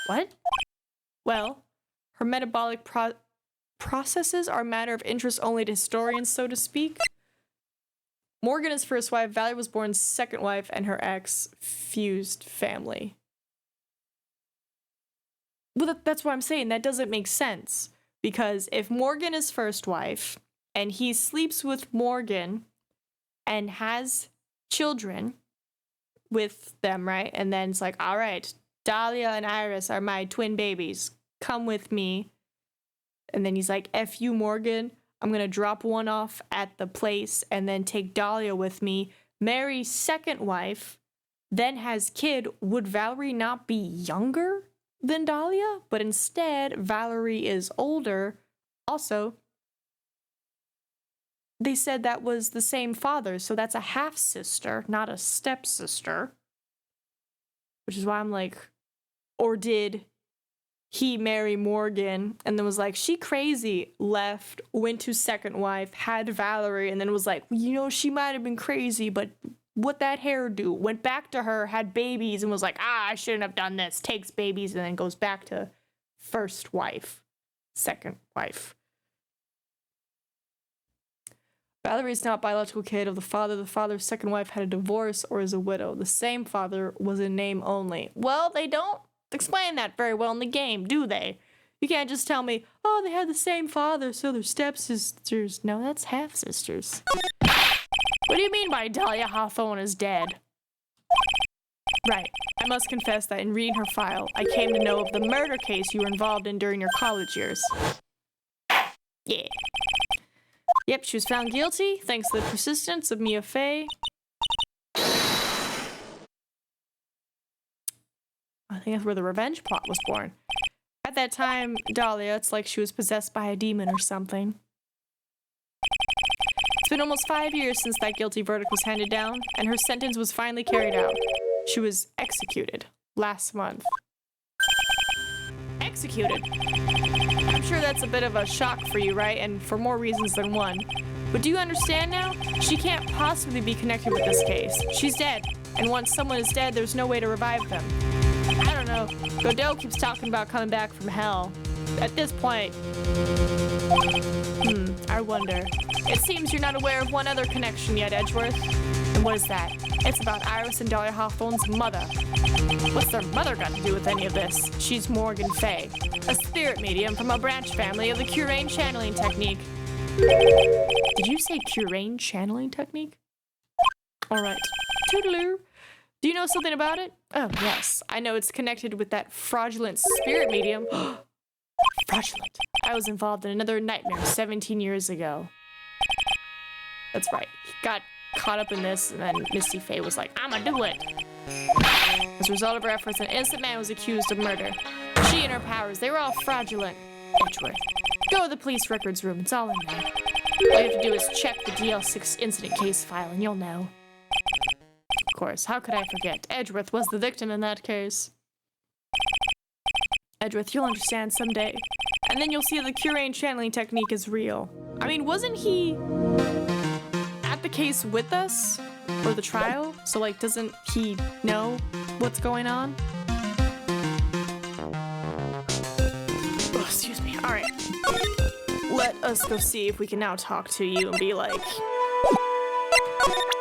A: What? Well, her metabolic processes are a matter of interest only to historians, so to speak. Morgan is first wife, Valerie was born second wife, and her ex fused family. Well, that's what I'm saying. That doesn't make sense. Because if Morgan is first wife, and he sleeps with Morgan and has children with them, right? And then it's like, all right, Dahlia and Iris are my twin babies. Come with me. And then he's like, F you, Morgan. I'm going to drop one off at the place and then take Dahlia with me. Marry second wife, then has kid. Would Valerie not be younger than Dahlia? But instead, Valerie is older. Also, they said that was the same father, so that's a half-sister, not a stepsister. Which is why I'm like, or did he marry Morgan and then was like, she crazy, left, went to second wife, had Valerie, and then was like, you know, she might have been crazy, but what that hair do? Went back to her, had babies, and was like, I shouldn't have done this, takes babies, and then goes back to first wife, second wife. Valerie's not biological kid of the father. The father's second wife had a divorce or is a widow. The same father was in name only. Well, they don't explain that very well in the game, do they? You can't just tell me, oh, they had the same father, so they're stepsisters. No, that's half-sisters. What do you mean by Dahlia Hawthorne is dead? Right. I must confess that in reading her file, I came to know of the murder case you were involved in during your college years. Yeah. Yep, she was found guilty thanks to the persistence of Mia Fey. I think that's where the revenge plot was born. At that time, Dahlia, it's like she was possessed by a demon or something. It's been almost 5 years since that guilty verdict was handed down, and her sentence was finally carried out. She was executed last month. Executed? I'm sure that's a bit of a shock for you, right? And for more reasons than one. But do you understand now? She can't possibly be connected with this case. She's dead. And once someone is dead, there's no way to revive them. I don't know. Godot keeps talking about coming back from hell. At this point... I wonder. It seems you're not aware of one other connection yet, Edgeworth. And what is that? It's about Iris and Dahlia Hawthorne's mother. What's their mother got to do with any of this? She's Morgan Fay, a spirit medium from a branch family of the Curane channeling technique. Did you say Curane channeling technique? Alright. Toodaloo. Do you know something about it? Oh, yes. I know it's connected with that fraudulent spirit medium. Fraudulent. I was involved in another nightmare 17 years ago. That's right. He got caught up in this, and then Misty Fey was like, I'ma do it. As a result of her efforts, an innocent man was accused of murder. She and her powers, they were all fraudulent. Edgeworth. Go to the police records room. It's all in there. All you have to do is check the DL6 incident case file, and you'll know. Of course, how could I forget? Edgeworth was the victim in that case. Edgeworth, you'll understand someday. And then you'll see the Curane channeling technique is real. I mean, wasn't he at the case with us? Or the trial? So, like, doesn't he know what's going on? Oh, excuse me. Alright. Let us go see if we can now talk to you and be like...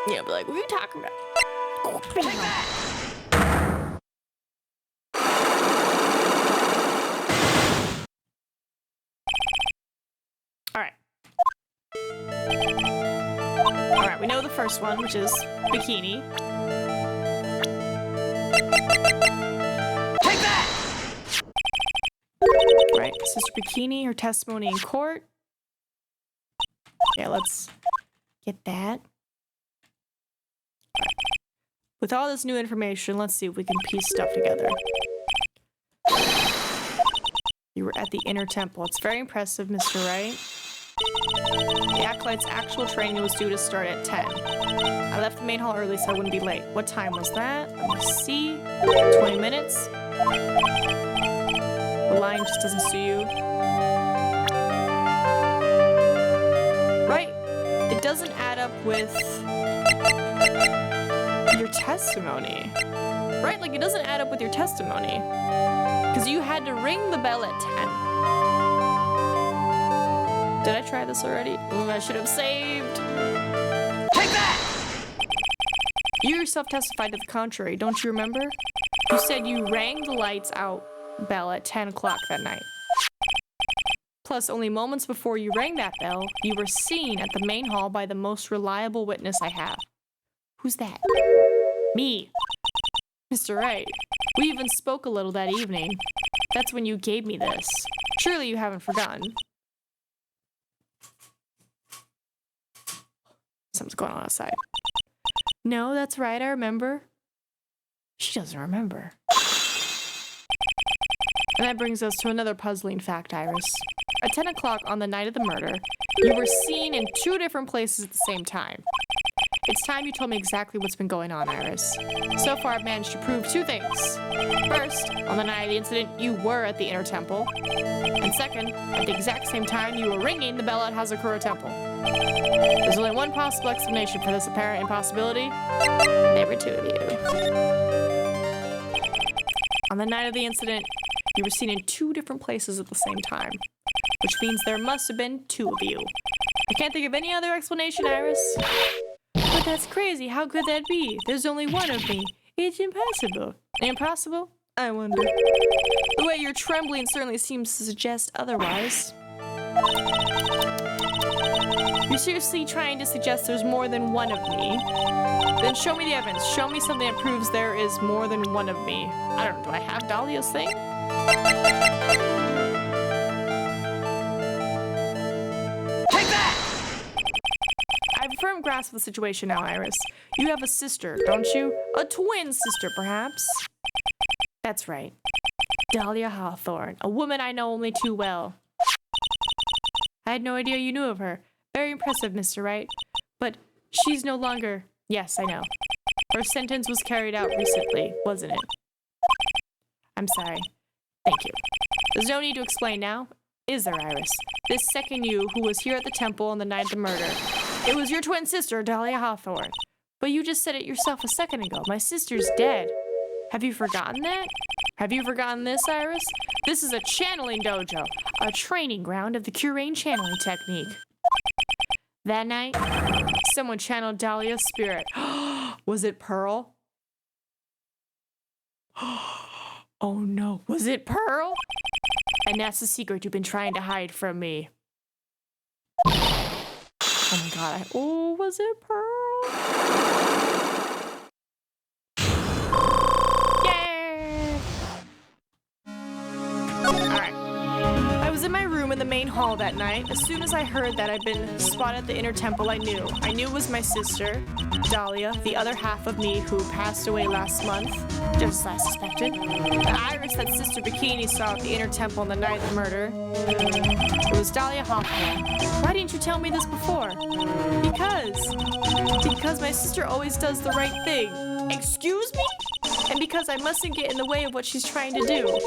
A: Yeah, be like, what are you talking about? Take that! Alright, we know the first one, which is Bikini.
B: Take that!
A: Right, Sister Bikini, her testimony in court. Yeah, let's get that. With all this new information, let's see if we can piece stuff together. You were at the Inner Temple. It's very impressive, Mr. Wright. The Acolyte's actual training was due to start at 10. I left the main hall early so I wouldn't be late. What time was that? Let me see. 20 minutes. The line just doesn't suit you. Right. It doesn't add up with your testimony. Right? Like, it doesn't add up with your testimony. Because you had to ring the bell at 10. Did I try this already? I should have saved.
B: Take that!
A: You yourself testified to the contrary, don't you remember? You said you rang the lights out bell at 10 o'clock that night. Plus, only moments before you rang that bell, you were seen at the main hall by the most reliable witness I have. Who's that? Me. Mr. Wright. We even spoke a little that evening. That's when you gave me this. Surely you haven't forgotten. Something's going on outside. No, that's right, I remember. She doesn't remember. And that brings us to another puzzling fact, Iris. At 10 o'clock on the night of the murder, you were seen in 2 different places at the same time. It's time you told me exactly what's been going on, Iris. So far, I've managed to prove 2 things. First, on the night of the incident, you were at the Inner Temple. And second, at the exact same time, you were ringing the bell at Hazakura Temple. There's only one possible explanation for this apparent impossibility. There were 2 of you. On the night of the incident, you were seen in 2 different places at the same time, which means there must have been 2 of you. I can't think of any other explanation, Iris. But that's crazy. How could that be? There's only one of me. It's impossible. Impossible? I wonder. The way you're trembling certainly seems to suggest otherwise. You're seriously trying to suggest there's more than one of me? Then show me the evidence. Show me something that proves there is more than one of me. I don't know. Do I have Dahlia's thing?
B: Take that!
A: I have a firm grasp of the situation now, Iris. You have a sister, don't you? A twin sister, perhaps? That's right. Dahlia Hawthorne, a woman I know only too well. I had no idea you knew of her. Very impressive, Mr. Wright. But she's no longer... Yes, I know. Her sentence was carried out recently, wasn't it? I'm sorry. Thank you. There's no need to explain now, is there, Iris? This second you, who was here at the temple on the night of the murder, it was your twin sister, Dahlia Hawthorne. But you just said it yourself a second ago. My sister's dead. Have you forgotten that? Have you forgotten this, Iris? This is a channeling dojo, a training ground of the Curane channeling technique. That night, someone channeled Dahlia's spirit. Was it Pearl? Oh no, was it Pearl? And that's the secret you've been trying to hide from me. Oh my god, oh, was it Pearl? Yay! Alright. I was in my room in the main hall that night. As soon as I heard that I'd been spotted at the inner temple, I knew. I knew it was my sister, Dahlia, the other half of me who passed away last month, just as I suspected. The Iris that Sister Bikini saw at the inner temple on the night of the murder. It was Dahlia Hawthorne. Why didn't you tell me this before? Because my sister always does the right thing. Excuse me? And because I mustn't get in the way of what she's trying to do.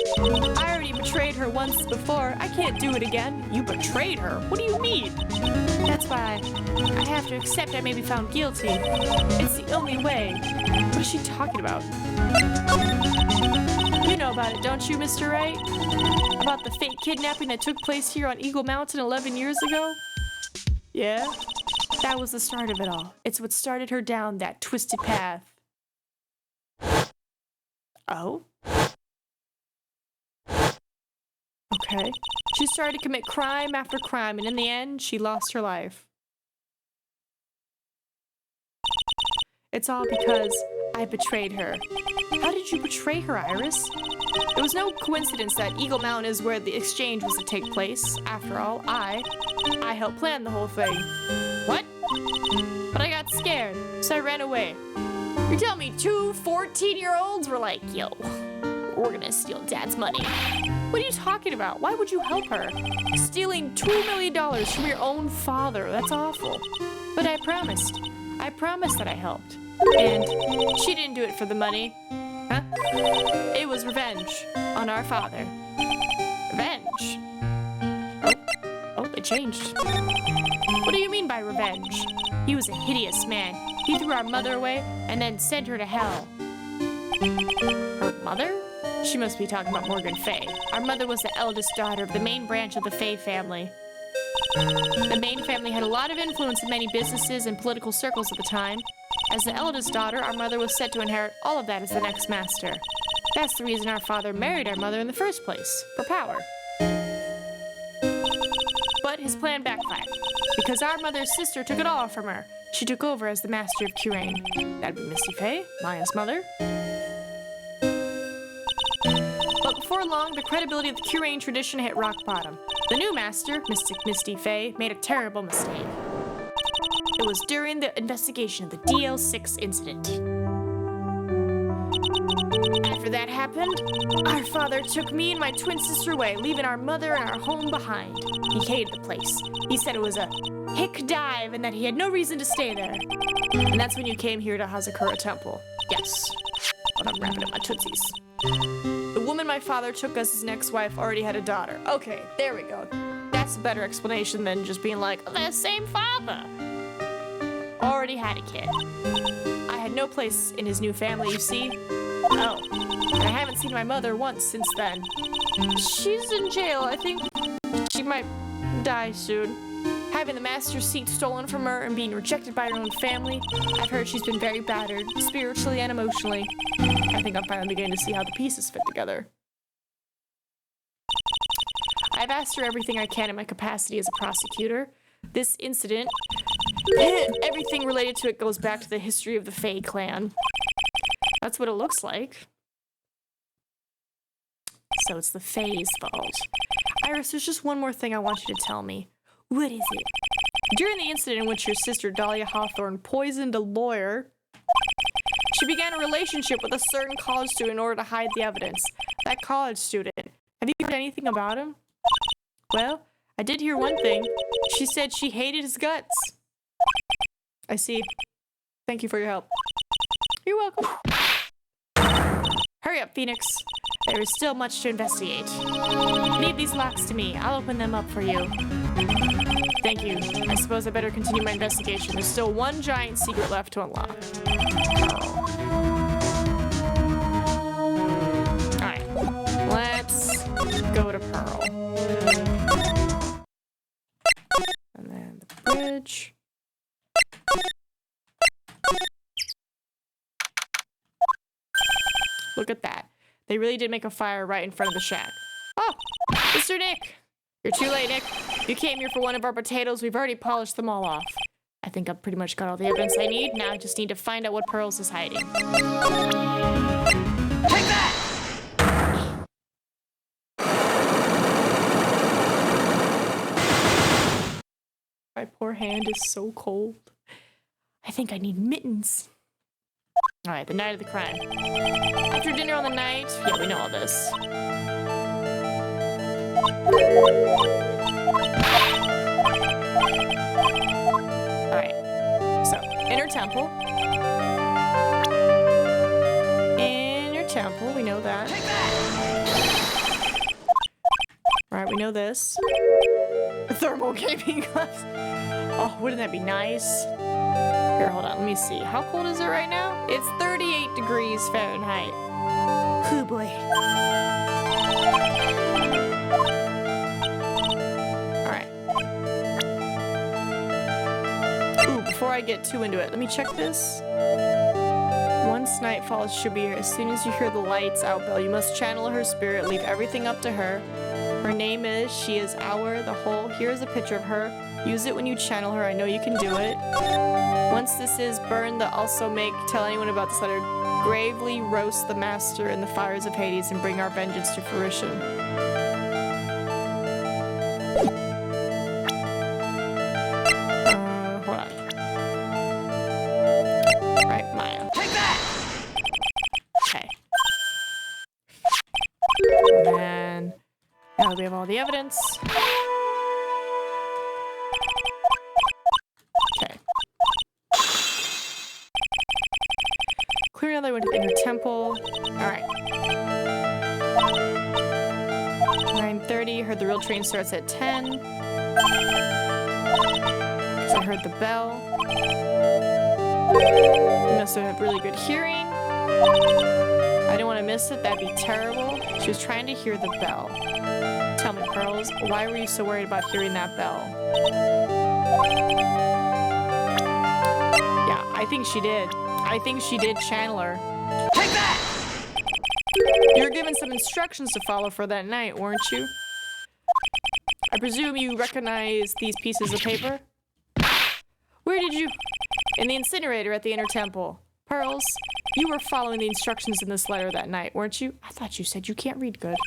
A: I already betrayed her once before. I can't do it again. You betrayed her? What do you mean? That's why I have to accept I may be found guilty. It's the only way. What is she talking about? You know about it, don't you, Mr. Wright? About the fake kidnapping that took place here on Eagle Mountain 11 years ago? Yeah? That was the start of it all. It's what started her down that twisted path. Oh? Okay. She started to commit crime after crime, and in the end, she lost her life. It's all because I betrayed her. How did you betray her, Iris? It was no coincidence that Eagle Mountain is where the exchange was to take place. After all, I helped plan the whole thing. What? But I got scared, so I ran away. You're telling me 2 14-year-olds were like, yo, we're gonna steal Dad's money. What are you talking about? Why would you help her? Stealing $2 million from your own father, that's awful. But I promised that I helped. And she didn't do it for the money. Huh? It was revenge on our father. Revenge? Oh, they changed. What do you mean by revenge? He was a hideous man. He threw our mother away and then sent her to hell. Her mother? She must be talking about Morgan Fay. Our mother was the eldest daughter of the main branch of the Fay family. The Main family had a lot of influence in many businesses and political circles at the time. As the eldest daughter, our mother was set to inherit all of that as the next master. That's the reason our father married our mother in the first place, for power. But his plan backfired, because our mother's sister took it all from her. She took over as the master of Curane. That'd be Misty Fay, Maya's mother. But before long, the credibility of the Curane tradition hit rock bottom. The new master, Mystic Misty Fay, made a terrible mistake. It was during the investigation of the DL6 incident. After that happened, our father took me and my twin sister away, leaving our mother and our home behind. He hated the place. He said it was a hick dive and that he had no reason to stay there. And that's when you came here to Hazakura Temple. Yes. But I'm wrapping up my tootsies. The woman my father took as his next wife already had a daughter. Okay, there we go. That's a better explanation than just being like, oh, the same father. Already had a kid. I had no place in his new family, you see. Oh, and I haven't seen my mother once since then. She's in jail. I think she might die soon. having the master's seat stolen from her and being rejected by her own family. I've heard she's been very battered, spiritually and emotionally. I think I'm finally beginning to see how the pieces fit together. I've asked her everything I can in my capacity as a prosecutor. This incident, everything related to it goes back to the history of the Fae clan. That's what it looks like. So it's the Fae's fault. Iris, there's just one more thing I want you to tell me. What is it? During the incident in which your sister Dahlia Hawthorne poisoned a lawyer, she began a relationship with a certain college student in order to hide the evidence. That college student, have you heard anything about him? Well, I did hear one thing. She said she hated his guts. I see. Thank you for your help. You're welcome. Hurry up, Phoenix. There is still much to investigate. Leave these locks to me. I'll open them up for you. Thank you. I suppose I better continue my investigation. There's still one giant secret left to unlock. Alright. Let's go to Pearl. And then the bridge. Look at that. They really did make a fire right in front of the shack. Oh, Mr. Nick. You're too late, Nick. You came here for one of our potatoes. We've already polished them all off. I think I've pretty much got all the evidence I need. Now I just need to find out what Pearls is hiding.
B: Take that!
A: My poor hand is so cold. I think I need mittens. Alright, the night of the crime. After dinner on the night... Yeah, we know all this. Alright. So, inner temple. Inner temple, we know that. Alright, we know this. Thermal gaming glass. Oh, wouldn't that be nice? Here, hold on, let me see. How cold is it right now? It's 38 degrees Fahrenheit. Oh boy. Alright. Ooh, before I get too into it, let me check this. Once nightfall should be here. As soon as you hear the lights out bell, you must channel her spirit. Leave everything up to her. Her name is, she is our, the whole. Here's a picture of her. Use it when you channel her. I know you can do it. Once this is burned, the also make, tell anyone about this letter. Gravely roast the master in the fires of Hades and bring our vengeance to fruition. Hold on. Right, Maya.
B: Take that!
A: Okay. And then, now that we have all the evidence. Okay. Clear now that I went to the inner temple. Alright. 9:30, heard the real train starts at 10. So I heard the bell. You must have really good hearing. I didn't want to miss it, that'd be terrible. She was trying to hear the bell. Tell me, Pearls, why were you so worried about hearing that bell? Yeah, I think she did. I think she did channel her.
B: Take that!
A: You were given some instructions to follow for that night, weren't you? I presume you recognize these pieces of paper? Where did you... In the incinerator at the inner temple. Pearls, you were following the instructions in this letter that night, weren't you? I thought you said you can't read good.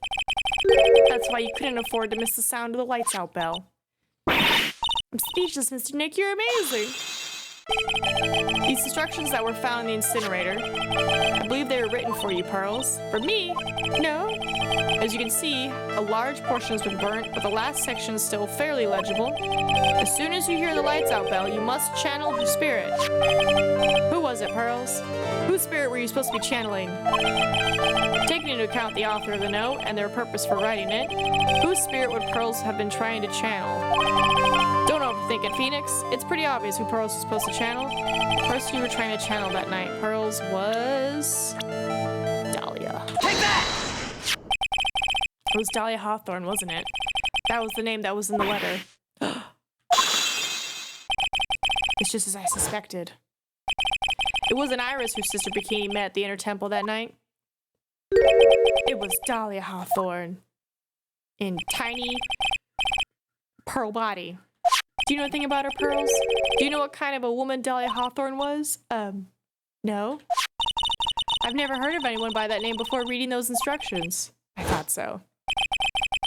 A: That's why you couldn't afford to miss the sound of the lights out bell. I'm speechless, Mr. Nick. You're amazing. These instructions that were found in the incinerator, I believe they were written for you, Pearls. For me? No. As you can see, a large portion has been burnt, but the last section is still fairly legible. As soon as you hear the lights out bell, you must channel her spirit. Who was it, Pearls? Whose spirit were you supposed to be channeling? Taking into account the author of the note and their purpose for writing it, whose spirit would Pearls have been trying to channel? Don't overthink it, Phoenix. It's pretty obvious who Pearls was supposed to channel. The person you were trying to channel that night, Pearls, was... Dahlia.
B: Take that!
A: It was Dahlia Hawthorne, wasn't it? That was the name that was in the letter. It's just as I suspected. It wasn't Iris whose sister Bikini met at the Inner Temple that night. It was Dahlia Hawthorne. In tiny pearl body. Do you know anything about her pearls? Do you know what kind of a woman Dahlia Hawthorne was? No. I've never heard of anyone by that name before reading those instructions. I thought so.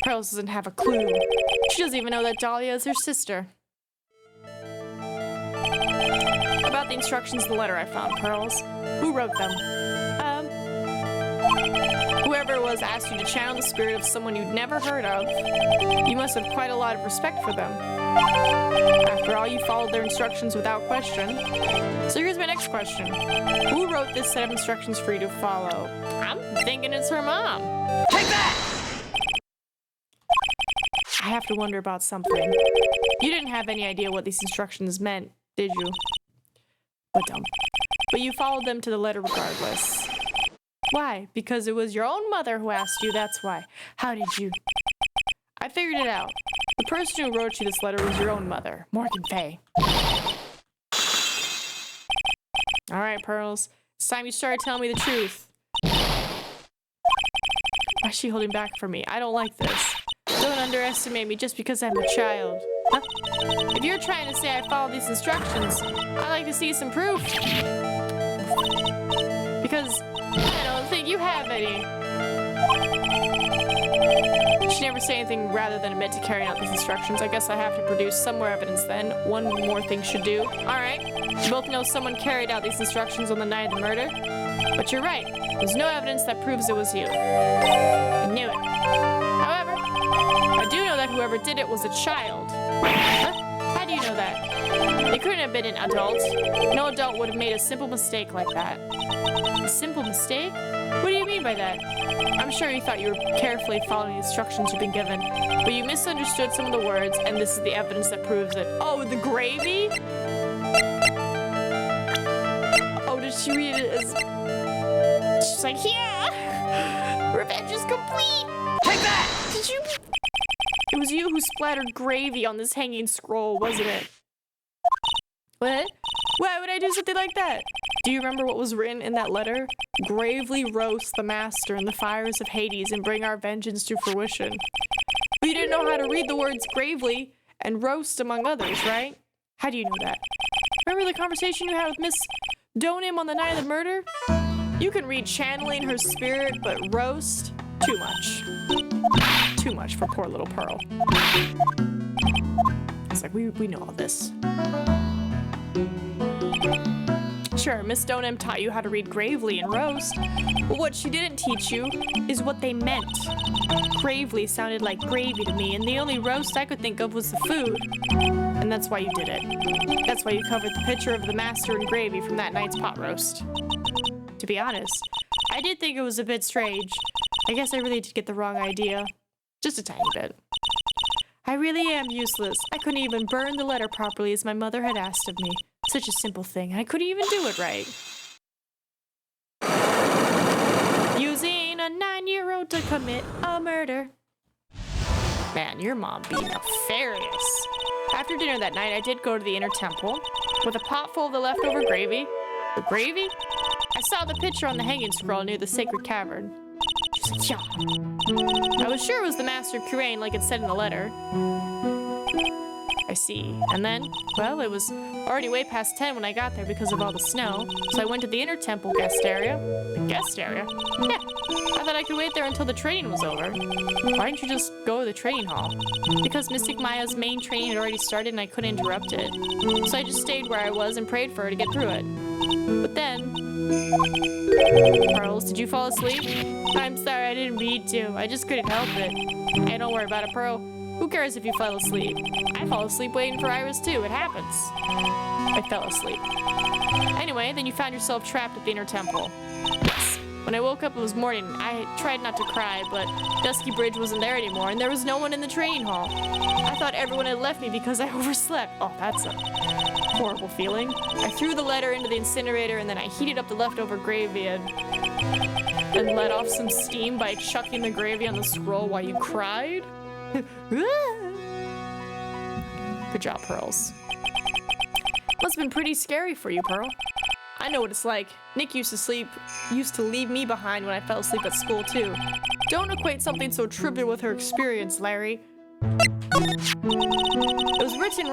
A: Pearls doesn't have a clue. She doesn't even know that Dahlia is her sister. About the instructions in the letter I found, Pearls. Who wrote them? Whoever it was asked you to channel the spirit of someone you'd never heard of. You must have quite a lot of respect for them. After all, you followed their instructions without question. So here's my next question. Who wrote this set of instructions for you to follow? I'm thinking it's her mom.
B: Take that!
A: I have to wonder about something. You didn't have any idea what these instructions meant, did you? But you followed them to the letter regardless. Why? Because it was your own mother who asked you, that's why. How did you? I figured it out. The person who wrote you this letter was your own mother, Morgan Fay. Alright, Pearls. It's time you started telling me the truth. Why is she holding back from me? I don't like this. Don't underestimate me just because I'm a child. Huh? If you're trying to say I followed these instructions, I'd like to see some proof. Because I don't think you have any. She never said anything rather than admit to carrying out these instructions. I guess I have to produce some more evidence then. One more thing should do. Alright. You both know someone carried out these instructions on the night of the murder. But you're right. There's no evidence that proves it was you. I knew it. However, I do know that whoever did it was a child. Huh? How do you know that? It couldn't have been an adult. No adult would have made a simple mistake like that. A simple mistake? What do you mean by that? I'm sure you thought you were carefully following the instructions you've been given, but you misunderstood some of the words, and this is the evidence that proves it. Oh, the gravy? Oh, did she read it as... She's like, yeah! Revenge is complete!
B: Take that!
A: Did you... It was you who splattered gravy on this hanging scroll, wasn't it? What? Why would I do something like that? Do you remember what was written in that letter? Gravely roast the master in the fires of Hades and bring our vengeance to fruition. But you didn't know how to read the words gravely and roast among others, right? How do you know that? Remember the conversation you had with Miss Donim on the night of the murder? You can read channeling her spirit, but roast? Too much. Too much for poor little Pearl. It's like, we know all this. Sure, Miss Donem taught you how to read gravely and roast, but what she didn't teach you is what they meant. Gravely sounded like gravy to me, and the only roast I could think of was the food. And that's why you did it. That's why you covered the picture of the master in gravy from that night's pot roast. To be honest, I did think it was a bit strange. I guess I really did get the wrong idea. Just a tiny bit. I really am useless. I couldn't even burn the letter properly as my mother had asked of me. Such a simple thing. I couldn't even do it right. Using a 9-year-old to commit a murder. Man, your mom being nefarious. After dinner that night, I did go to the inner temple with a pot full of the leftover gravy. The gravy? I saw the picture on the hanging scroll near the sacred cavern. She's like, yeah. I was sure it was the Master of Kurain like it said in the letter. I see. And then, well, it was already way past 10 when I got there because of all the snow. So I went to the inner temple guest area. The guest area? Yeah. I thought I could wait there until the training was over. Why didn't you just go to the training hall? Because Mystic Maya's main training had already started and I couldn't interrupt it. So I just stayed where I was and prayed for her to get through it. But then... Pearls, did you fall asleep? I'm sorry, I didn't mean to. I just couldn't help it. Hey, don't worry about it, Pearl. Who cares if you fell asleep? I fall asleep waiting for Iris too. It happens. I fell asleep. Anyway, then you found yourself trapped at the inner temple. Yes. When I woke up, it was morning. I tried not to cry, but Dusky Bridge wasn't there anymore, and there was no one in the training hall. I thought everyone had left me because I overslept. Oh, that's a horrible feeling. I threw the letter into the incinerator, and then I heated up the leftover gravy and let off some steam by chucking the gravy on the scroll while you cried. Good job, Pearls. Must have been pretty scary for you, Pearl. I know what it's like. Nick used to leave me behind when I fell asleep at school too. Don't equate something so trivial with her experience, Larry. It was written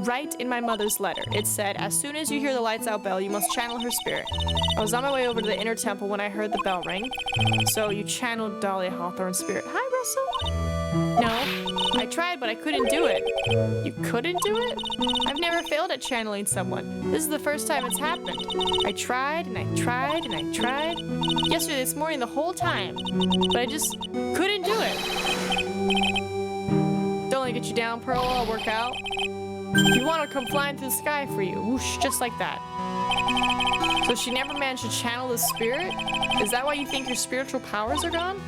A: right in my mother's letter. It said, as soon as you hear the lights out bell, you must channel her spirit. I was on my way over to the inner temple when I heard the bell ring. So you channeled Dahlia Hawthorne's spirit. Hi, Russell. No, I tried, but I couldn't do it. You couldn't do it? I've never failed at channeling someone. This is the first time it's happened. I tried, and I tried, and I tried. Yesterday, this morning, the whole time. But I just couldn't do it. Don't let me get you down, Pearl. I'll work out. If you want her to come flying through the sky for you. Whoosh, just like that. So she never managed to channel the spirit? Is that why you think your spiritual powers are gone?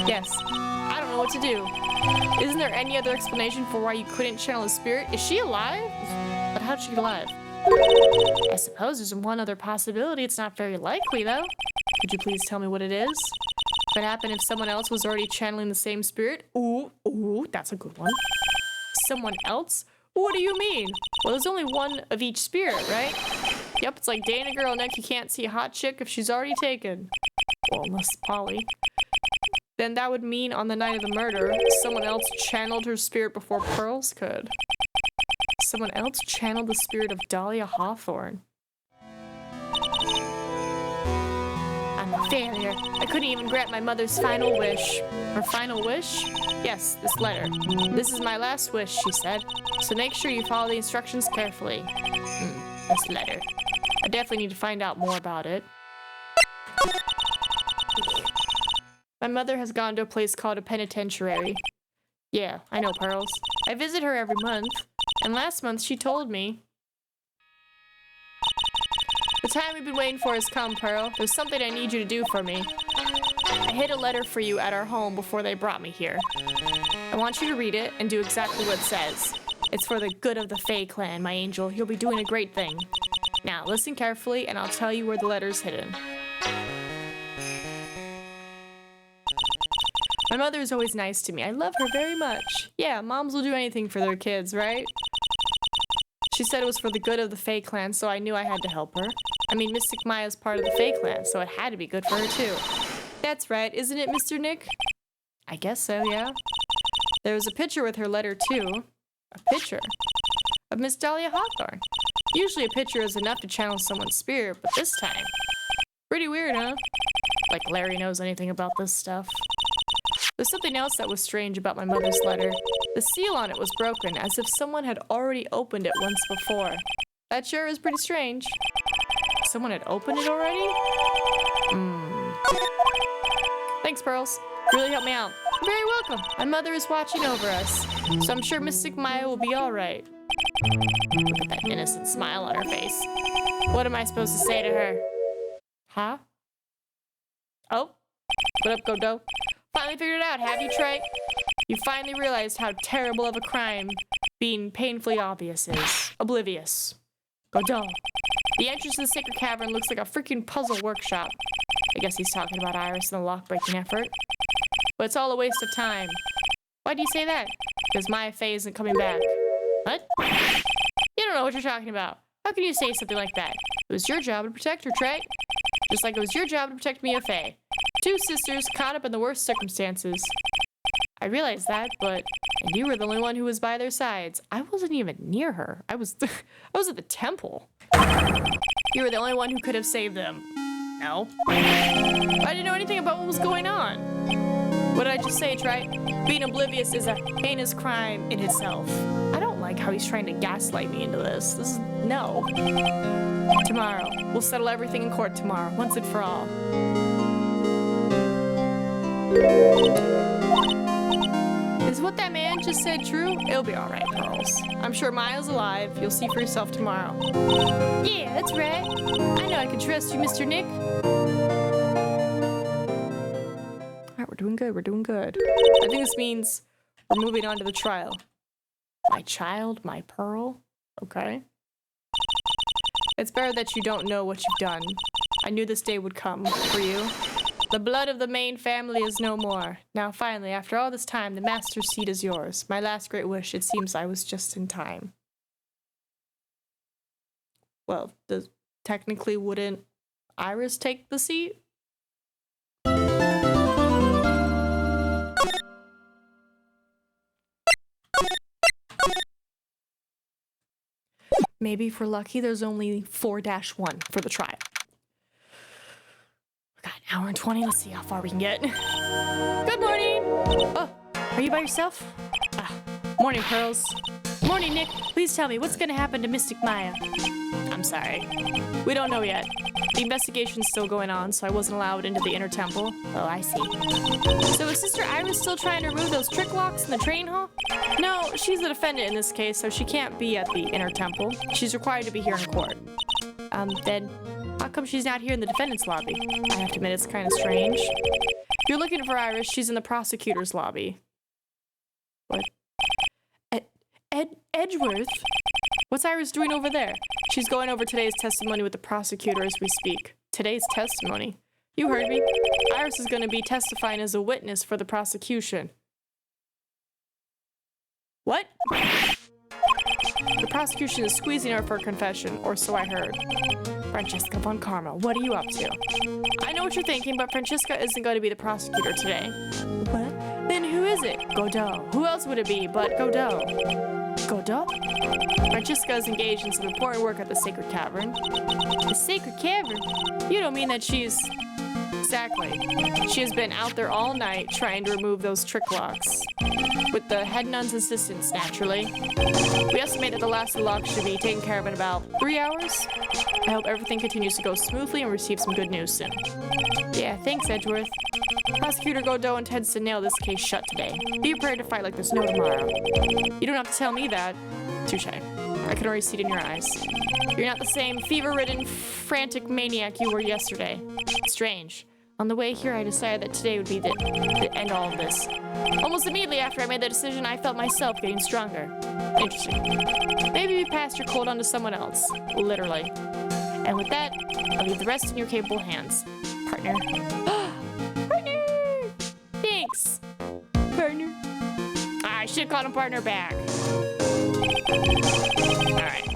A: Yes. I don't know what to do. Isn't there any other explanation for why you couldn't channel the spirit? Is she alive? But how'd she get alive? I suppose there's one other possibility. It's not very likely, though. Could you please tell me what it is? What happened if someone else was already channeling the same spirit? Ooh, that's a good one. Someone else? What do you mean? Well, there's only one of each spirit, right? Yep, it's like dating a girl, Nick. You can't see a hot chick if she's already taken. Well, unless Polly. Then that would mean on the night of the murder, someone else channeled her spirit before Pearls could. Someone else channeled the spirit of Dahlia Hawthorne. I'm a failure. I couldn't even grant my mother's final wish. Her final wish? Yes, this letter. This is my last wish, she said. So make sure you follow the instructions carefully. This letter. I definitely need to find out more about it. My mother has gone to a place called a penitentiary. Yeah, I know, Pearls. I visit her every month. And last month she told me... The time we've been waiting for has come, Pearl. There's something I need you to do for me. I hid a letter for you at our home before they brought me here. I want you to read it and do exactly what it says. It's for the good of the Fae clan, my angel. You'll be doing a great thing. Now, listen carefully and I'll tell you where the letter's hidden. My mother is always nice to me. I love her very much. Yeah, moms will do anything for their kids, right? She said it was for the good of the Fae clan, so I knew I had to help her. I mean, Mystic Maya's part of the Fae clan, so it had to be good for her too. That's right, isn't it, Mr. Nick? I guess so, yeah. There was a picture with her letter too. A picture of Miss Dahlia Hawthorne. Usually a picture is enough to channel someone's spirit, but this time... Pretty weird, huh? Like Larry knows anything about this stuff. There's something else that was strange about my mother's letter. The seal on it was broken, as if someone had already opened it once before. That sure is pretty strange. Someone had opened it already? Thanks, Pearls. You really helped me out. You're very welcome. My mother is watching over us, so I'm sure Mystic Maya will be alright. Look at that innocent smile on her face. What am I supposed to say to her? Huh? Oh? What up, Godot? Finally figured it out, have you, Trey? You finally realized how terrible of a crime being painfully obvious is. Oblivious. Godot. The entrance to the sacred cavern looks like a freaking puzzle workshop. I guess he's talking about Iris and the lock-breaking effort. But it's all a waste of time. Why do you say that? Because Maya Faye isn't coming back. What? You don't know what you're talking about. How can you say something like that? It was your job to protect her, Trey. Just like it was your job to protect Mia Faye. Two sisters caught up in the worst circumstances. I realized that, but you were the only one who was by their sides. I wasn't even near her. I was at the temple. You were the only one who could have saved them. No. I didn't know anything about what was going on. What did I just say, Trey? Being oblivious is a heinous crime in itself. I don't like how he's trying to gaslight me into this. This is... no. Tomorrow. We'll settle everything in court tomorrow, once and for all. Is what that man just said true? It'll be alright, Pearls. I'm sure Maya's alive. You'll see for yourself tomorrow. Yeah, that's right. I know I can trust you, Mr. Nick. Alright, we're doing good. We're doing good. I think this means we're moving on to the trial. My child, my Pearl. Okay. It's better that you don't know what you've done. I knew this day would come for you. The blood of the main family is no more. Now finally, after all this time, the master's seat is yours. My last great wish, it seems I was just in time. Well, technically wouldn't Iris take the seat? Maybe if we're lucky, there's only 4-1 for the trial. We got an hour and 20. Let's see how far we can get. Good morning. Oh, are you by yourself? Morning, Pearls. Morning, Nick. Please tell me, what's gonna happen to Mystic Maya? I'm sorry. We don't know yet. The investigation's still going on, so I wasn't allowed into the inner temple. Oh, I see. So is Sister Iris still trying to remove those trick locks in the training hall? No, she's the defendant in this case, so she can't be at the inner temple. She's required to be here in court. Then how come she's not here in the defendant's lobby? I have to admit, it's kind of strange. If you're looking for Iris, she's in the prosecutor's lobby. What? Edgeworth? What's Iris doing over there? She's going over today's testimony with the prosecutor as we speak. Today's testimony? You heard me. Iris is going to be testifying as a witness for the prosecution. What? The prosecution is squeezing her for a confession, or so I heard. Francesca von Karma, what are you up to? I know what you're thinking, but Francesca isn't going to be the prosecutor today. What? Then who is it? Godot. Who else would it be but Godot? Godot? Francesca is engaged in some important work at the Sacred Cavern. The Sacred Cavern? You don't mean that she's... Exactly. She has been out there all night trying to remove those trick locks. With the head nun's assistance, naturally. We estimate that the last of the locks should be taken care of in about 3 hours. I hope everything continues to go smoothly and receive some good news soon. Yeah, thanks, Edgeworth. Prosecutor Godot intends to nail this case shut today. Be prepared to fight like there's no tomorrow. You don't have to tell me that. Touche. I can already see it in your eyes. You're not the same fever-ridden, frantic maniac you were yesterday. Strange. On the way here, I decided that today would be the end of all of this. Almost immediately after I made the decision, I felt myself getting stronger. Interesting. Maybe you passed your cold on to someone else. Literally. And with that, I'll leave the rest in your capable hands. Partner. Partner! Thanks. Partner. I should have called him partner back. Alright.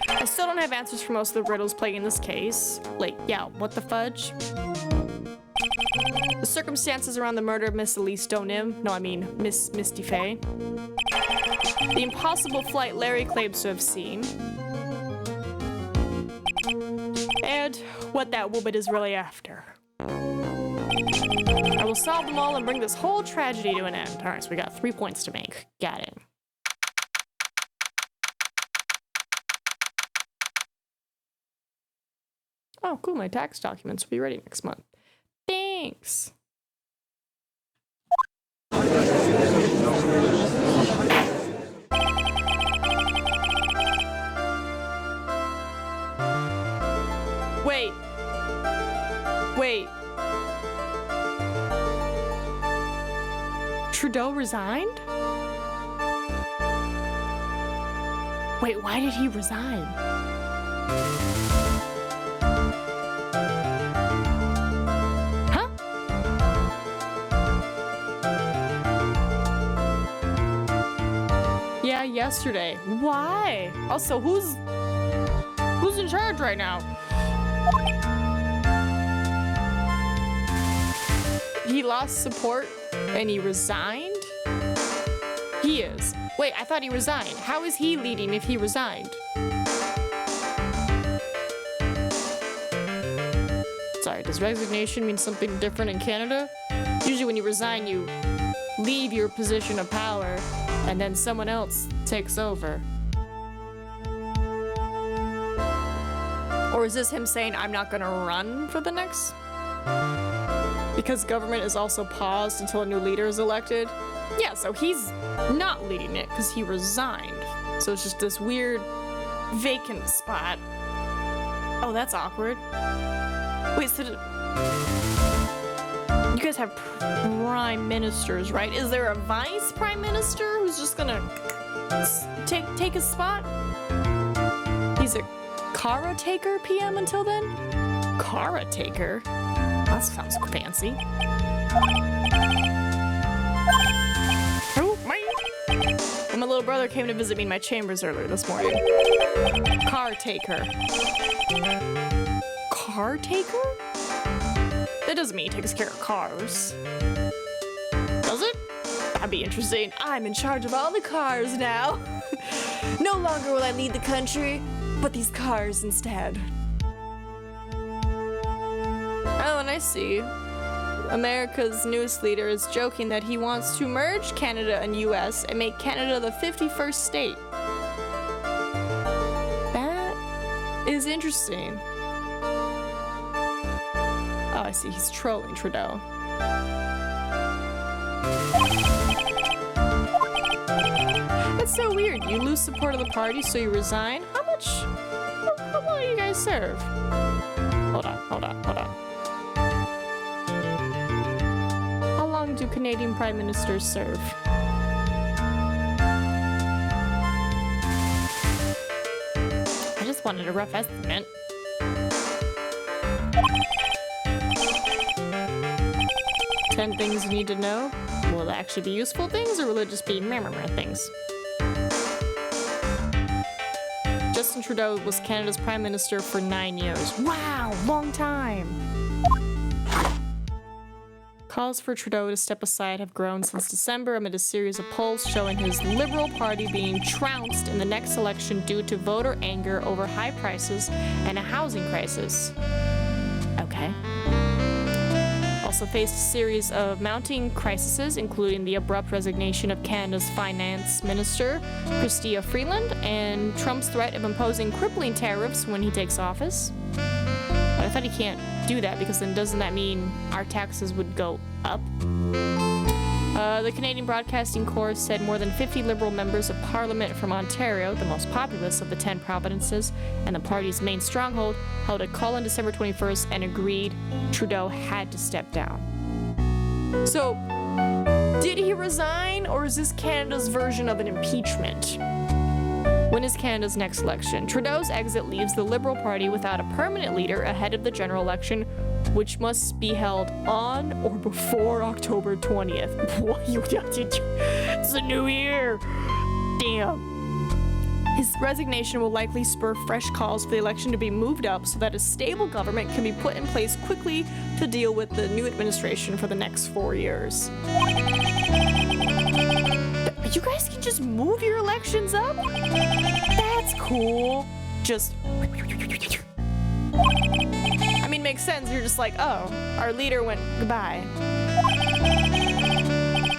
A: I still don't have answers for most of the riddles plaguing this case. Like, yeah, what the fudge? The circumstances around the murder of Miss Elise Donim, no, I mean Miss Misty Faye. The impossible flight Larry claims to have seen. And what that woman is really after. I will solve them all and bring this whole tragedy to an end. Alright, so we got 3 points to make. Got it. Oh, cool, my tax documents will be ready next month. Thanks. Wait. Wait. Trudeau resigned? Wait, why did he resign? Huh? Yeah, yesterday. Why? Also, who's in charge right now? He lost support and he resigned? He is. Wait, I thought he resigned. How is he leading if he resigned? Sorry, does resignation mean something different in Canada? Usually when you resign, you leave your position of power and then someone else takes over. Or is this him saying, I'm not gonna run for the next? Because government is also paused until a new leader is elected. Yeah, so he's not leading it because he resigned. So it's just this weird vacant spot. Oh, that's awkward. Wait, so you guys have prime ministers, right? Is there a vice prime minister who's just gonna take his spot? He's a Kara taker PM until then? Kara taker? That sounds fancy. Oh, man. My little brother came to visit me in my chambers earlier this morning. Car taker. Car taker? That doesn't mean he takes care of cars. Does it? That'd be interesting. I'm in charge of all the cars now. No longer will I lead the country, but these cars instead. Oh, and I see. America's newest leader is joking that he wants to merge Canada and US and make Canada the 51st state. That is interesting. Oh, I see. He's trolling Trudeau. That's so weird. You lose support of the party, so you resign? How long do you guys serve? Hold on. How long do Canadian Prime Ministers serve? I just wanted a rough estimate. Ten things you need to know? Will it actually be useful things, or will it just be meh things? Justin Trudeau was Canada's Prime Minister for 9 years. Wow, long time! Calls for Trudeau to step aside have grown since December amid a series of polls showing his Liberal Party being trounced in the next election due to voter anger over high prices and a housing crisis. Okay. Also faced a series of mounting crises, including the abrupt resignation of Canada's Finance Minister, Chrystia Freeland, and Trump's threat of imposing crippling tariffs when he takes office. But I thought he can't do that, because then doesn't that mean our taxes would go up? The Canadian Broadcasting Corps said more than 50 Liberal members of Parliament from Ontario, the most populous of the 10 provinces and the party's main stronghold, held a call on December 21st and agreed Trudeau had to step down. So, did he resign, or is this Canada's version of an impeachment? When is Canada's next election? Trudeau's exit leaves the Liberal Party without a permanent leader ahead of the general election, which must be held on or before October 20th. It's a new year. Damn. His resignation will likely spur fresh calls for the election to be moved up so that a stable government can be put in place quickly to deal with the new administration for the next 4 years. You guys can just move your elections up? That's cool. Just... I mean, makes sense. You're just like, oh, our leader went goodbye.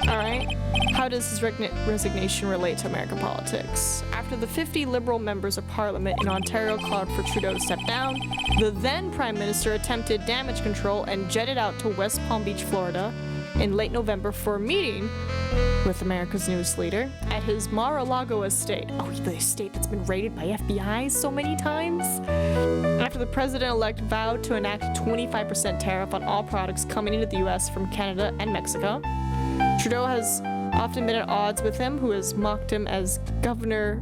A: Alright. How does his resignation relate to American politics? After the 50 Liberal members of Parliament in Ontario called for Trudeau to step down, the then Prime Minister attempted damage control and jetted out to West Palm Beach, Florida in late November for a meeting with America's newest leader at his Mar-a-Lago estate. Oh, the estate that's been raided by FBI so many times. After the president-elect vowed to enact a 25% tariff on all products coming into the U.S. from Canada and Mexico. Trudeau has often been at odds with him, who has mocked him as governor.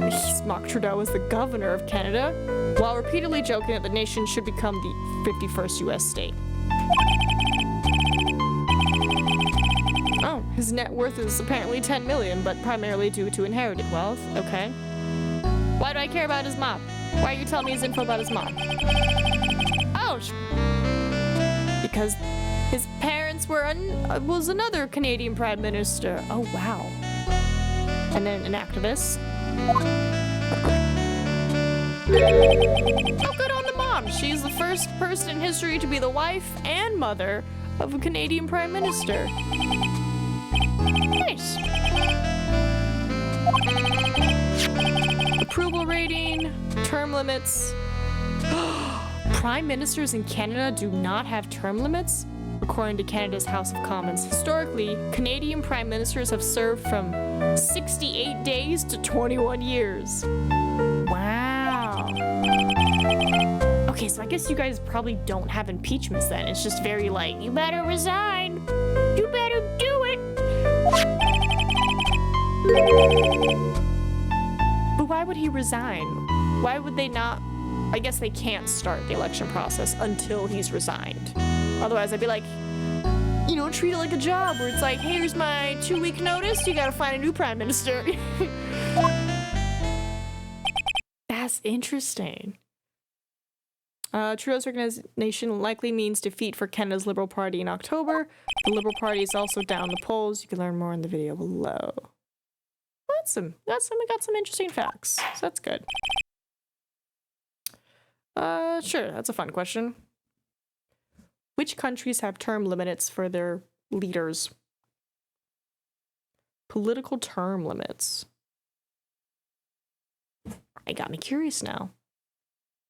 A: He's mocked Trudeau as the governor of Canada, while repeatedly joking that the nation should become the 51st U.S. state. Oh, his net worth is apparently $10 million, but primarily due to inherited wealth. Okay. Why do I care about his mom? Why are you telling me his info about his mom? Oh, because his parents was another Canadian Prime Minister. Oh, wow. And then an activist. Oh, good on the mom. She's the first person in history to be the wife and mother of a Canadian Prime Minister. Nice. Approval rating, term limits. Prime Ministers in Canada do not have term limits, according to Canada's House of Commons. Historically, Canadian Prime Ministers have served from 68 days to 21 years. Wow. Okay, so I guess you guys probably don't have impeachments then. It's just very like, you better resign. You better do it. But why would he resign? Why would they not? I guess they can't start the election process until he's resigned. Otherwise, I'd be like, You know, treat it like a job where it's like, hey, here's my 2-week notice. You gotta find a new prime minister. That's interesting. Trudeau's resignation likely means defeat for Canada's Liberal Party in October. The Liberal Party is also down the polls. You can learn more in the video below. We got some interesting facts. So that's good. Sure, that's a fun question. Which countries have term limits for their leaders? Political term limits. It got me curious now.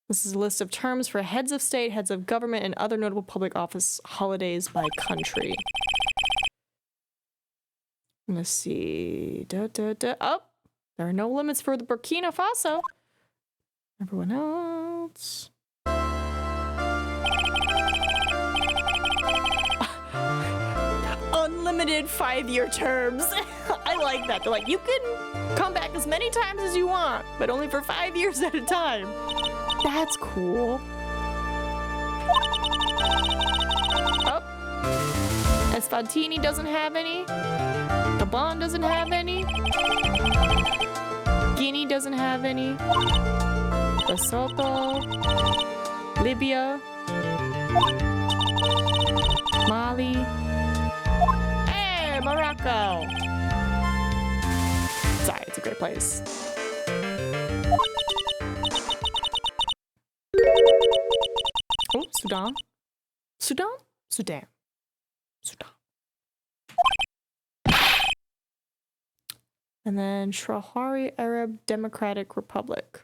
A: This is a list of terms for heads of state, heads of government, and other notable public office holidays by country. Let's see. Oh, there are no limits for the Burkina Faso. Everyone else. Unlimited 5-year terms. I like that. They're like, you can come back as many times as you want, but only for 5 years at a time. That's cool. Oh. Eswatini doesn't have any. Gabon doesn't have any. Guinea doesn't have any. Lesotho. Libya. Mali. Hey, Morocco. Sorry, it's a great place. Oh, Sudan. Sudan? Sudan. Sudan. And then Shahari Arab Democratic Republic.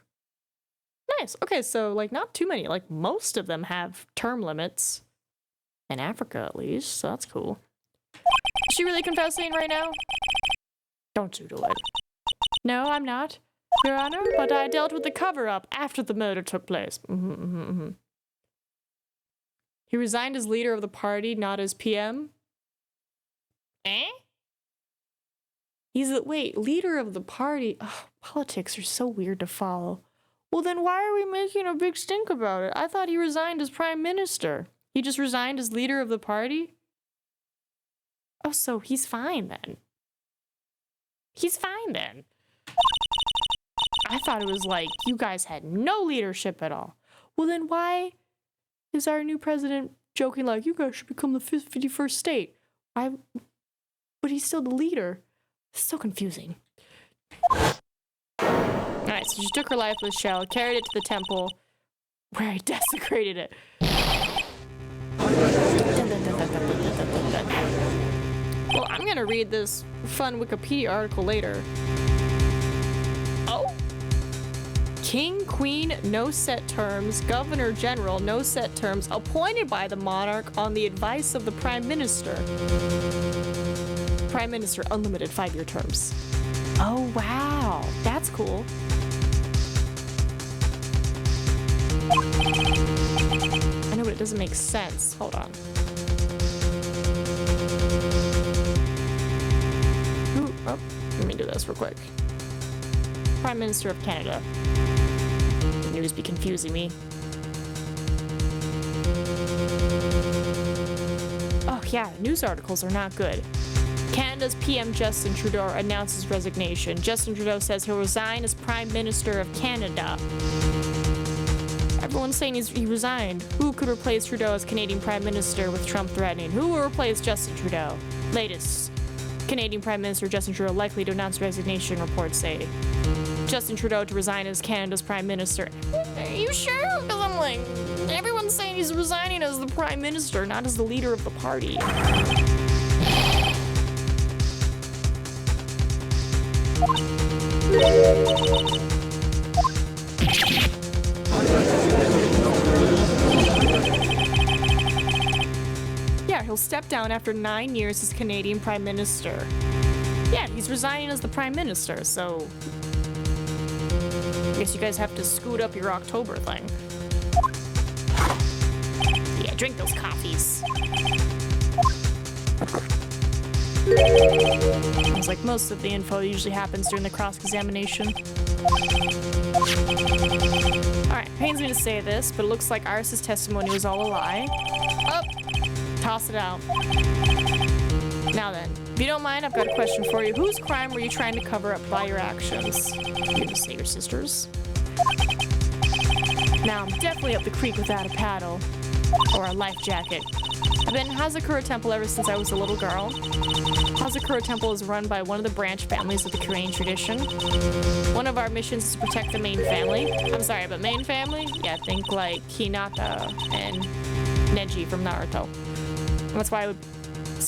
A: Nice. Okay, so like not too many. Like most of them have term limits. In Africa at least, so that's cool. Is she really confessing right now? Don't doodle it. No, I'm not, Your Honor, but I dealt with the cover-up after the murder took place. He resigned as leader of the party, not as PM. Eh? Wait, leader of the party? Ugh, politics are so weird to follow. Well, then why are we making a big stink about it? I thought he resigned as prime minister. He just resigned as leader of the party? Oh, so he's fine then. He's fine then. I thought it was like you guys had no leadership at all. Well, then why is our new president joking like you guys should become the 51st state? But he's still the leader. It's so confusing. Alright, so she took her lifeless shell, carried it to the temple, where he desecrated it. Well, I'm gonna read this fun Wikipedia article later. Oh! King, Queen, no set terms. Governor General, no set terms. Appointed by the monarch on the advice of the Prime Minister. Prime Minister, unlimited 5-year terms. Oh, wow. That's cool. I know, but it doesn't make sense. Hold on. Ooh, oh, let me do this real quick. Prime Minister of Canada. The news be confusing me. Oh yeah, news articles are not good. Canada's PM Justin Trudeau announces resignation. Justin Trudeau says he'll resign as Prime Minister of Canada. Everyone's saying he resigned. Who could replace Trudeau as Canadian Prime Minister with Trump threatening? Who will replace Justin Trudeau? Latest. Canadian Prime Minister Justin Trudeau likely to announce resignation, reports say. Justin Trudeau to resign as Canada's Prime Minister. Are you sure? Because I'm like, everyone's saying he's resigning as the Prime Minister, not as the leader of the party. Yeah, he'll step down after 9 years as Canadian Prime Minister. Yeah, he's resigning as the Prime Minister, so I guess you guys have to scoot up your October thing. Yeah, drink those coffees. Sounds like most of the info usually happens during the cross-examination. Alright, pains me to say this, but it looks like Iris's testimony was all a lie. Oh, Toss it out. Now then, if you don't mind, I've got a question for you. Whose crime were you trying to cover up by your actions? You didn't say your sister's. Now, I'm definitely up the creek without a paddle. Or a life jacket. I've been in Hazakura Temple ever since I was a little girl. Hazakura Temple is run by one of the branch families of the Korean tradition. One of our missions is to protect the main family. I'm sorry, but main family? Yeah, think like Hinata and Neji from Naruto. That's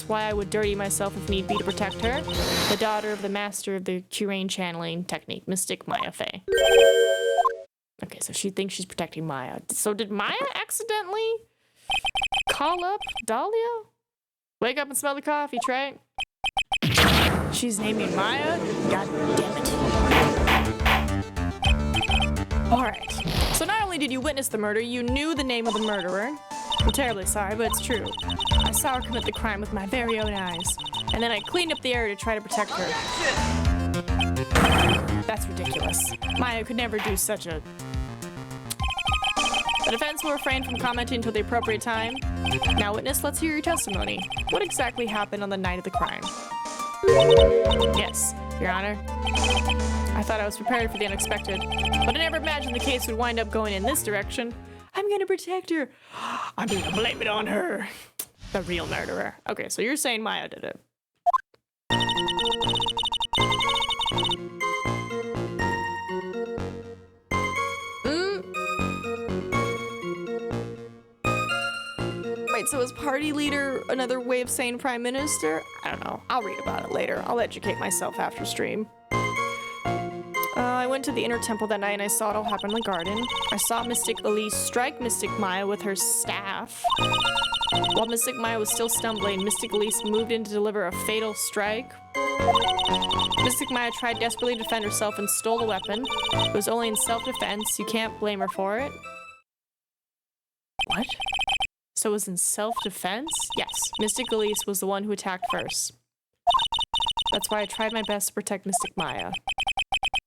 A: why I would dirty myself if need be to protect her. The daughter of the master of the Korean channeling technique, Mystic Maya Fey. Okay, so she thinks she's protecting Maya. So did Maya accidentally call up Dahlia? Wake up and smell the coffee, Trey. She's naming Maya? God damn it. Alright. So not only did you witness the murder, you knew the name of the murderer. I'm terribly sorry, but it's true. I saw her commit the crime with my very own eyes. And then I cleaned up the area to try to protect her. That's ridiculous. Maya could never do such a... The defense will refrain from commenting until the appropriate time. Now, witness, let's hear your testimony. What exactly happened on the night of the crime? Yes, Your Honor. I thought I was prepared for the unexpected, but I never imagined the case would wind up going in this direction. I'm gonna protect her. I'm gonna blame it on her. The real murderer. Okay, so you're saying Maya did it. Wait, so is party leader another way of saying prime minister? I don't know. I'll read about it later. I'll educate myself after stream. I went to the inner temple that night and I saw it all happen in the garden. I saw Mystic Elise strike Mystic Maya with her staff. While Mystic Maya was still stumbling, Mystic Elise moved in to deliver a fatal strike. Mystic Maya tried desperately to defend herself and stole the weapon. It was only in self-defense. You can't blame her for it. What? So it was in self-defense? Yes. Mystic Elise was the one who attacked first. That's why I tried my best to protect Mystic Maya.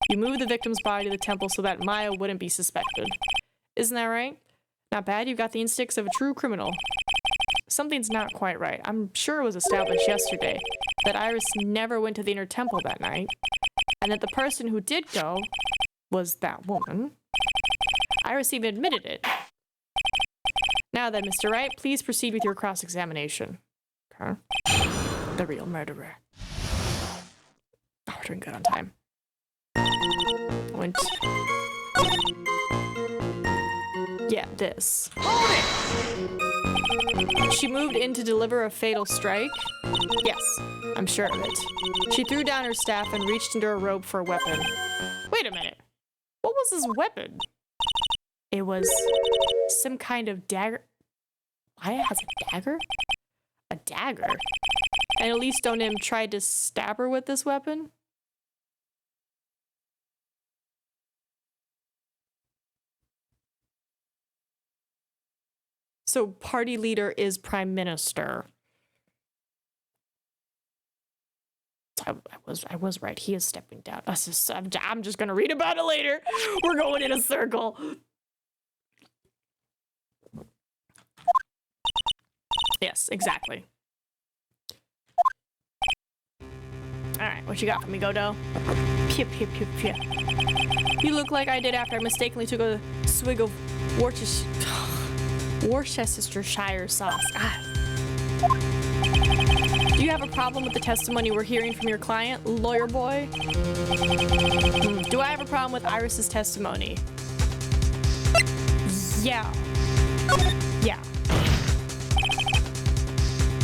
A: You moved the victim's body to the temple so that Maya wouldn't be suspected. Isn't that right? Not bad, you've got the instincts of a true criminal. Something's not quite right. I'm sure it was established yesterday that Iris never went to the inner temple that night, and that the person who did go was that woman. Iris even admitted it. Now then, Mr. Wright, please proceed with your cross-examination. Okay. The real murderer. Oh, we're doing good on time. Yeah, this. She moved in to deliver a fatal strike? Yes, I'm sure of it. She threw down her staff and reached into her robe for a weapon. Wait a minute. What was this weapon? It was some kind of dagger. Maya has a dagger? A dagger? And Elise Donim tried to stab her with this weapon? So party leader is prime minister. I was right. He is stepping down. I'm just gonna read about it later. We're going in a circle. Yes, exactly. All right, what you got for me, Godo? Pew, pew, pew, pew. You look like I did after I mistakenly took a swig of Worcestershire sauce. Do you have a problem with the testimony we're hearing from your client, lawyer boy? Do I have a problem with Iris's testimony? Yeah. Yeah.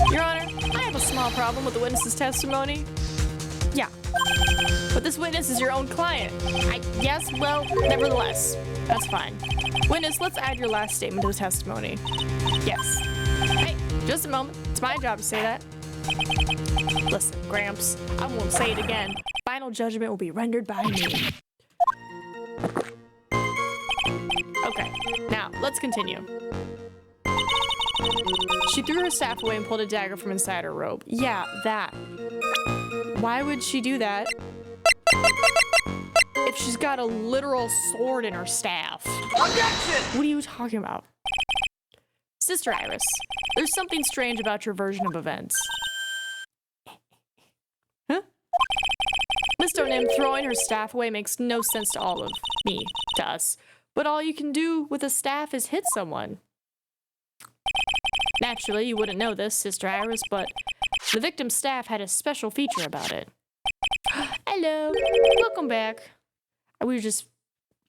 A: Your Honor, I have a small problem with the witness's testimony. Yeah. But this witness is your own client. Yes, well, nevertheless. That's fine. Witness, let's add your last statement to the testimony. Yes. Hey, just a moment. It's my job to say that. Listen, Gramps, I won't say it again. Final judgment will be rendered by me. Okay, now, let's continue. She threw her staff away and pulled a dagger from inside her robe. Yeah, that. Why would she do that if she's got a literal sword in her staff?
B: Objection!
A: What are you talking about? Sister Iris, there's something strange about your version of events. Huh? Miss NinaMeep throwing her staff away makes no sense to all of me, to us. But all you can do with a staff is hit someone. Naturally, you wouldn't know this, Sister Iris, but the victim's staff had a special feature about it. Hello, welcome back. We were just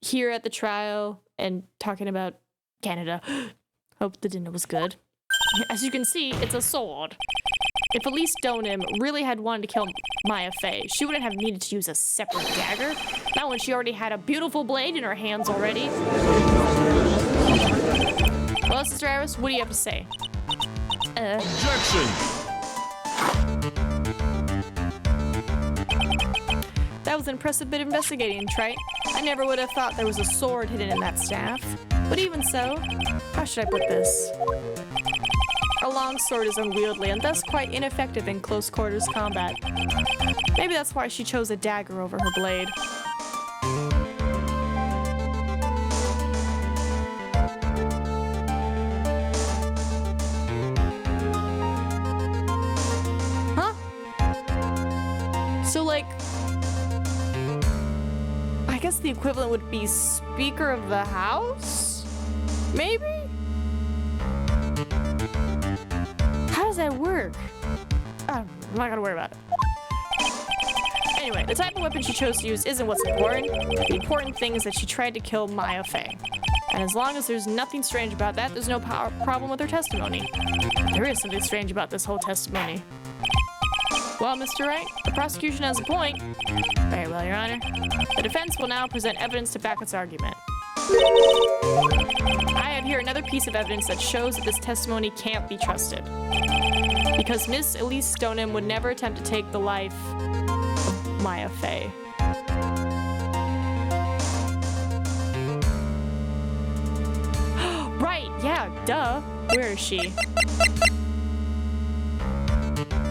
A: here at the trial and talking about Canada. Hope the dinner was good. As you can see, it's a sword. If Elise NinaMeep really had wanted to kill Maya Fey, she wouldn't have needed to use a separate dagger. Not when she already had a beautiful blade in her hands already. Well, Sister Iris, what do you have to say?
C: Objection!
A: That was an impressive bit of investigating, Wright. I never would have thought there was a sword hidden in that staff. But even so, how should I put this? A long sword is unwieldy and thus quite ineffective in close quarters combat. Maybe that's why she chose a dagger over her blade. Huh? So like, I guess the equivalent would be Speaker of the House? Maybe? How does that work? I'm not gonna worry about it. Anyway, the type of weapon she chose to use isn't what's important. The important thing is that she tried to kill Maya Fey. And as long as there's nothing strange about that, there's no problem with her testimony. There is something strange about this whole testimony. Well, Mr. Wright, the prosecution has a point. Very well, Your Honor. The defense will now present evidence to back its argument. I have here another piece of evidence that shows that this testimony can't be trusted. Because Miss Elise NinaMeep would never attempt to take the life of Maya Fey. Right, yeah, duh. Where is she?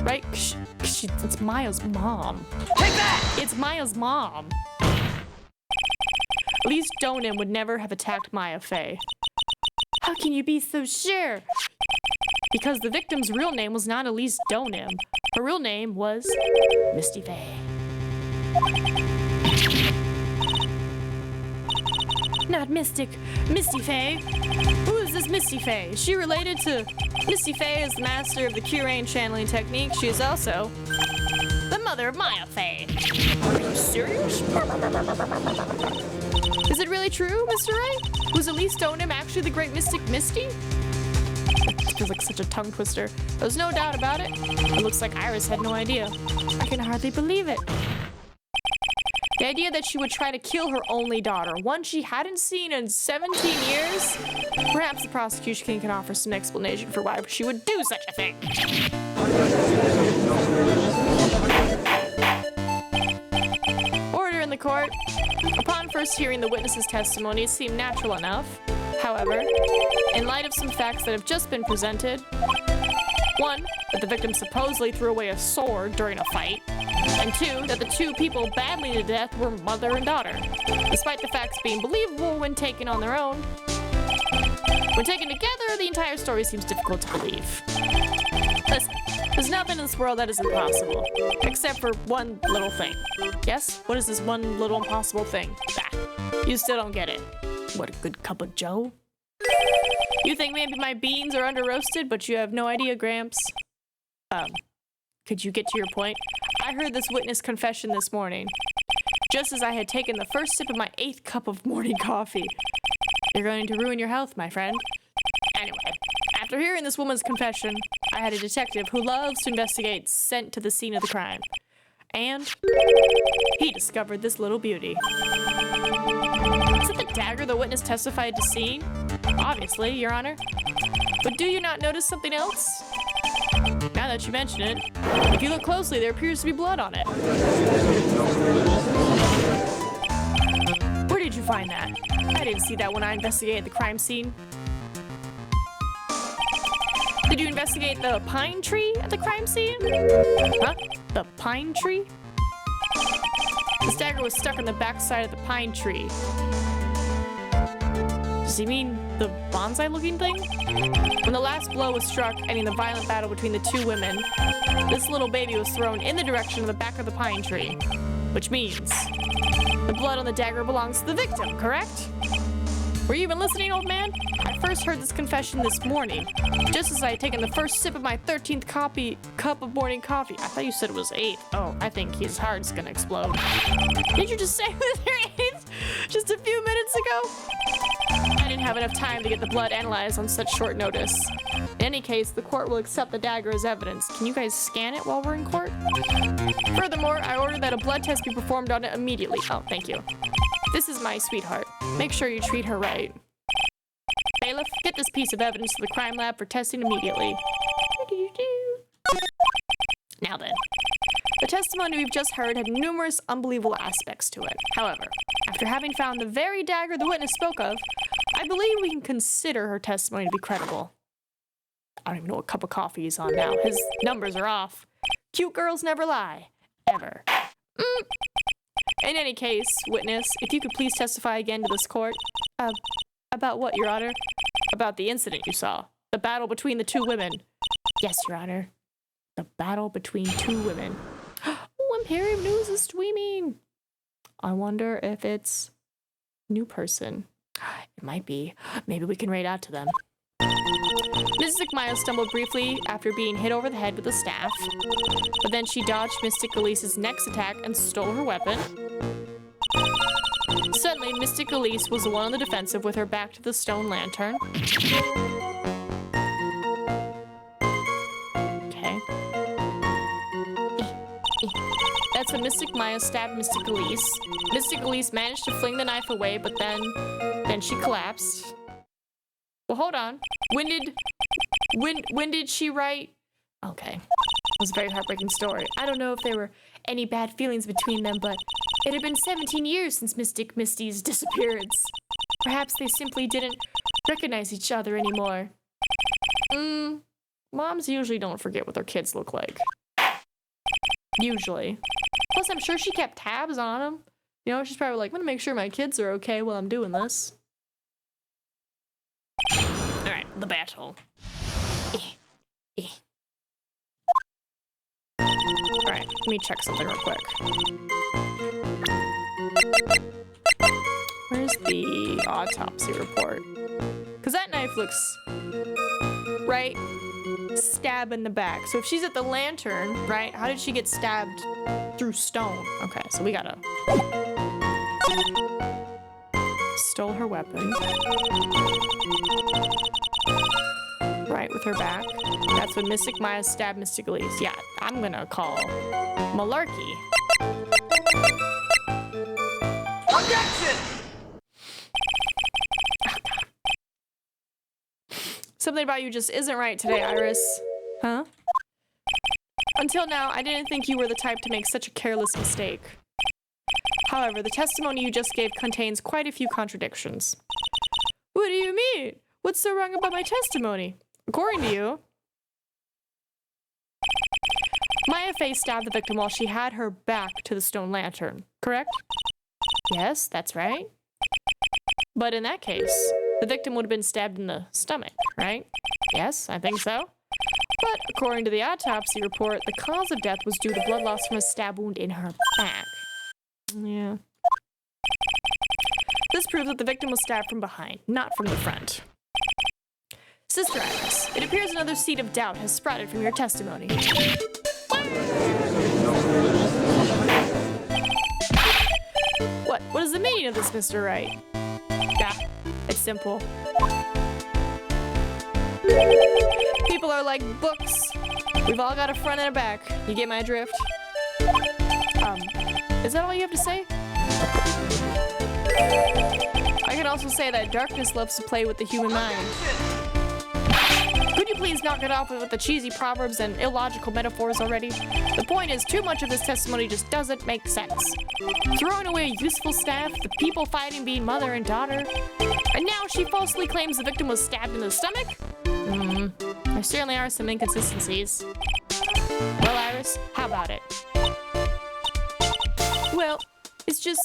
A: Right? It's Maya's mom.
B: Take that!
A: It's Maya's mom. Elise NinaMeep would never have attacked Maya Fey. How can you be so sure? Because the victim's real name was not Elise NinaMeep. Her real name was Misty Fey. Not Mystic, Misty Fey. Who is this Misty Fey? Is she related to... Misty Fey is the master of the Curain channeling technique. She is also the mother of Maya Fey. Are you serious? Is it really true, Mr. Wright? Was Elise NinaMeep actually the great mystic Misty? It feels like such a tongue twister. There's no doubt about it. It looks like Iris had no idea. I can hardly believe it. The idea that she would try to kill her only daughter, one she hadn't seen in 17 years? Perhaps the prosecution can offer some explanation for why she would do such a thing. Order in the court. Upon first hearing the witness's testimony, it seemed natural enough. However, in light of some facts that have just been presented, one, that the victim supposedly threw away a sword during a fight, and two, that the two people badly to death were mother and daughter, despite the facts being believable when taken on their own. When taken together, the entire story seems difficult to believe. Listen, there's nothing in this world that is impossible, except for one little thing. Yes? What is this one little impossible thing? Bah, you still don't get it. What a good cup of joe. You think maybe my beans are under-roasted, but you have no idea, Gramps. Could you get to your point? I heard this witness confession this morning, just as I had taken the first sip of my 8th cup of morning coffee. You're going to ruin your health, my friend. Anyway, after hearing this woman's confession, I had a detective who loves to investigate sent to the scene of the crime. And he discovered this little beauty. Is it the dagger the witness testified to seeing? Obviously, Your Honor. But do you not notice something else? Now that you mention it, if you look closely, there appears to be blood on it. Where did you find that? I didn't see that when I investigated the crime scene. Did you investigate the pine tree at the crime scene? Huh? The pine tree? This dagger was stuck on the backside of the pine tree. Does he mean the bonsai-looking thing? When the last blow was struck, ending the violent battle between the two women, this little baby was thrown in the direction of the back of the pine tree. Which means the blood on the dagger belongs to the victim, correct? Were you even listening, old man? I first heard this confession this morning, just as I had taken the first sip of my 13th cup of morning coffee. I thought you said it was 8. Oh, I think his heart's gonna explode. Did you just say it was your 8 just a few minutes ago? I didn't have enough time to get the blood analyzed on such short notice. In any case, the court will accept the dagger as evidence. Can you guys scan it while we're in court? Furthermore, I ordered that a blood test be performed on it immediately. Oh, thank you. This is my sweetheart. Make sure you treat her right. Bailiff, get this piece of evidence to the crime lab for testing immediately. Now then, the testimony we've just heard had numerous unbelievable aspects to it. However, after having found the very dagger the witness spoke of, I believe we can consider her testimony to be credible. I don't even know what cup of coffee he's on now. His numbers are off. Cute girls never lie. Ever. In any case, witness, if you could please testify again to this court. About what, Your Honor? About the incident you saw. The battle between the two women. Yes, Your Honor. The battle between two women. Oh, Imperium News is streaming. I wonder if it's new person. It might be. Maybe we can raid out to them. Mrs. Maya stumbled briefly after being hit over the head with a staff, but then she dodged Mystic Elise's next attack and stole her weapon. Suddenly, Mystic Elise was the one on the defensive with her back to the stone lantern. Okay. That's when Mystic Maya stabbed Mystic Elise. Mystic Elise managed to fling the knife away, but then she collapsed. Well, hold on. When did she write? Okay. It was a very heartbreaking story. I don't know if there were any bad feelings between them, but it had been 17 years since Mystic Misty's disappearance. Perhaps they simply didn't recognize each other anymore. Moms usually don't forget what their kids look like. Usually. Plus, I'm sure she kept tabs on them. You know, she's probably like, I'm gonna make sure my kids are okay while I'm doing this. Alright, the battle. Alright, let me check something real quick. Where's the autopsy report? Because that knife looks... right? Stab in the back. So if she's at the lantern, right? How did she get stabbed through stone? Okay, so we gotta... Stole her weapon. Right, with her back. That's when Mystic Maya stabbed Mystic Elise. Yeah, I'm gonna call malarkey.
B: Objection!
A: Something about you just isn't right today, Iris. Huh? Until now, I didn't think you were the type to make such a careless mistake. However, the testimony you just gave contains quite a few contradictions. What do you mean? What's so wrong about my testimony? According to you, Maya Fey stabbed the victim while she had her back to the stone lantern, correct? Yes, that's right. But in that case, the victim would have been stabbed in the stomach, right? Yes, I think so. But according to the autopsy report, the cause of death was due to blood loss from a stab wound in her back. Yeah. This proves that the victim was stabbed from behind, not from the front. Sister Iris, it appears another seed of doubt has sprouted from your testimony. What is the meaning of this, Mr. Wright? Yeah, it's simple. People are like books. We've all got a front and a back. You get my drift? Is that all you have to say? I can also say that darkness loves to play with the human mind. Could you please knock it off with the cheesy proverbs and illogical metaphors already? The point is, too much of this testimony just doesn't make sense. Throwing away a useful staff, the people fighting being mother and daughter, and now she falsely claims the victim was stabbed in the stomach? There certainly are some inconsistencies. Well, Iris, how about it? Well, it's just...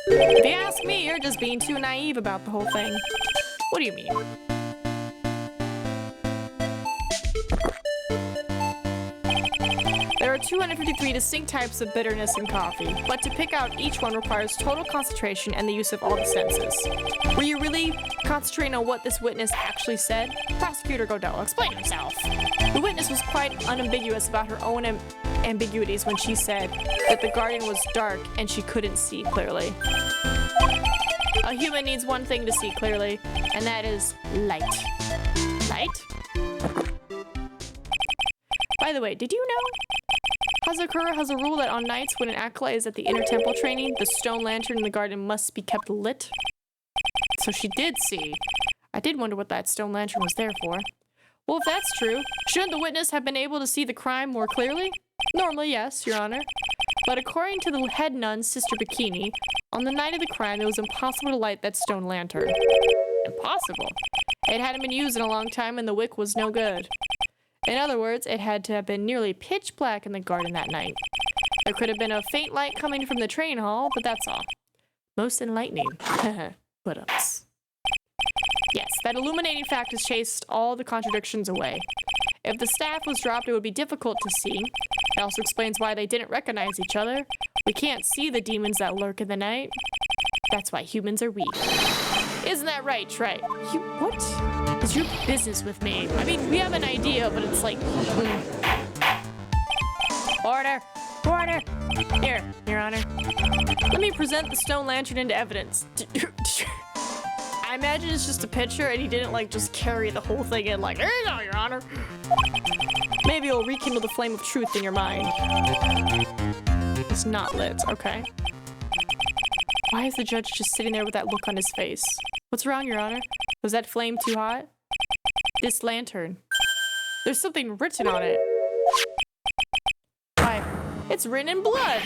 A: If you ask me, you're just being too naive about the whole thing. What do you mean? There are 253 distinct types of bitterness in coffee, but to pick out each one requires total concentration and the use of all the senses. Were you really concentrating on what this witness actually said? Prosecutor Godell, explain yourself. The witness was quite unambiguous about her own ambiguities when she said that the garden was dark and she couldn't see clearly. A human needs one thing to see clearly, and that is light. Light? By the way, did you know? Hazakura has a rule that on nights when an acolyte is at the inner temple training, the stone lantern in the garden must be kept lit. So she did see. I did wonder what that stone lantern was there for. Well, if that's true, shouldn't the witness have been able to see the crime more clearly? Normally, yes, Your Honor. But according to the head nun, Sister Bikini, on the night of the crime, it was impossible to light that stone lantern. Impossible? It hadn't been used in a long time and the wick was no good. In other words, it had to have been nearly pitch black in the garden that night. There could have been a faint light coming from the train hall, but that's all. Most enlightening. Put-ups. Yes, that illuminating fact has chased all the contradictions away. If the staff was dropped, it would be difficult to see. It also explains why they didn't recognize each other. We can't see the demons that lurk in the night. That's why humans are weak. Isn't that right, Trey? What is your business with me? I mean, we have an idea, but it's like... Order! Order! Here, Your Honor. Let me present the stone lantern into evidence. I imagine it's just a picture and he didn't like just carry the whole thing in like, there you go, Your Honor. Maybe it'll rekindle the flame of truth in your mind. It's not lit, okay. Why is the judge just sitting there with that look on his face? What's wrong, Your Honor? Was that flame too hot? This lantern. There's something written on it. Why? It's written in blood.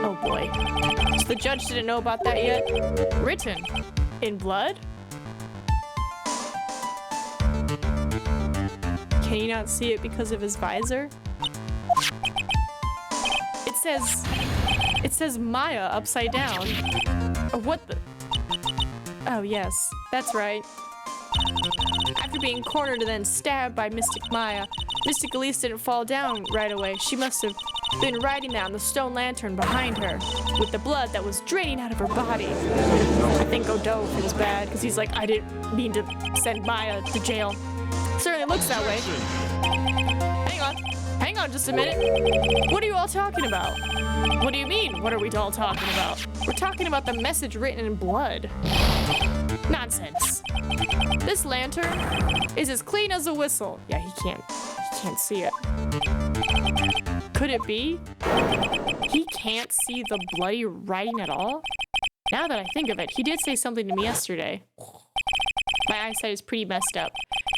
A: Oh boy. So the judge didn't know about that yet? Written in blood? Can you not see it because of his visor? It says Maya upside down. What the? Oh yes, that's right. After being cornered and then stabbed by Mystic Maya, Mystic Elise didn't fall down right away. She must have been riding down the stone lantern behind her with the blood that was draining out of her body. I think Godot feels bad because he's like, I didn't mean to send Maya to jail. Certainly looks that way. Hang on just a minute. What are you all talking about? What do you mean, what are we all talking about? We're talking about the message written in blood. Nonsense. This lantern is as clean as a whistle. Yeah, he can't see it. Could it be? He can't see the bloody writing at all? Now that I think of it, he did say something to me yesterday. My eyesight is pretty messed up.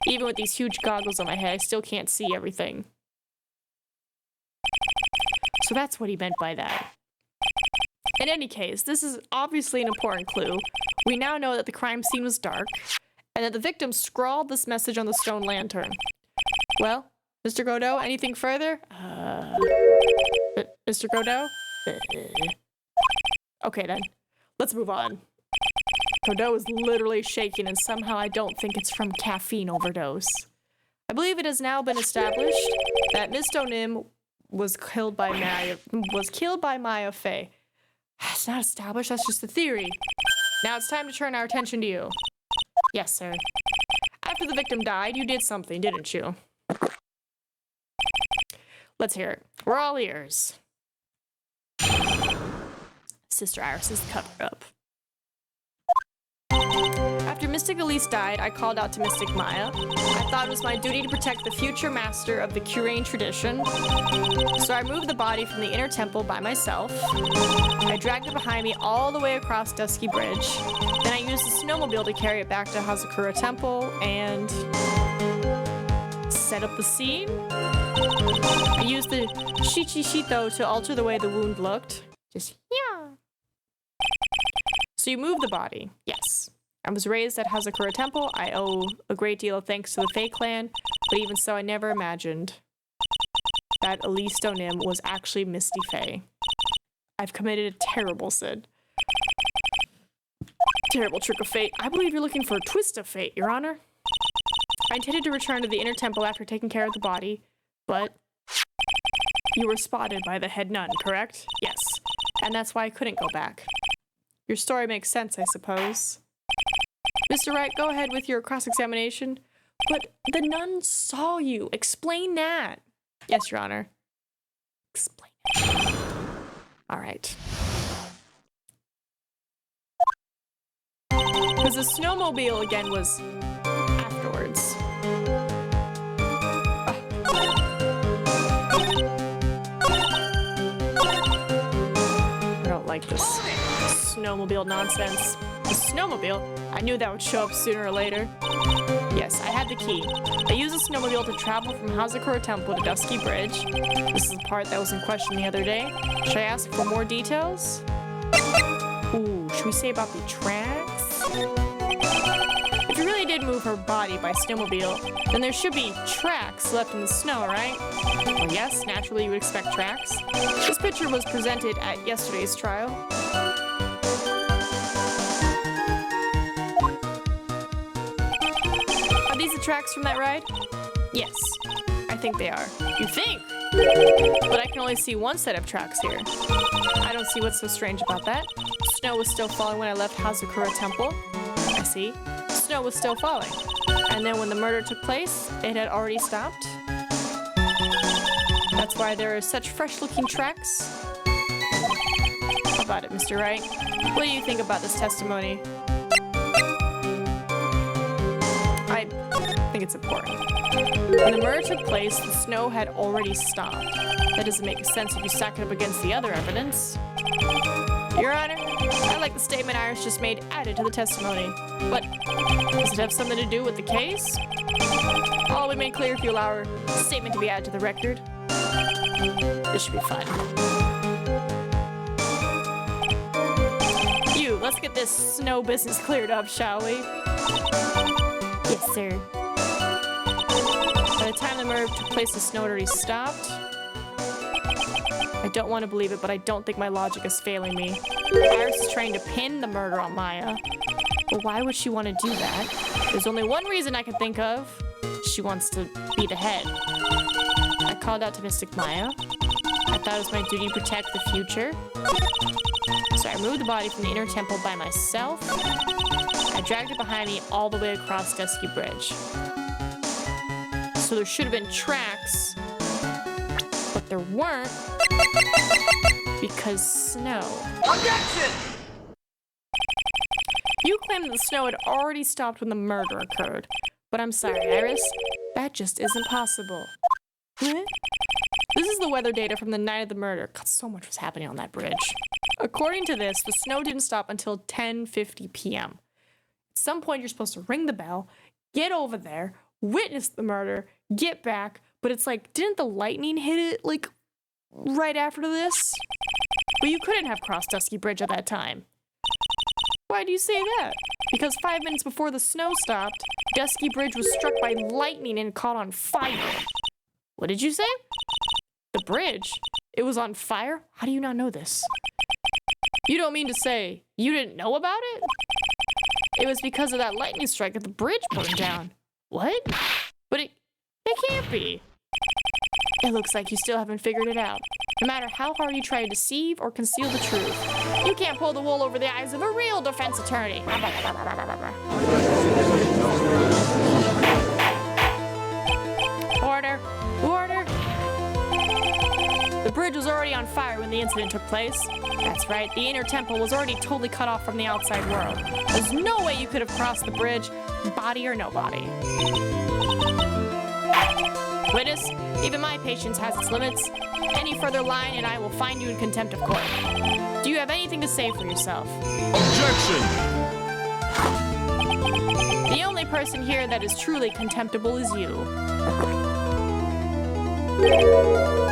A: Even with these huge goggles on my head, I still can't see everything. So that's what he meant by that. In any case, this is obviously an important clue. We now know that the crime scene was dark, and that the victim scrawled this message on the stone lantern. Well, Mr. Godot, anything further? Mr. Godot? Okay then, let's move on. Godot is literally shaking, and somehow I don't think it's from caffeine overdose. I believe it has now been established that Miss Donim was killed by Maya Fey. It's not established, that's just a theory. Now it's time to turn our attention to you. Yes, sir. After the victim died, you did something, didn't you? Let's hear it. We're all ears. Sister Iris's cover-up. After Mystic Elise died, I called out to Mystic Maya. I thought it was my duty to protect the future master of the Curain tradition. So I moved the body from the inner temple by myself. I dragged it behind me all the way across Dusky Bridge. Then I used the snowmobile to carry it back to Hazakura Temple and set up the scene. I used the Shichishito to alter the way the wound looked. Just, yeah. So you moved the body. Yes. I was raised at Hazakura Temple. I owe a great deal of thanks to the Fae clan, but even so, I never imagined that Elise Donim was actually Misty Fae. I've committed a terrible sin. Terrible trick of fate. I believe you're looking for a twist of fate, Your Honor. I intended to return to the inner temple after taking care of the body, but you were spotted by the head nun, correct? Yes. And that's why I couldn't go back. Your story makes sense, I suppose. Mr. Wright, go ahead with your cross-examination. But the nun saw you. Explain that. Yes, Your Honor. Explain it. All right. Because the snowmobile again was afterwards. I don't like this snowmobile nonsense. The snowmobile? I knew that would show up sooner or later. Yes, I had the key. I used the snowmobile to travel from Hazakura Temple to Dusky Bridge. This is the part that was in question the other day. Should I ask for more details? Ooh, should we say about the tracks? If you really did move her body by snowmobile, then there should be tracks left in the snow, right? Well, yes, naturally you would expect tracks. This picture was presented at yesterday's trial. Are these the tracks from that ride? Yes, I think they are. You think? But I can only see one set of tracks here. I don't see what's so strange about that. Snow was still falling when I left Hazakura Temple. I see. Snow was still falling. And then when the murder took place, it had already stopped. That's why there are such fresh-looking tracks. How about it, Mr. Wright? What do you think about this testimony? I think it's important. When the murder took place, the snow had already stopped. That doesn't make sense if you stack it up against the other evidence. Your Honor, I like the statement Iris just made added to the testimony. But does it have something to do with the case? All will be made clear if you allow her statement to be added to the record. This should be fun. Let's get this snow business cleared up, shall we? Yes, sir. By the time the murder took place, the snow had already stopped. I don't want to believe it, but I don't think my logic is failing me. Iris is trying to pin the murder on Maya. But why would she want to do that? There's only one reason I can think of. She wants to be the head. I called out to Mystic Maya. I thought it was my duty to protect the future. So I removed the body from the inner temple by myself. I dragged it behind me all the way across Dusky Bridge. So there should have been tracks, but there weren't because snow.
B: Objection!
A: You claim that the snow had already stopped when the murder occurred, but I'm sorry, Iris, that just isn't possible. What? This is the weather data from the night of the murder. God, so much was happening on that bridge. According to this, the snow didn't stop until 10:50 p.m. At some point, you're supposed to ring the bell, get over there, witness the murder, get back, but it's like, didn't the lightning hit it, like, right after this? But you couldn't have crossed Dusky Bridge at that time. Why do you say that? Because 5 minutes before the snow stopped, Dusky Bridge was struck by lightning and caught on fire. What did you say? The bridge? It was on fire? How do you not know this? You don't mean to say you didn't know about it? It was because of that lightning strike that the bridge burned down. What? But it can't be. It looks like you still haven't figured it out. No matter how hard you try to deceive or conceal the truth, you can't pull the wool over the eyes of a real defense attorney. Order. Order. The bridge was already on fire when the incident took place. That's right, the inner temple was already totally cut off from the outside world. There's no way you could have crossed the bridge, body or no body. Witness, even my patience has its limits. Any further lying and I will find you in contempt of court. Do you have anything to say for yourself?
C: Objection!
A: The only person here that is truly contemptible is you.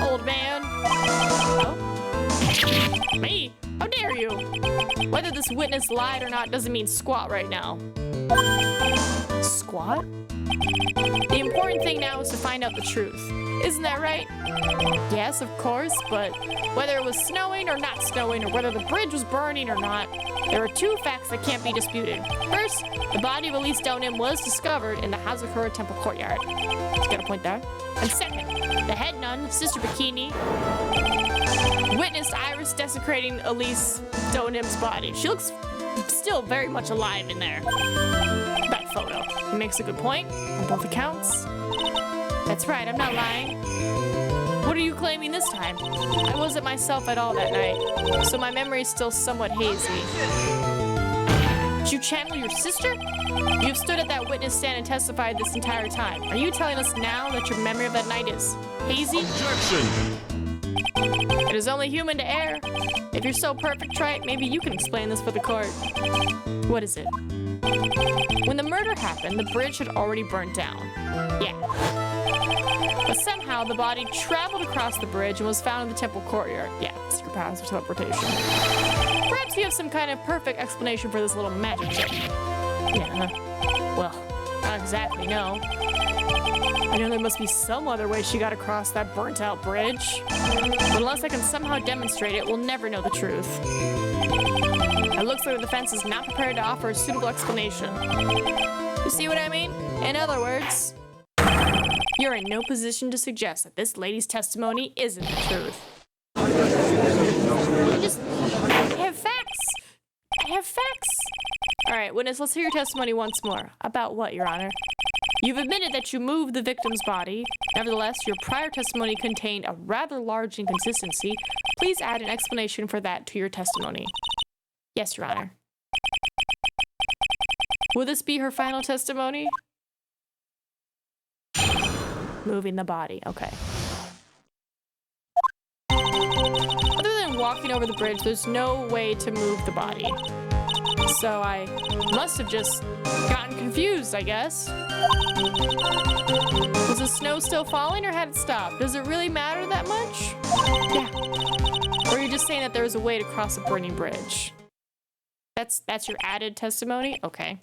A: Old man. Oh? Me? How dare you? Whether this witness lied or not doesn't mean squat right now. Squat? The important thing now is to find out the truth. Isn't that right? Yes, of course, but whether it was snowing or not snowing, or whether the bridge was burning or not, there are two facts that can't be disputed. First, the body of Elise Donim was discovered in the Hazakura Temple courtyard. Let's get a point there. And second, the head nun, Sister Bikini, witnessed Iris desecrating Elise Donim's body. She looks still very much alive in there. That photo. It makes a good point on both accounts. That's right, I'm not lying. What are you claiming this time? I wasn't myself at all that night, so my memory is still somewhat hazy. Did you channel your sister? You've stood at that witness stand and testified this entire time. Are you telling us now that your memory of that night is hazy?
C: Objection!
A: It is only human to err. If you're so perfect, Wright, maybe you can explain this for the court. What is it? When the murder happened, the bridge had already burnt down. Yeah. But somehow the body traveled across the bridge and was found in the temple courtyard. Yeah, secret powers of teleportation. Perhaps you have some kind of perfect explanation for this little magic trick. Yeah, well, not exactly, no. I know there must be some other way she got across that burnt out bridge. But unless I can somehow demonstrate it, we'll never know the truth. It looks like the defense is not prepared to offer a suitable explanation. You see what I mean? In other words, you're in no position to suggest that this lady's testimony isn't the truth. I have facts. I have facts. All right, witness, let's hear your testimony once more. About what, Your Honor? You've admitted that you moved the victim's body. Nevertheless, your prior testimony contained a rather large inconsistency. Please add an explanation for that to your testimony. Yes, Your Honor. Will this be her final testimony? Moving the body, okay. Other than walking over the bridge, there's no way to move the body. So I must have just gotten confused, I guess. Was the snow still falling or had it stopped? Does it really matter that much? Yeah. Or you're just saying that there was a way to cross a burning bridge? That's your added testimony? Okay.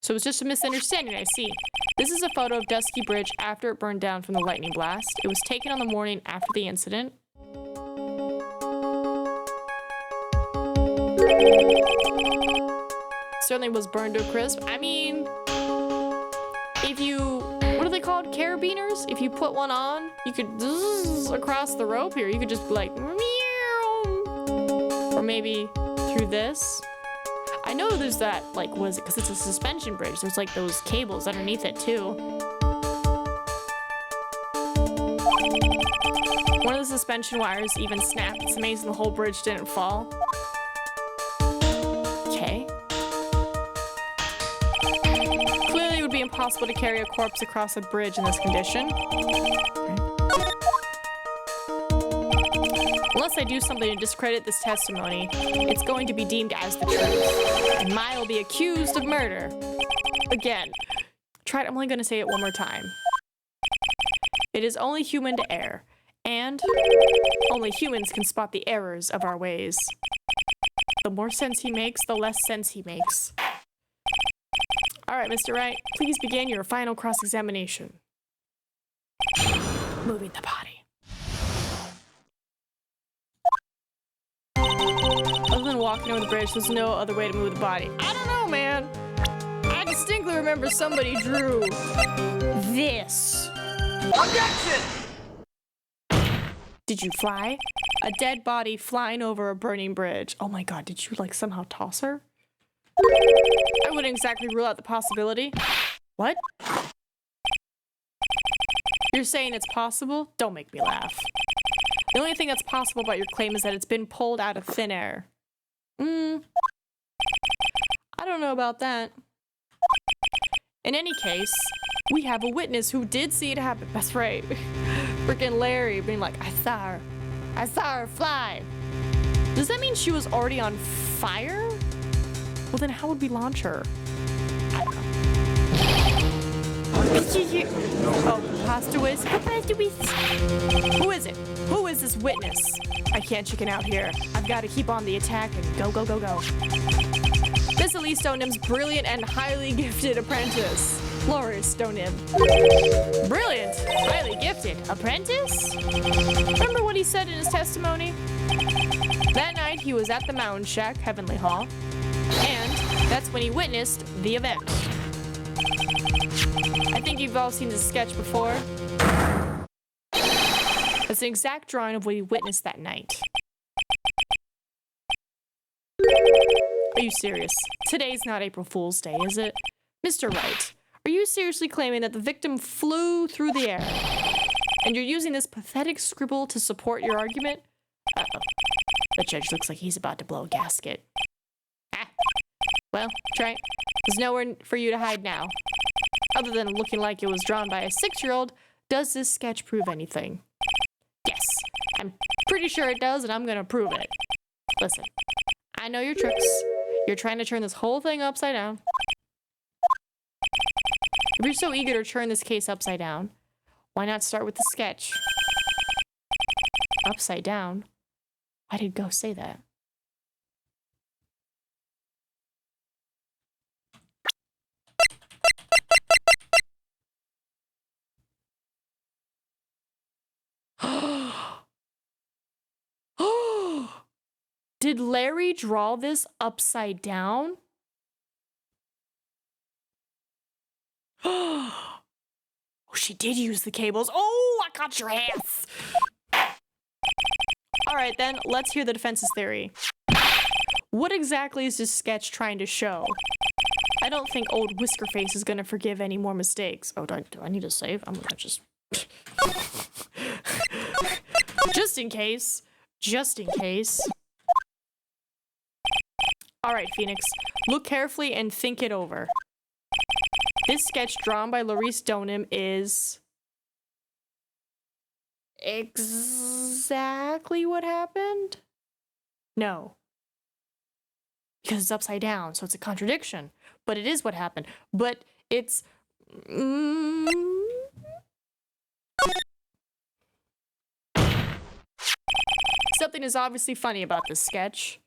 A: So it was just a misunderstanding, I see. This is a photo of Dusky Bridge after it burned down from the lightning blast. It was taken on the morning after the incident. Certainly was burned to a crisp. I mean, if you, what are they called? Carabiners? If you put one on, you could zzz across the rope here. You could just be like, meow. Or maybe through this. I know there's that, like, was it because it's a suspension bridge? There's like those cables underneath it too. One of the suspension wires even snapped. It's amazing the whole bridge didn't fall. Okay. Clearly it would be impossible to carry a corpse across a bridge in this condition. Unless I do something to discredit this testimony, it's going to be deemed as the truth. And Maya will be accused of murder. Again. I'm only going to say it one more time. It is only human to err. And only humans can spot the errors of our ways. The more sense he makes, the less sense he makes. All right, Mr. Wright, please begin your final cross-examination. Moving the body. Other than walking over the bridge, there's no other way to move the body. I don't know, man. I distinctly remember somebody drew this.
B: Objection!
A: Did you fly? A dead body flying over a burning bridge. Oh my god, did you like somehow toss her? I wouldn't exactly rule out the possibility. What? You're saying it's possible? Don't make me laugh. The only thing that's possible about your claim is that it's been pulled out of thin air. I don't know about that. In any case, we have a witness who did see it happen. That's right. Freaking Larry being like, I saw her fly. Does that mean she was already on fire? Well, then how would we launch her? I don't know. Oh, Pastuis. Who is it? Who is this witness? I can't chicken out here. I've got to keep on the attack and go, go, go, go. This Elise Donim's brilliant and highly gifted apprentice. Loris Donim. Brilliant, highly gifted. apprentice? Remember what he said in his testimony? That night, he was at the Mountain Shack, Heavenly Hall, and that's when he witnessed the event. I think you've all seen this sketch before. It's an exact drawing of what he witnessed that night. Are you serious? Today's not April Fool's Day, is it? Mr. Wright, are you seriously claiming that the victim flew through the air? And you're using this pathetic scribble to support your argument? Uh-oh. The judge looks like he's about to blow a gasket. Ah. Well, Trent, there's nowhere for you to hide now. Other than looking like it was drawn by a 6-year-old, does this sketch prove anything? Yes, I'm pretty sure it does, and I'm gonna prove it. Listen, I know your tricks. You're trying to turn this whole thing upside down. If you're so eager to turn this case upside down, why not start with the sketch? Upside down? Why did Ghost say that? Did Larry draw this upside down? Oh, she did use the cables. Oh, I caught your ass. All right, then, let's hear the defense's theory. What exactly is this sketch trying to show? I don't think old Whiskerface is gonna forgive any more mistakes. Oh, do I need to save? I'm gonna just... Just in case. Just in case. All right, Phoenix, look carefully and think it over. This sketch drawn by Laurice Donim is exactly what happened? No. Because it's upside down, so it's a contradiction. But it is what happened. But it's... Something is obviously funny about this sketch.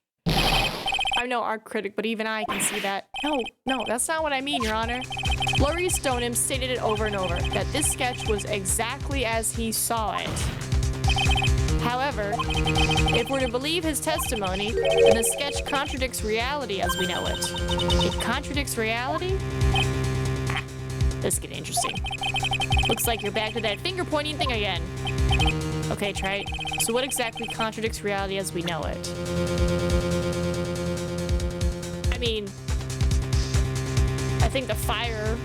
A: I'm no art critic, but even I can see that. No, that's not what I mean, Your Honor. Laurice Donim stated it over and over, that this sketch was exactly as he saw it. However, if we're to believe his testimony, then the sketch contradicts reality as we know it. It contradicts reality? Ah, this is getting interesting. Looks like you're back to that finger-pointing thing again. Okay, Trite. So what exactly contradicts reality as we know it? I mean, I think the fire,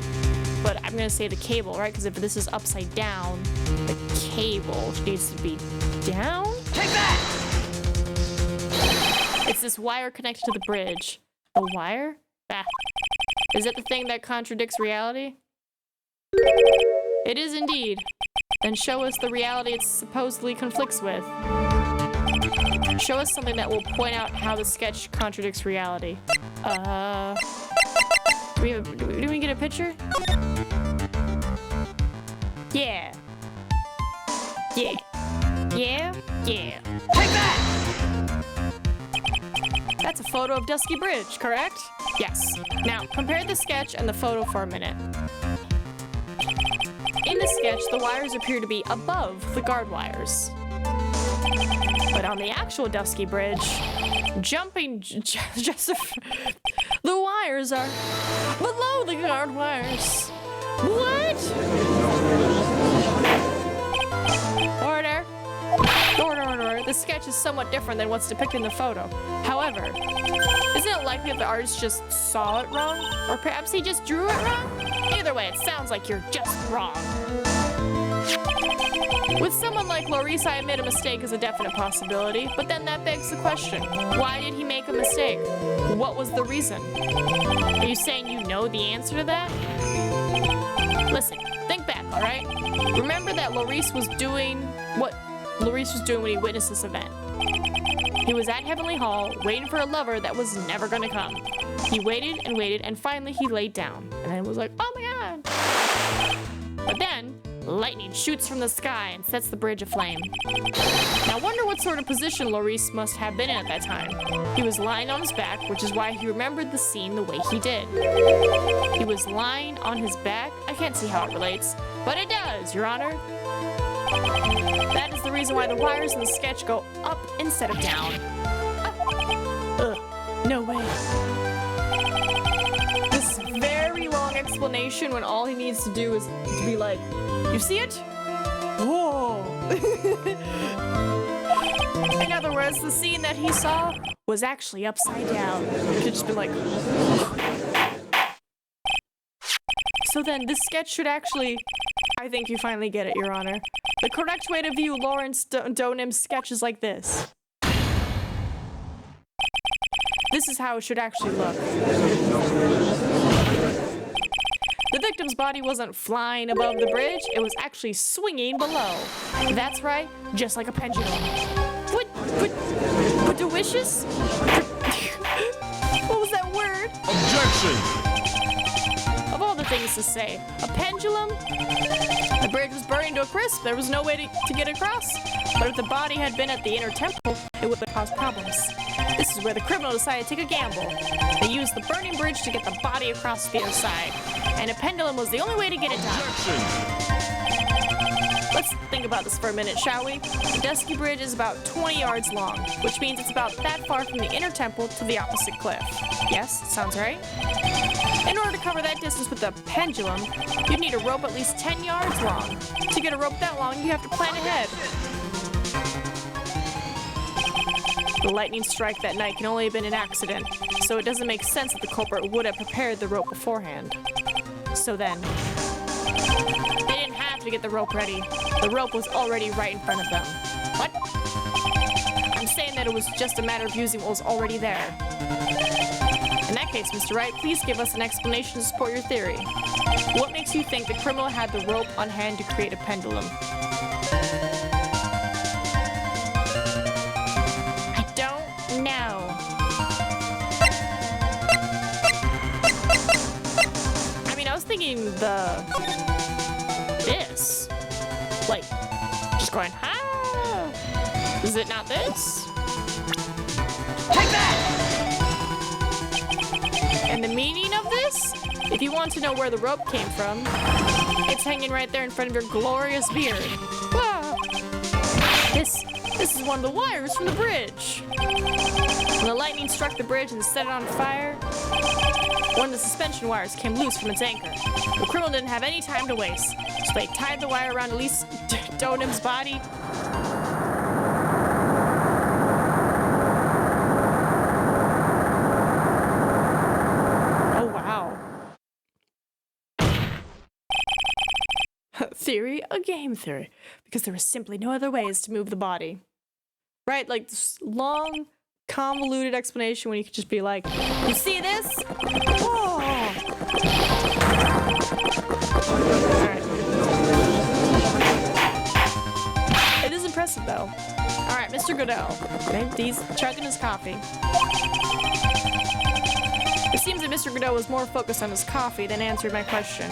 A: but I'm gonna say the cable, right? Because if this is upside down, the cable needs to be down?
B: Take that!
A: It's this wire connected to the bridge. A wire? Ah. Is it the thing that contradicts reality? It is indeed. Then show us the reality it supposedly conflicts with. Show us something that will point out how the sketch contradicts reality. Do we get a picture? Yeah. Yeah. Yeah? Yeah.
B: Take that!
A: That's a photo of Dusky Bridge, correct? Yes. Now, compare the sketch and the photo for a minute. In the sketch, the wires appear to be above the guard wires. But on the actual Dusky Bridge, the wires are below the guard wires. What? Order. Order. The sketch is somewhat different than what's depicted in the photo. However, isn't it likely that the artist just saw it wrong? Or perhaps he just drew it wrong? Either way, it sounds like you're just wrong. With someone like Laurice, I admit a mistake is a definite possibility, but then that begs the question, why did he make a mistake? What was the reason? Are you saying you know the answer to that? Listen, think back, all right? Remember that Laurice was doing what Laurice was doing when he witnessed this event. He was at Heavenly Hall, waiting for a lover that was never gonna come. He waited, and finally he laid down, and then was like, oh my god. But then, lightning shoots from the sky and sets the bridge aflame. Now wonder what sort of position Laurice must have been in at that time. He was lying on his back, which is why he remembered the scene the way he did. He was lying on his back? I can't see how it relates, but it does. was, Your Honor. That is the reason why the wires in the sketch go up instead of down. No way. This very long explanation when all he needs to do is to be like, you see it? Whoa. In other words, the scene that he saw was actually upside down. He could just be like... So then, this sketch should actually... I think you finally get it, Your Honor. The correct way to view Lawrence Donim's sketch is like this. This is how it should actually look. The victim's body wasn't flying above the bridge, it was actually swinging below. That's right, just like a pendulum. What delicious? What was that word?
C: Objection!
A: Of all the things to say, a pendulum? The bridge was burning to a crisp, there was no way to get across. But if the body had been at the inner temple, it would have caused problems. This is where the criminal decided to take a gamble. They used the burning bridge to get the body across the other side. And a pendulum was the only way to get it done.
C: Objection!
A: Let's think about this for a minute, shall we? The Dusky Bridge is about 20 yards long, which means it's about that far from the inner temple to the opposite cliff. Yes, sounds right? In order to cover that distance with a pendulum, you'd need a rope at least 10 yards long. To get a rope that long, you have to plan ahead. The lightning strike that night can only have been an accident, so it doesn't make sense that the culprit would have prepared the rope beforehand. So then, they didn't have to get the rope ready. The rope was already right in front of them. What? I'm saying that it was just a matter of using what was already there. In that case, Mr. Wright, please give us an explanation to support your theory. What makes you think the criminal had the rope on hand to create a pendulum? I don't know. I mean, I was thinking this. Like, just going, ah! Is it not this?
B: Take that!
A: And the meaning of this? If you want to know where the rope came from, it's hanging right there in front of your glorious beard. Wow. This is one of the wires from the bridge. When the lightning struck the bridge and set it on fire, one of the suspension wires came loose from its anchor. The criminal didn't have any time to waste, so they tied the wire around Elise Donim's body. Theory, a game theory, because there was simply no other ways to move the body. Right? Like this long, convoluted explanation when you could just be like, you see this? Oh! Alright. It is impressive though. Alright, Mr. Godot. Okay, he's chugging his coffee. It seems that Mr. Godot was more focused on his coffee than answered my question.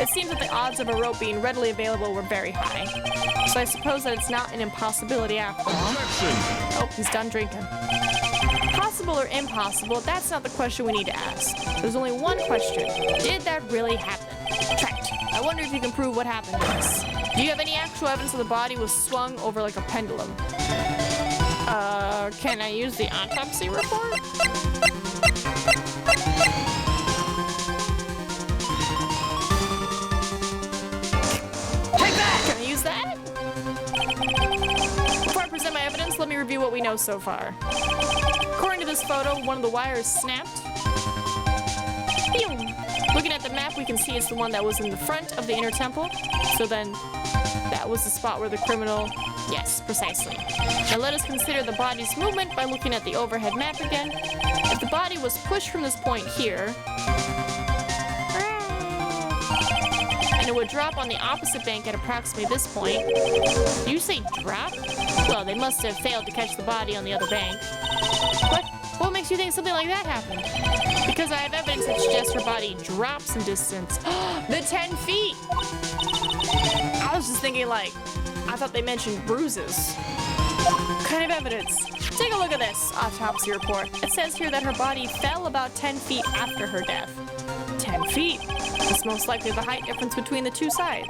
A: It seems that the odds of a rope being readily available were very high. So I suppose that it's not an impossibility after all. Oh, he's done drinking. Possible or impossible, that's not the question we need to ask. There's only one question. Did that really happen? Trapped. I wonder if you can prove what happened to us. Do you have any actual evidence that the body was swung over like a pendulum? Can I use the autopsy report? Let me review what we know so far. According to this photo, one of the wires snapped. Looking at the map, we can see it's the one that was in the front of the inner temple. So then, that was the spot where the criminal... Yes, precisely. Now let us consider the body's movement by looking at the overhead map again. If the body was pushed from this point here... and it would drop on the opposite bank at approximately this point. Do you say drop? Well, they must have failed to catch the body on the other bank. What makes you think something like that happened? Because I have evidence that suggests her body dropped some distance. The 10 feet! I was just thinking like, I thought they mentioned bruises. What kind of evidence? Take a look at this autopsy report. It says here that her body fell about 10 feet after her death. 10 feet. That's most likely the height difference between the two sides.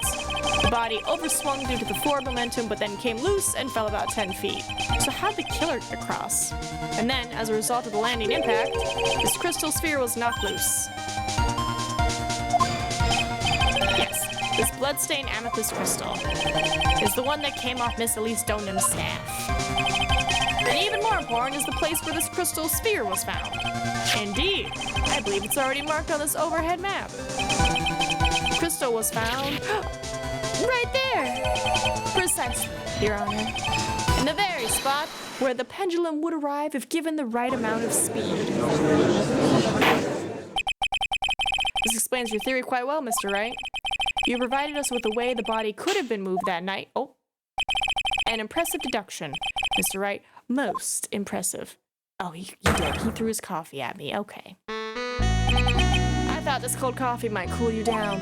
A: The body overswung due to the forward momentum, but then came loose and fell about 10 feet. So how'd the killer get across? And then, as a result of the landing impact, this crystal sphere was knocked loose. Yes, this bloodstained amethyst crystal is the one that came off Miss Elise Donham's staff. And even more important is the place where this crystal sphere was found. Indeed, I believe it's already marked on this overhead map. Crystal was found right there. Precisely, Your Honor. In the very spot where the pendulum would arrive if given the right amount of speed. This explains your theory quite well, Mr. Wright. You provided us with the way the body could have been moved that night. Oh, an impressive deduction, Mr. Wright. Most impressive. Oh, he did. He threw his coffee at me. Okay. I thought this cold coffee might cool you down.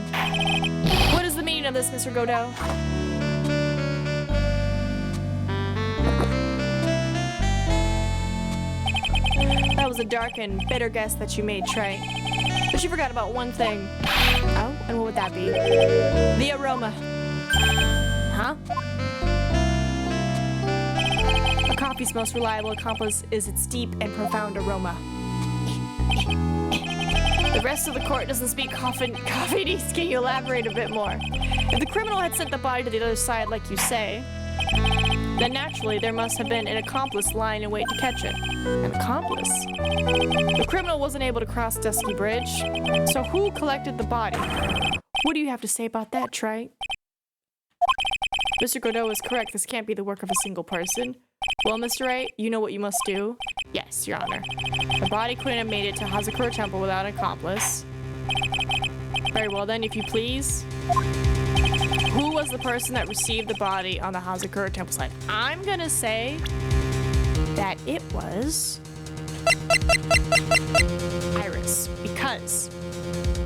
A: What is the meaning of this, Mr. Godot? That was a dark and bitter guess that you made, Trey. But you forgot about one thing. Oh, and what would that be? The aroma. Huh? A coffee's most reliable accomplice is its deep and profound aroma. The rest of the court doesn't speak coffee-nese. Can you elaborate a bit more? If the criminal had sent the body to the other side, like you say, then naturally there must have been an accomplice lying in wait to catch it. An accomplice? The criminal wasn't able to cross Dusky Bridge, so who collected the body? What do you have to say about that, Trey? Mr. Godot is correct. This can't be the work of a single person. Well, Mr. Wright, you know what you must do? Yes, Your Honor. The body couldn't have made it to Hazakura Temple without an accomplice. Very well then, if you please. Who was the person that received the body on the Hazakura Temple site? I'm gonna say that it was Iris, because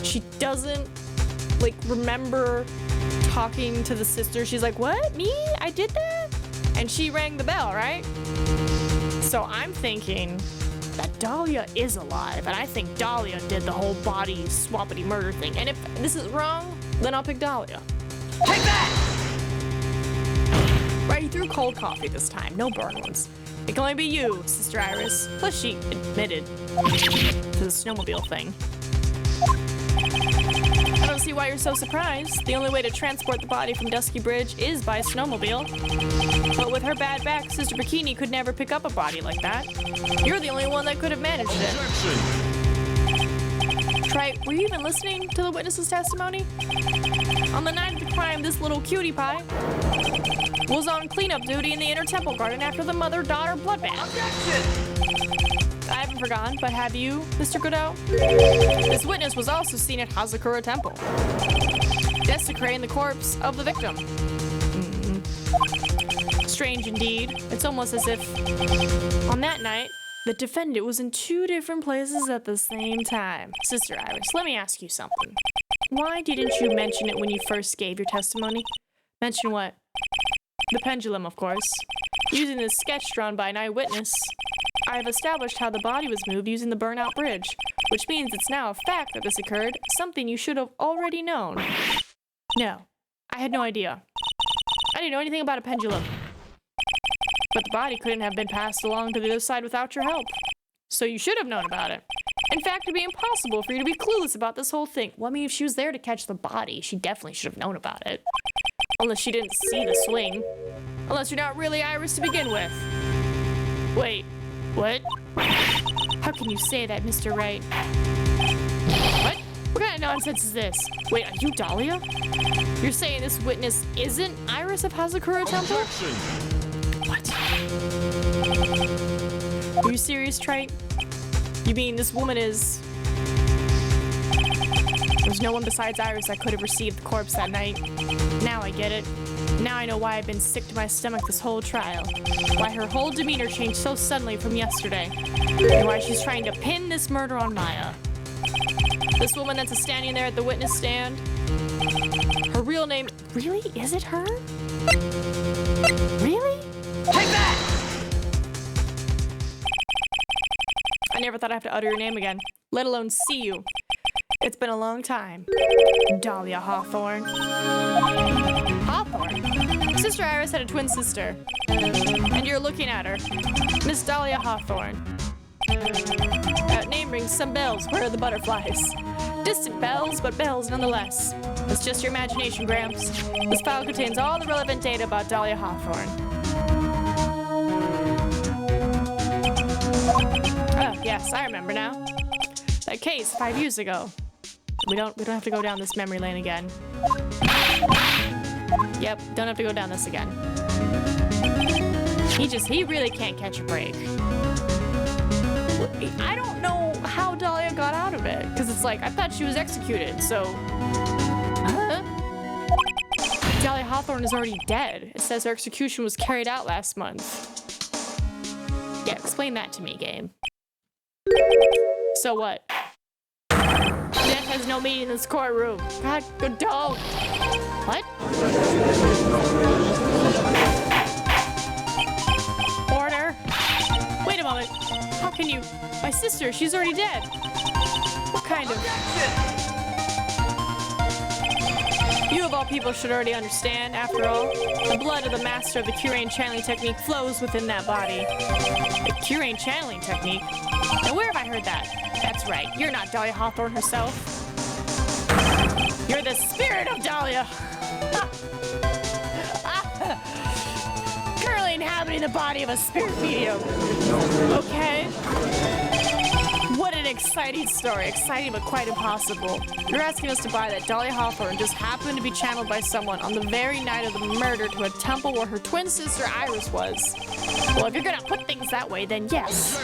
A: she doesn't, like, remember talking to the sister. She's like, what? Me? I did that? And she rang the bell, right? So I'm thinking that Dahlia is alive, and I think Dahlia did the whole body swappity murder thing. And if this is wrong, then I'll pick Dahlia.
B: Take that!
A: Right, he threw cold coffee this time, no burn ones. It can only be you, Sister Iris. Plus she admitted to the snowmobile thing. I don't see why you're so surprised. The only way to transport the body from Dusky Bridge is by snowmobile. But with her bad back, Sister Bikini could never pick up a body like that. You're the only one that could have managed it. Trey, were you even listening to the witness's testimony? On the night of the crime, this little cutie pie was on cleanup duty in the inner temple garden after the mother-daughter bloodbath. I haven't forgotten, but have you, Mr. Godot? This witness was also seen at Hazakura Temple, desecrating the corpse of the victim. Strange indeed. It's almost as if, on that night, the defendant was in two different places at the same time. Sister Iris, let me ask you something. Why didn't you mention it when you first gave your testimony? Mention what? The pendulum, of course. Using this sketch drawn by an eyewitness, I have established how the body was moved using the burnout bridge, which means it's now a fact that this occurred, something you should have already known. No, I had no idea. I didn't know anything about a pendulum. But the body couldn't have been passed along to the other side without your help. So you should have known about it. In fact, it'd be impossible for you to be clueless about this whole thing. Well, I mean, if she was there to catch the body, she definitely should have known about it. Unless she didn't see the swing. Unless you're not really Iris to begin with. Wait, what? How can you say that, Mr. Wright? What? What kind of nonsense is this? Wait, are you Dahlia? You're saying this witness isn't Iris of Hazakura Temple?
C: Objection.
A: What? Are you serious, Trite? You mean this woman is... There's no one besides Iris that could have received the corpse that night. Now I get it. Now I know why I've been sick to my stomach this whole trial. Why her whole demeanor changed so suddenly from yesterday. And why she's trying to pin this murder on Maya. This woman that's standing there at the witness stand. Her real name... Really? Is it her? Really?
B: Take that!
A: I never thought I'd have to utter your name again, let alone see you. It's been a long time. Dahlia Hawthorne. Hawthorne? Sister Iris had a twin sister. And you're looking at her. Miss Dahlia Hawthorne. Name rings some bells. Where are the butterflies? Distant bells, but bells nonetheless. It's just your imagination, Gramps. This file contains all the relevant data about Dahlia Hawthorne. Oh, yes, I remember now. That case 5 years ago. We don't have to go down this memory lane again. Yep, don't have to go down this again. He really can't catch a break. I don't know how Dahlia got out of it, because it's like, I thought she was executed, so... Huh? Dahlia Hawthorne is already dead. It says her execution was carried out last month. Yeah, explain that to me, game. So what? Death has no meaning in this courtroom. God, don't. What? Order. Wait a moment. How can you? My sister, she's already dead. What kind of? You of all people should already understand, after all, the blood of the master of the Curane channeling technique flows within that body. The Curane channeling technique? Now where have I heard that? That's right, you're not Dahlia Hawthorne herself. You're the spirit of Dahlia. Currently inhabiting the body of a spirit medium. Okay. What an exciting story. Exciting, but quite impossible. You're asking us to buy that Dahlia Hawthorne just happened to be channeled by someone on the very night of the murder to a temple where her twin sister Iris was. Well, if you're gonna put things that way, then yes.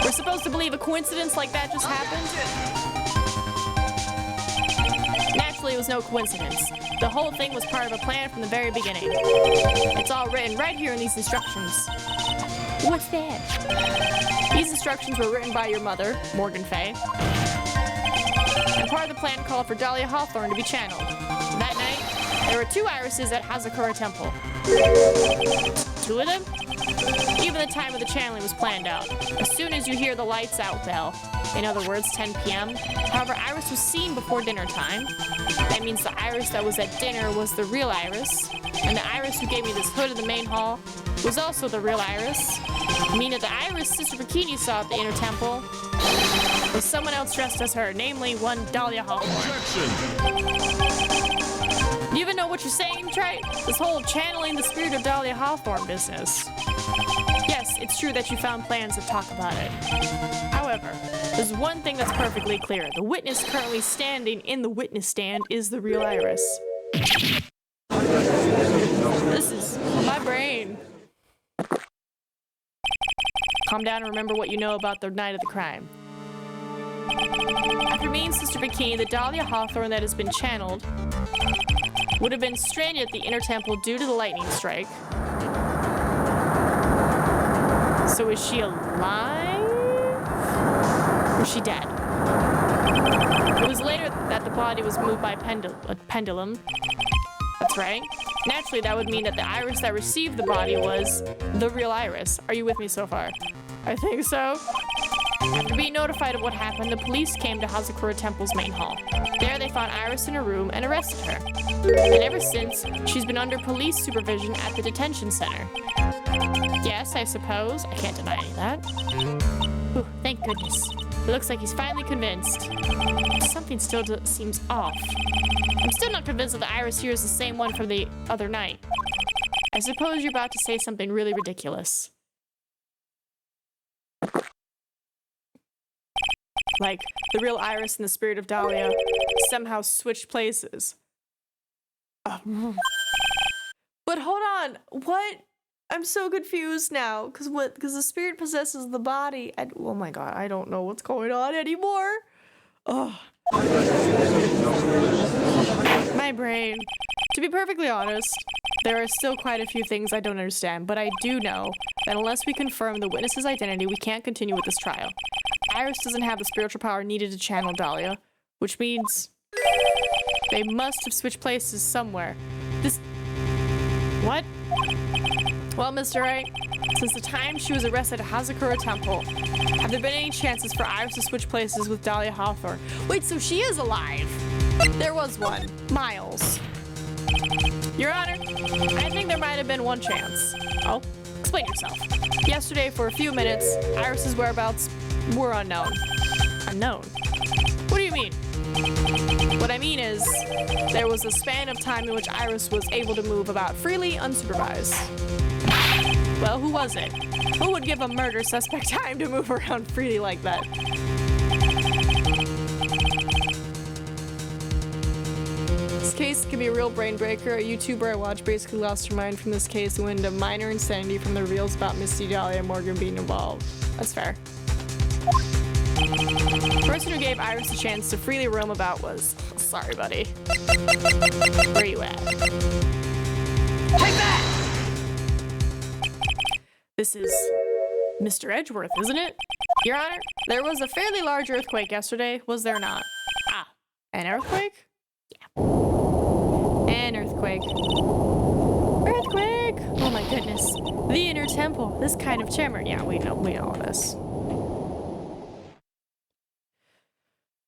A: We're supposed to believe a coincidence like that just happened? Naturally, it was no coincidence. The whole thing was part of a plan from the very beginning. It's all written right here in these instructions. What's that? These instructions were written by your mother, Morgan Fay. And part of the plan called for Dahlia Hawthorne to be channeled. That night, there were 2 irises at Hazakura Temple. 2 of them? Even the time of the channeling was planned out. As soon as you hear the lights out bell, in other words, 10 p.m. However, Iris was seen before dinner time. That means the Iris that was at dinner was the real Iris. And the Iris who gave me this hood in the main hall was also the real Iris. Meaning the Iris Sister Bikini saw at the inner temple was someone else dressed as her, namely one Dahlia Hawthorne. Do you even know what you're saying, Trey? This whole channeling the spirit of Dahlia Hawthorne business. Yes, it's true that you found plans to talk about it. However, there's one thing that's perfectly clear. The witness currently standing in the witness stand is the real Iris. This is my brain. Calm down and remember what you know about the night of the crime. After meeting Sister Bikini, the Dahlia Hawthorne that has been channeled would have been stranded at the inner temple due to the lightning strike. So is she alive? Or is she dead? It was later that the body was moved by a pendulum. That's right. Naturally, that would mean that the Iris that received the body was the real Iris. Are you with me so far? I think so. After being notified of what happened, the police came to Hazakura Temple's main hall. There, they found Iris in her room and arrested her. And ever since, she's been under police supervision at the detention center. Yes, I suppose. I can't deny any of that. Ooh, thank goodness. It looks like he's finally convinced. Something still seems off. I'm still not convinced that the Iris here is the same one from the other night. I suppose you're about to say something really ridiculous. Like, the real Iris and the spirit of Dahlia somehow switched places. But hold on, what? I'm so confused now, because the spirit possesses the body. Oh my god, I don't know what's going on anymore. Oh. My brain. To be perfectly honest, there are still quite a few things I don't understand, but I do know that unless we confirm the witness's identity, we can't continue with this trial. Iris doesn't have the spiritual power needed to channel Dahlia, which means they must have switched places somewhere. What? Well, Mr. Wright, since the time she was arrested at Hazakura Temple, have there been any chances for Iris to switch places with Dahlia Hawthorne? Wait, so she is alive? There was one. Miles. Your Honor, I think there might have been one chance. Oh, explain yourself. Yesterday, for a few minutes, Iris's whereabouts were unknown. Unknown? What do you mean? What I mean is, there was a span of time in which Iris was able to move about freely, unsupervised. Well, who was it? Who would give a murder suspect time to move around freely like that? This case can be a real brain breaker. A YouTuber I watch basically lost her mind from this case and went into minor insanity from the reveals about Misty, Dahlia, and Morgan being involved. That's fair. The person who gave Iris a chance to freely roam about was... Sorry, buddy. Where you at?
B: Take that!
A: This is Mr. Edgeworth, isn't it? Your Honor, there was a fairly large earthquake yesterday, was there not? Ah, an earthquake? Yeah. An earthquake. Earthquake! Oh my goodness. The inner temple, this kind of tremor. Yeah, we know all this.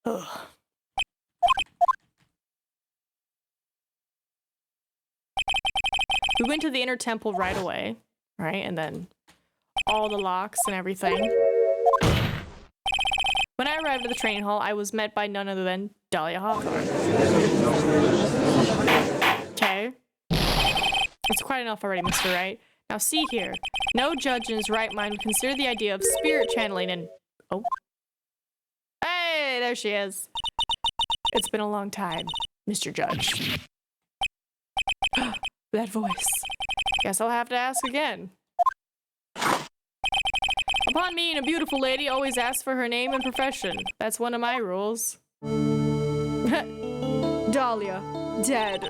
A: Ugh. We went to the inner temple right away, right? And then all the locks and everything. When I arrived at the training hall, I was met by none other than Dahlia Hawthorne. Okay. It's quite enough already, Mr. Wright. Now see here. No judge in his right mind would consider the idea of spirit channeling and... Oh. Hey, there she is. It's been a long time, Mr. Judge. That voice. Guess I'll have to ask again. Upon meeting a beautiful lady, always ask for her name and profession. That's one of my rules. Dahlia. Dead.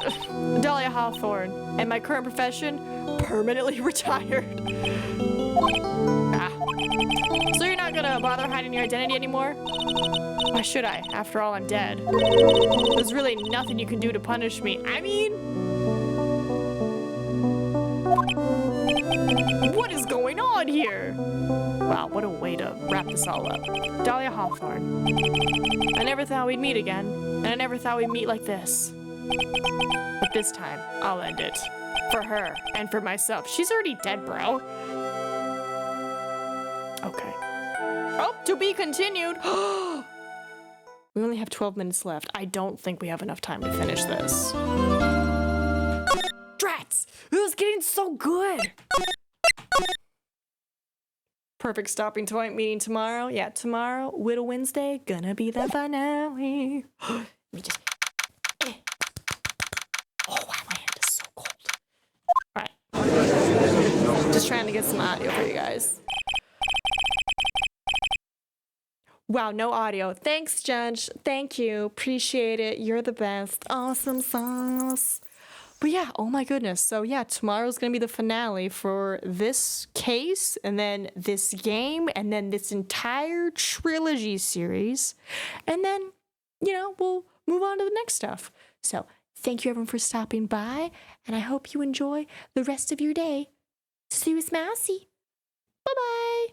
A: Dahlia Hawthorne. And my current profession? Permanently retired. Ah. So you're not gonna bother hiding your identity anymore? Why should I? After all, I'm dead. There's really nothing you can do to punish me. I mean... What is going on here? Wow, what a way to wrap this all up. Dahlia Hawthorne. I never thought we'd meet again, and I never thought we'd meet like this. But this time, I'll end it. For her, and for myself. She's already dead, bro. Okay. Oh, to be continued. We only have 12 minutes left. I don't think we have enough time to finish this. Drats! It was getting so good! Perfect stopping point, meeting tomorrow. Yeah, tomorrow, Widow Wednesday, gonna be the finale. Let me just... Oh, wow, my hand is so cold. Alright. Just trying to get some audio for you guys. Wow, no audio. Thanks, Judge. Thank you. Appreciate it. You're the best. Awesome sauce. But yeah, oh my goodness. So yeah, tomorrow's gonna be the finale for this case, and then this game, and then this entire trilogy series. And then, you know, we'll move on to the next stuff. So thank you everyone for stopping by, and I hope you enjoy the rest of your day. See you, Mousy. Bye-bye.